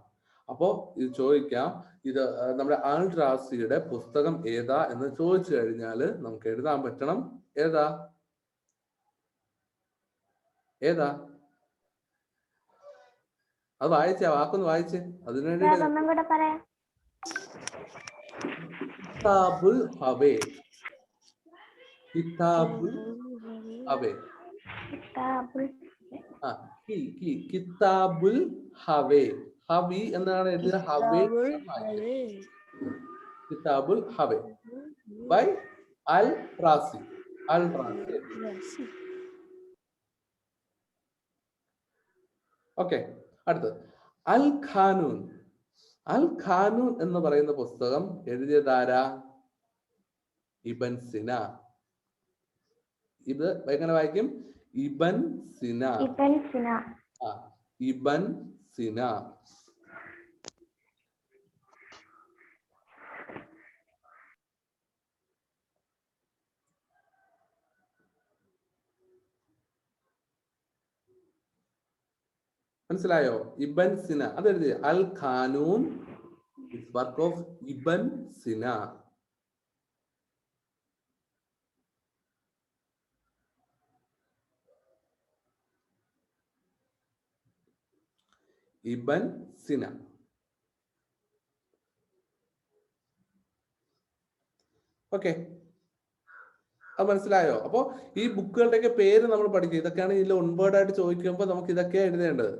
അപ്പോ ഇത് ചോദിക്കാം, ഇത് നമ്മുടെ അൽ-റാസിയുടെ പുസ്തകം ഏതാ എന്ന് ചോദിച്ചു കഴിഞ്ഞാൽ നമുക്ക് എഴുതാൻ പറ്റണം. ഏതാ ഏതാ അത് വായിച്ചേ, വാക്കൊന്ന് വായിച്ചേ. അതിനുവേണ്ടി ഒന്നും കൂടെ പറയാം. കിതാബുൽ ഹവേ. കിതാബുൽ ഹവേ. കിതാബുൽ ഹവേ. ഹവി എന്നാണ് എഴുതിയത്. ഹവേ. കിതാബുൽ ഹവേ ബൈ അൽ-റാസി. അൽ-റാസി. ഓക്കെ. അടുത്ത് അൽ ഖാനൂൻ. അൽ ഖാനൂൻ എന്ന് പറയുന്ന പുസ്തകം എഴുതിയതാരാ? ഇബൻ സിന. ഇത് എങ്ങനെ വായിക്കും? ഇബൻ സിന. ഇബൻ സിന. ഇബൻ സിന. മനസ്സിലായോ? ഇബൻ സിന അത് എഴുതി. അൽ ഖാനൂൻ വർക്ക് ഓഫ് ഇബൻ സിന. ഇബൻ സിന. ഓക്കെ, അത് മനസ്സിലായോ? അപ്പോ ഈ ബുക്കുകളുടെയൊക്കെ പേര് നമ്മൾ പഠിക്കും. ഇതൊക്കെയാണ് ഇതിൽ ഓൺവേർഡ് ആയിട്ട് ചോദിക്കുമ്പോൾ നമുക്ക് ഇതൊക്കെ എഴുതേണ്ടത്.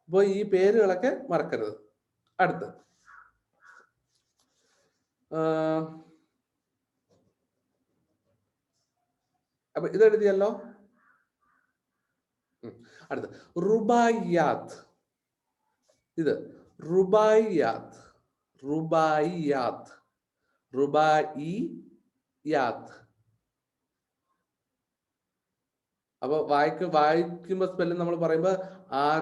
അപ്പൊ ഈ പേരുകളൊക്കെ മറക്കരുത്. അടുത്ത് അപ്പൊ ഇത് എഴുതിയല്ലോ. അടുത്ത് റുബായിയാത്ത്. ഇത് റുബായിയാത്ത്. റുബായിയാത്ത്. റുബായിയാത്ത്. അപ്പൊ വായിക്കുമ്പോ സ്പെല്ലിംഗ് നമ്മൾ പറയുമ്പോ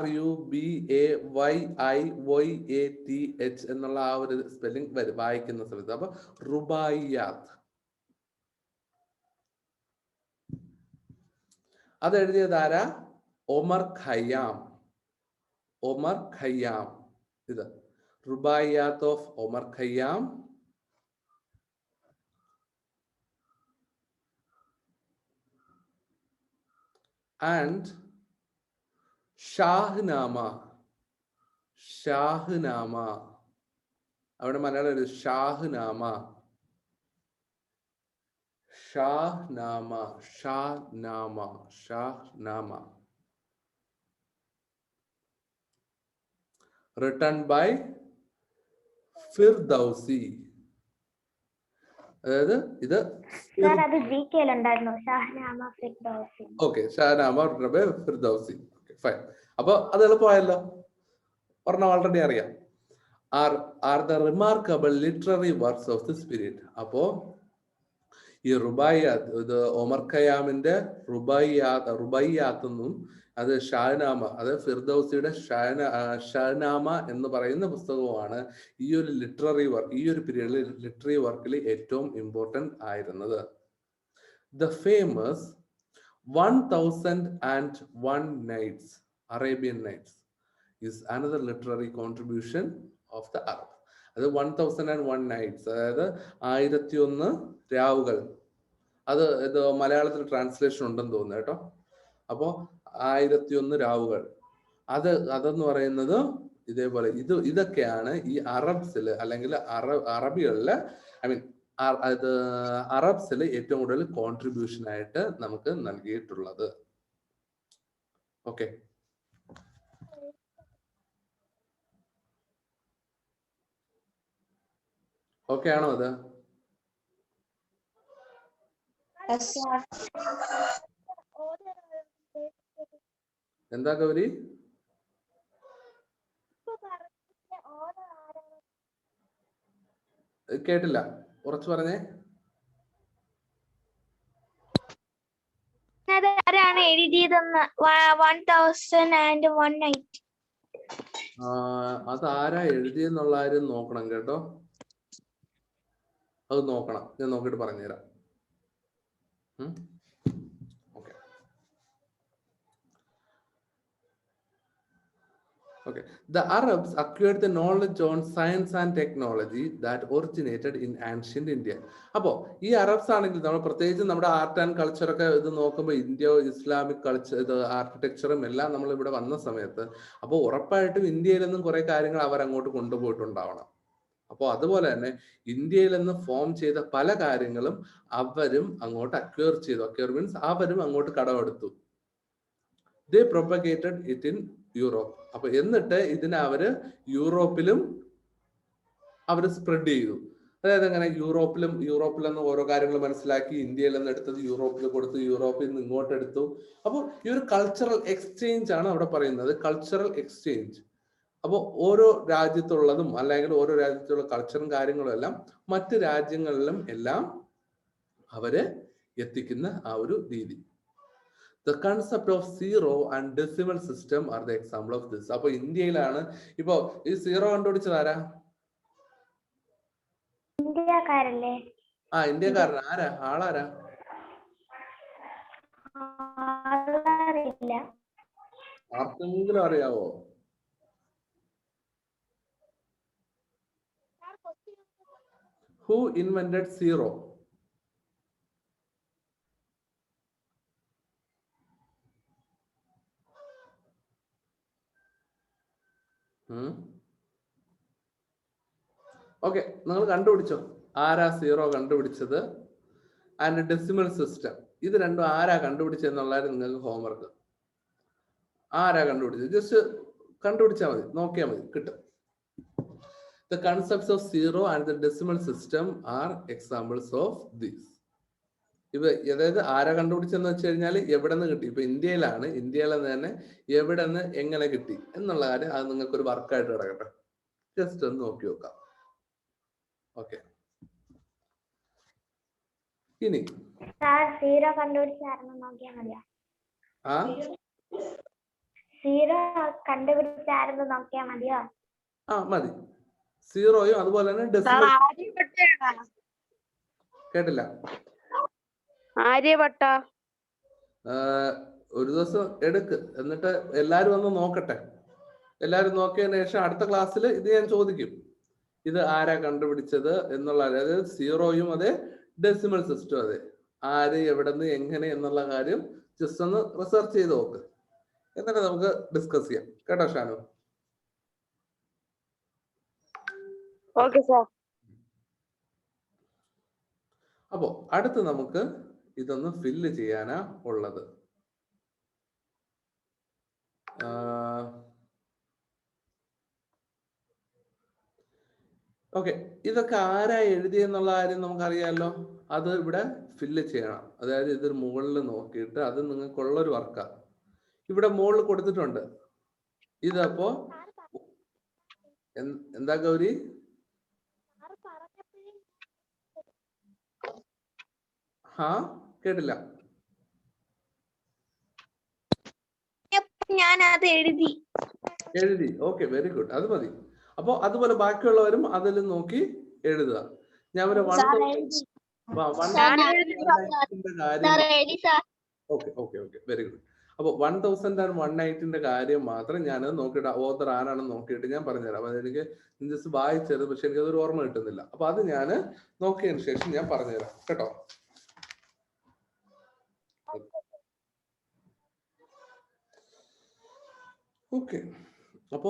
RUBAYIYATH എന്നുള്ള ആ ഒരു സ്പെല്ലിംഗ് വരും വായിക്കുന്ന സമയത്ത്. അപ്പൊ റുബായിയാത്ത്. അത് എഴുതിയതാരാ? ഒമർ ഖയ്യാം. ഒമർ ഖയ്യാം. ഇത് Rubaiyat of Omar Khayyam. And ഷാഹ്നാമ. ഷാഹ്നാമ അവിടെ മലയാളം ഷാഹ്നാമ. ഷാഹ്നാമ. ഷാഹ്നാമ. ഷാഹ്നാമ written by Ferdowsi. അതായത് ഇത് ഓക്കെ ഷാഹ്നാമ ഫിർദൗസി. ഫൈൻ. അപ്പൊ അത് എളുപ്പമായല്ലോ, ഒരെണ്ണം ഓൾറെഡി അറിയാം. Are the remarkable literary works of the spirit. അപ്പോ ഈ റുബായിയാത്ത്, ഇത് ഒമർ ഖയ്യാമിന്റെ റുബായിയാത്ത് എന്നും അത് ഷാഹ്നാമ, അത് ഫിർദൗസിയുടെ ഷാഹ്നാമ എന്ന് പറയുന്ന പുസ്തകവുമാണ് ഈ ഒരു ലിറ്റററി വർക്ക്, ഈ ഒരു പീരീഡിൽ ലിറ്റററി വർക്കിൽ ഏറ്റവും ഇമ്പോർട്ടന്റ് ആയിരുന്നത്. The famous 1001 Nights, Arabian Nights is another literary contribution of the Arab. അത് 1001 Nights, അതായത് 1001 രാവുകൾ. അത് ഇത് മലയാളത്തിൽ ട്രാൻസ്ലേഷൻ ഉണ്ടെന്ന് തോന്നുന്നു കേട്ടോ. അപ്പോ 1001 രാവുകൾ അതെന്ന് പറയുന്നത് ഇതേപോലെ ഇതൊക്കെയാണ് ഈ അറബ്സില് അല്ലെങ്കിൽ അറബികളില് അറബ്സിൽ ഏറ്റവും കൂടുതൽ കോൺട്രിബ്യൂഷൻ ആയിട്ട് നമുക്ക് നൽകിയിട്ടുള്ളത്. ഓക്കെ, ഓക്കെ ആണോ അത്? എന്താ ഗൗരി? കേട്ടില്ല, ഉറച്ചു പറഞ്ഞേ. ആരാണ് എഴുതിയതെന്ന് 1001 night? അത് ആരാ എഴുതിയെന്നുള്ള കാര്യം നോക്കണം കേട്ടോ. അത് നോക്കണം, ഞാൻ നോക്കിയിട്ട് പറഞ്ഞുതരാം. Okay. The Arabs acquired the knowledge on science and technology that originated in ancient India. അപ്പോൾ ഈ അറബ്സ് ആണെങ്കിൽ നമ്മൾ പ്രത്യേകിച്ച് നമ്മുടെ ആർട്ട് ആൻഡ് കൾച്ചർ ഒക്കെ ഇത് നോക്കുമ്പോൾ ഇന്ത്യ ഇസ്ലാമിക് കൾച്ചർ ഇത് ആർക്കിടെക്ചറും എല്ലാം നമ്മൾ ഇവിടെ വന്ന സമയത്ത് അപ്പോൾ ഉറപ്പായിട്ടും ഇന്ത്യയിൽ നിന്നും കുറെ കാര്യങ്ങൾ അവർ അങ്ങോട്ട് കൊണ്ടുപോയിട്ടുണ്ടാവണം. അപ്പോൾ അതുപോലെ തന്നെ ഇന്ത്യയിൽ നിന്ന് ഫോം ചെയ്ത പല കാര്യങ്ങളും അവരും അങ്ങോട്ട് അക്വയർ ചെയ്തു. അക്വയർ മീൻസ് അവരും അങ്ങോട്ട് കടമെടുത്തു. ദേ പ്രൊപ്പഗേറ്റഡ് ഇറ്റ് ഇൻ യൂറോപ്പ്. അപ്പൊ എന്നിട്ട് ഇതിനെ അവര് യൂറോപ്പിലും അവര് സ്പ്രെഡ് ചെയ്തു. അതായത് അങ്ങനെ യൂറോപ്പിൽ നിന്ന് ഓരോ കാര്യങ്ങൾ മനസ്സിലാക്കി ഇന്ത്യയിൽ നിന്ന് എടുത്തത് യൂറോപ്പിൽ കൊടുത്തു, യൂറോപ്പിൽ നിന്ന് ഇങ്ങോട്ട് എടുത്തു. അപ്പോൾ ഈ ഒരു കൾച്ചറൽ എക്സ്ചേഞ്ച് ആണ് അവിടെ പറയുന്നത്, കൾച്ചറൽ എക്സ്ചേഞ്ച്. അപ്പോൾ ഓരോ രാജ്യത്തുള്ളതും അല്ലെങ്കിൽ ഓരോ രാജ്യത്തുള്ള കൾച്ചറും കാര്യങ്ങളും എല്ലാം മറ്റ് രാജ്യങ്ങളിലും എല്ലാം അവര് എത്തിക്കുന്ന ആ ഒരു രീതി. The concept of zero and decimal system are the example of this. അപ്പൊ ഇന്ത്യയിലാണ് ഇപ്പൊ ഈ സീറോ കണ്ടുപിടിച്ചത് ആരാ? ഇന്ത്യക്കാരല്ലേ? ഇന്ത്യക്കാരൻ. ആരാ? ആളാരാ? ആർക്കെങ്കിലും അറിയാവോ? Who invented zero? ഓക്കെ, നിങ്ങൾ കണ്ടുപിടിച്ചോ ആരാ സീറോ കണ്ടുപിടിച്ചത്? ആൻഡ് ഡെസിമൽ സിസ്റ്റം, ഇത് രണ്ടും ആരാ കണ്ടുപിടിച്ചെന്നുള്ളതായിരുന്നു നിങ്ങൾക്ക് ഹോംവർക്ക്. ആരാ കണ്ടുപിടിച്ചത്? ജസ്റ്റ് കണ്ടുപിടിച്ചാൽ മതി, നോക്കിയാൽ മതി, കിട്ടും. The concepts of zero and the decimal system are examples of this. ഇവ അതായത് ആരാ കണ്ടുപിടിച്ചെന്ന് വെച്ച് കഴിഞ്ഞാൽ എവിടെ നിന്ന് കിട്ടി. ഇപ്പൊ ഇന്ത്യയിലാണ്, ഇന്ത്യയിൽ തന്നെ എവിടെ നിന്ന് എങ്ങനെ കിട്ടി എന്നുള്ള കാര്യം അത് നിങ്ങൾക്ക് ഒരു വർക്കായിട്ട് കിടക്കട്ടെ. ജസ്റ്റ് ഒന്ന് നോക്കി നോക്കാം. ഓക്കെ, ഇനി സീറോ കണ്ടുപിടിച്ചായിരുന്നു നോക്കിയാൽ മതിയോ? സീറോ കണ്ടുപിടിച്ചായിരുന്നു നോക്കിയാൽ മതിയോ? മതി. സീറോയും അതുപോലെ തന്നെ ഡെസിമൽ. കേട്ടില്ല? ആര്യഭട്ട. ഒരു ദിവസം എടുക്ക്, എന്നിട്ട് എല്ലാരും ഒന്ന് നോക്കട്ടെ. എല്ലാരും നോക്കിയതിനു ശേഷം അടുത്ത ക്ലാസ്സിൽ ഇത് ഞാൻ ചോദിക്കും, ഇത് ആരാ കണ്ടുപിടിച്ചത് എന്നുള്ള. അതായത് സീറോയും അതെ, ഡെസിമൽ സിസ്റ്റം അതെ, ആര് എവിടെ നിന്ന് എങ്ങനെ എന്നുള്ള കാര്യം ജസ്റ്റ് ഒന്ന് റിസർച്ച് ചെയ്ത് നോക്ക്. എന്നിട്ട് നമുക്ക് ഡിസ്കസ് ചെയ്യാം കേട്ടോ ഷാനു? Okay sir. അപ്പോ അടുത്ത് നമുക്ക് ഇതൊന്ന് ഫില്ല് ചെയ്യാനാ ഉള്ളത്. ഓക്കെ, ഇതൊക്കെ ആരാ എഴുതിയെന്നുള്ള കാര്യം നമുക്കറിയാമല്ലോ. അത് ഇവിടെ ഫില്ല് ചെയ്യണം. അതായത് ഇത് മുകളിൽ നോക്കിയിട്ട് അത് നിങ്ങൾക്കുള്ളൊരു വർക്കാ. ഇവിടെ മുകളിൽ കൊടുത്തിട്ടുണ്ട്. ഇതപ്പോ എന്താ ഗൗരി? കേട്ടില്ല? ഞാൻ അത് എഴുതി. ഓക്കെ, വെരി ഗുഡ്, അത് മതി. അപ്പൊ അതുപോലെ ബാക്കിയുള്ളവരും അതിൽ നോക്കി എഴുതുക. ഞാൻ ഒരു വെരി ഗുഡ്. അപ്പൊ 1001 കാര്യം മാത്രം ഞാൻ നോക്കിയിട്ട് ഓതർ ആരാണെന്ന് നോക്കിയിട്ട് ഞാൻ പറഞ്ഞുതരാം. അതെനിക്ക് ജസ്റ്റ് വായിച്ചത്, പക്ഷെ എനിക്ക് അതൊരു ഓർമ്മ കിട്ടുന്നില്ല. അപ്പൊ അത് ഞാൻ നോക്കിയതിന് ശേഷം ഞാൻ പറഞ്ഞുതരാം കേട്ടോ. ഓക്കെ, അപ്പോ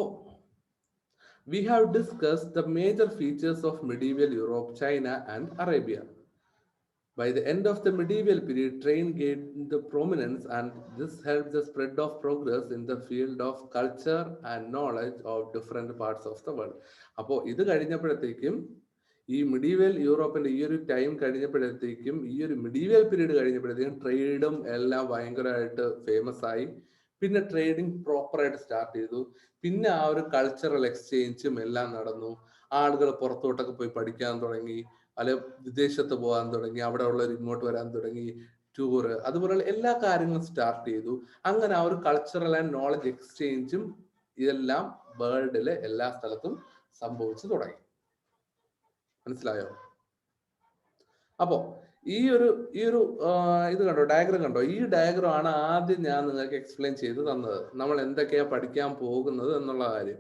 we have discussed the major features of medieval Europe, China and Arabia. By the end of the medieval period, trade gained the prominence, and this helped the spread of progress in the field of culture and knowledge of different parts of the world. അപ്പോൾ ഇത് കഴിഞ്ഞപ്പോഴത്തേക്കും ഈ മിഡീവൽ യൂറോപ്പിന്റെ ഈ ഒരു ടൈം കഴിഞ്ഞപ്പോഴത്തേക്കും, ഈ ഒരു മിഡീവൽ പീരീഡ് കഴിഞ്ഞപ്പോഴത്തേക്കും ട്രേഡും എല്ലാം ഭയങ്കരമായിട്ട് ഫേമസ് ആയി. പിന്നെ ട്രേഡിങ് പ്രോപ്പറായിട്ട് സ്റ്റാർട്ട് ചെയ്തു. പിന്നെ ആ ഒരു കൾച്ചറൽ എക്സ്ചേഞ്ചും എല്ലാം നടന്നു. ആളുകൾ പുറത്തോട്ടൊക്കെ പോയി പഠിക്കാൻ തുടങ്ങി, അല്ലെ വിദേശത്ത് പോകാൻ തുടങ്ങി, അവിടെ ഉള്ളവർ ഇങ്ങോട്ട് വരാൻ തുടങ്ങി, ടൂറ്, അതുപോലെയുള്ള എല്ലാ കാര്യങ്ങളും സ്റ്റാർട്ട് ചെയ്തു. അങ്ങനെ ആ ഒരു കൾച്ചറൽ ആൻഡ് നോളജ് എക്സ്ചേഞ്ചും ഇതെല്ലാം വേൾഡിലെ എല്ലാ സ്ഥലത്തും സംഭവിച്ചു തുടങ്ങി. മനസ്സിലായോ? അപ്പോ ഈ ഒരു ഇത് കണ്ടോ, ഡയഗ്രം കണ്ടോ? ഈ ഡയഗ്രം ആണ് ആദ്യം ഞാൻ നിങ്ങൾക്ക് എക്സ്പ്ലെയിൻ ചെയ്ത് തന്നത്, നമ്മൾ എന്തൊക്കെയാ പഠിക്കാൻ പോകുന്നത് എന്നുള്ള കാര്യം.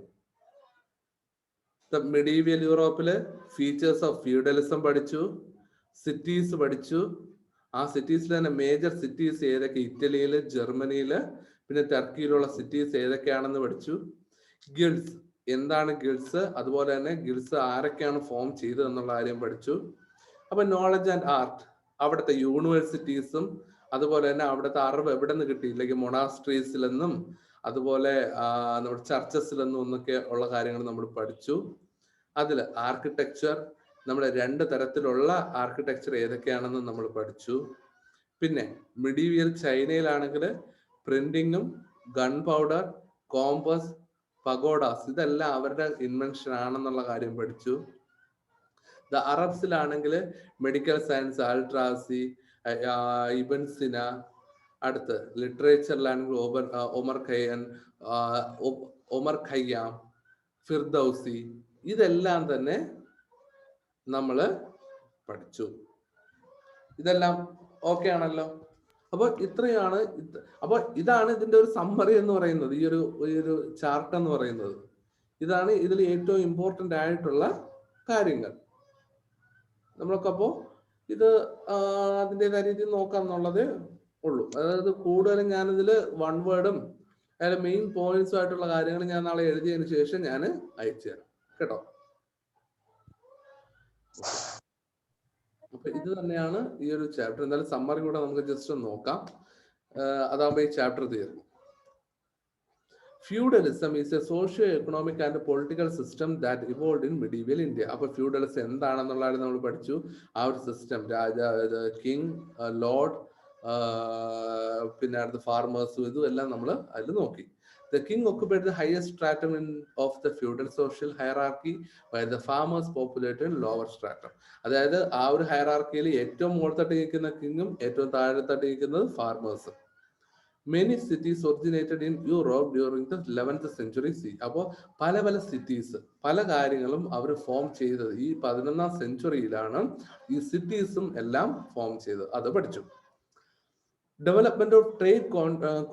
മിഡീവിയൽ യൂറോപ്പില് ഫീച്ചേഴ്സ് ഓഫ് ഫ്യൂഡലിസം പഠിച്ചു, സിറ്റീസ് പഠിച്ചു. ആ സിറ്റീസിൽ തന്നെ മേജർ സിറ്റീസ് ഏതൊക്കെ, ഇറ്റലിയില്, ജർമ്മനിയില്, പിന്നെ ടർക്കിയിലുള്ള സിറ്റീസ് ഏതൊക്കെയാണെന്ന് പഠിച്ചു. ഗിൽഡ്സ്, എന്താണ് ഗിൽഡ്സ്, അതുപോലെ തന്നെ ഗിൽഡ്സ് ആരൊക്കെയാണ് ഫോം ചെയ്തത് എന്നുള്ള കാര്യം പഠിച്ചു. അപ്പൊ നോളജ് ആൻഡ് ആർട്ട്, അവിടുത്തെ യൂണിവേഴ്സിറ്റീസും അതുപോലെ തന്നെ അവിടുത്തെ അറിവ് എവിടെ നിന്ന് കിട്ടി, ഇല്ലെങ്കിൽ മൊണാസ്ട്രീസിൽ നിന്നും അതുപോലെ നമ്മുടെ ചർച്ചസിലെന്നും ഒന്നൊക്കെ ഉള്ള കാര്യങ്ങൾ നമ്മൾ പഠിച്ചു. അതിൽ ആർക്കിടെക്ചർ, നമ്മുടെ 2 തരത്തിലുള്ള ആർക്കിടെക്ചർ ഏതൊക്കെയാണെന്ന് നമ്മൾ പഠിച്ചു. പിന്നെ medieval ചൈനയിലാണെങ്കിൽ പ്രിന്റിങ്ങും gun powder, compass, pagodas ഇതെല്ലാം അവരുടെ ഇൻവെൻഷൻ ആണെന്നുള്ള കാര്യം പഠിച്ചു. അറബ്സിലാണെങ്കിൽ മെഡിക്കൽ സയൻസ്, അൽട്രാസി, ഇബൻ സിന. അടുത്ത് ലിറ്ററേച്ചറിലാണെങ്കിൽ ഒമർ ഖയ്യാം, ഫിർദൌസി, ഇതെല്ലാം തന്നെ നമ്മൾ പഠിച്ചു. ഇതെല്ലാം ഓക്കെ ആണല്ലോ? അപ്പൊ ഇത്രയാണ്. അപ്പൊ ഇതാണ് ഇതിന്റെ ഒരു സമ്മറി എന്ന് പറയുന്നത്, ഈ ഒരു ചാർട്ട് എന്ന് പറയുന്നത്. ഇതാണ് ഇതിൽ ഏറ്റവും ഇമ്പോർട്ടന്റ് ആയിട്ടുള്ള കാര്യങ്ങൾ. നമ്മൾക്ക് അപ്പോ ഇത് അതിൻ്റെതായ രീതിയിൽ നോക്കാം എന്നുള്ളതേ ഉള്ളൂ. അതായത് കൂടുതലും ഞാനിതിൽ വൺ വേർഡും അതിലെ മെയിൻ പോയിന്റ്സും ആയിട്ടുള്ള കാര്യങ്ങൾ ഞാൻ നാളെ എഴുതിയതിനു ശേഷം ഞാൻ അയച്ചു തരാം കേട്ടോ. അപ്പൊ ഇത് തന്നെയാണ് ഈ ഒരു ചാപ്റ്റർ. എന്തായാലും സമ്മറി കൂടെ നമുക്ക് ജസ്റ്റ് ഒന്ന് നോക്കാം, അതാകുമ്പോൾ ഈ ചാപ്റ്റർ തീർന്നു. Feudalism is a socio-economic and political system that evolved in medieval India. അപ്പോൾ ഫ്യൂഡലിസം എന്താണെന്നുള്ളത് നമ്മൾ പഠിച്ചു. ആ ഒരു സിസ്റ്റം, കിങ്, ലോർഡ്, പിന്നെ അടുത്ത ഫാർമേഴ്സും ഇതും എല്ലാം നമ്മൾ അതിൽ നോക്കി. The king occupied the highest stratum of the feudal social hierarchy, while the farmers populated in lower stratum. അതായത് ആ ഒരു ഹയറാർക്കിയിൽ ഏറ്റവും മുകളിൽ നിൽക്കുന്ന കിങ്ങും ഏറ്റവും താഴെ നിൽക്കുന്നത് ഫാർമേഴ്സും. Many cities originated in Europe during the 11th century CE. അപ്പോൾ പല സിറ്റീസ്, പല കാര്യങ്ങളും അവർ ഫോം ചെയ്തത് ഈ 11ാം സെഞ്ചുറിയിലാണ്. ഈ സിറ്റീസും എല്ലാം ഫോം ചെയ്തത്, അത് പഠിച്ചു. Development of trade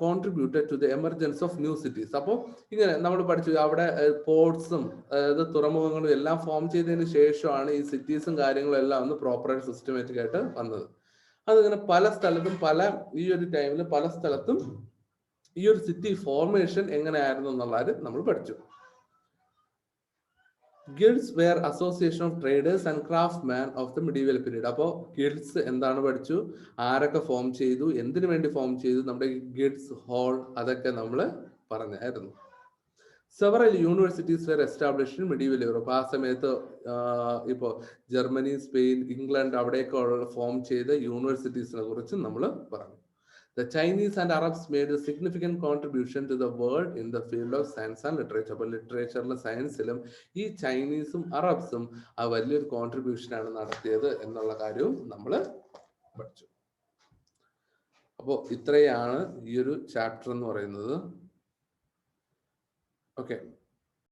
contributed to the emergence of new cities. അപ്പോൾ ഇങ്ങനെ നമ്മൾ പഠിച്ചു, അവിടെ പോർട്സും അതായത് തുറമുഖങ്ങളും എല്ലാം ഫോം ചെയ്തതിന് ശേഷമാണ് ഈ സിറ്റീസും കാര്യങ്ങളും എല്ലാം ഒന്ന് പ്രോപ്പറായിട്ട് സിസ്റ്റമാറ്റിക് ആയിട്ട് വന്നത്. അതിങ്ങനെ പല സ്ഥലത്തും ഈ ഒരു ടൈമിൽ പല സ്ഥലത്തും ഈ ഒരു സിറ്റി ഫോർമേഷൻ എങ്ങനെയായിരുന്നു എന്നുള്ളത് നമ്മൾ പഠിച്ചു. Guilds were association of traders and craftsman of the medieval period. അപ്പോൾ ഗിൽഡ്സ് എന്താണ് പഠിച്ചു, ആരൊക്കെ ഫോം ചെയ്തു, എന്തിനു വേണ്ടി ഫോം ചെയ്തു, നമ്മുടെ ഗിൽഡ്സ് ഹോൾ, അതൊക്കെ നമ്മൾ പറഞ്ഞായിരുന്നു. Several universities were established in medieval Europe. ആ സമയത്ത് ഇപ്പോ ജർമ്മനി, സ്പെയിൻ, ഇംഗ്ലണ്ട് അവിടെയൊക്കെ ഫോം ചെയ്ത യൂണിവേഴ്സിറ്റീസിനെ കുറിച്ച് നമ്മൾ പറഞ്ഞു. The Chinese and Arabs made a significant contribution to the world in the field of science and literature. അപ്പോൾ ലിറ്ററേച്ചറിലും സയൻസിലും ഈ ചൈനീസും അറബ്സും ആ വലിയൊരു കോൺട്രിബ്യൂഷൻ ആണ് നടത്തിയത് എന്നുള്ള കാര്യവും നമ്മൾ പഠിച്ചു. അപ്പോൾ ഇത്രയാണ് ഈ ഒരു ചാപ്റ്റർ എന്ന് പറയുന്നത്. Okay.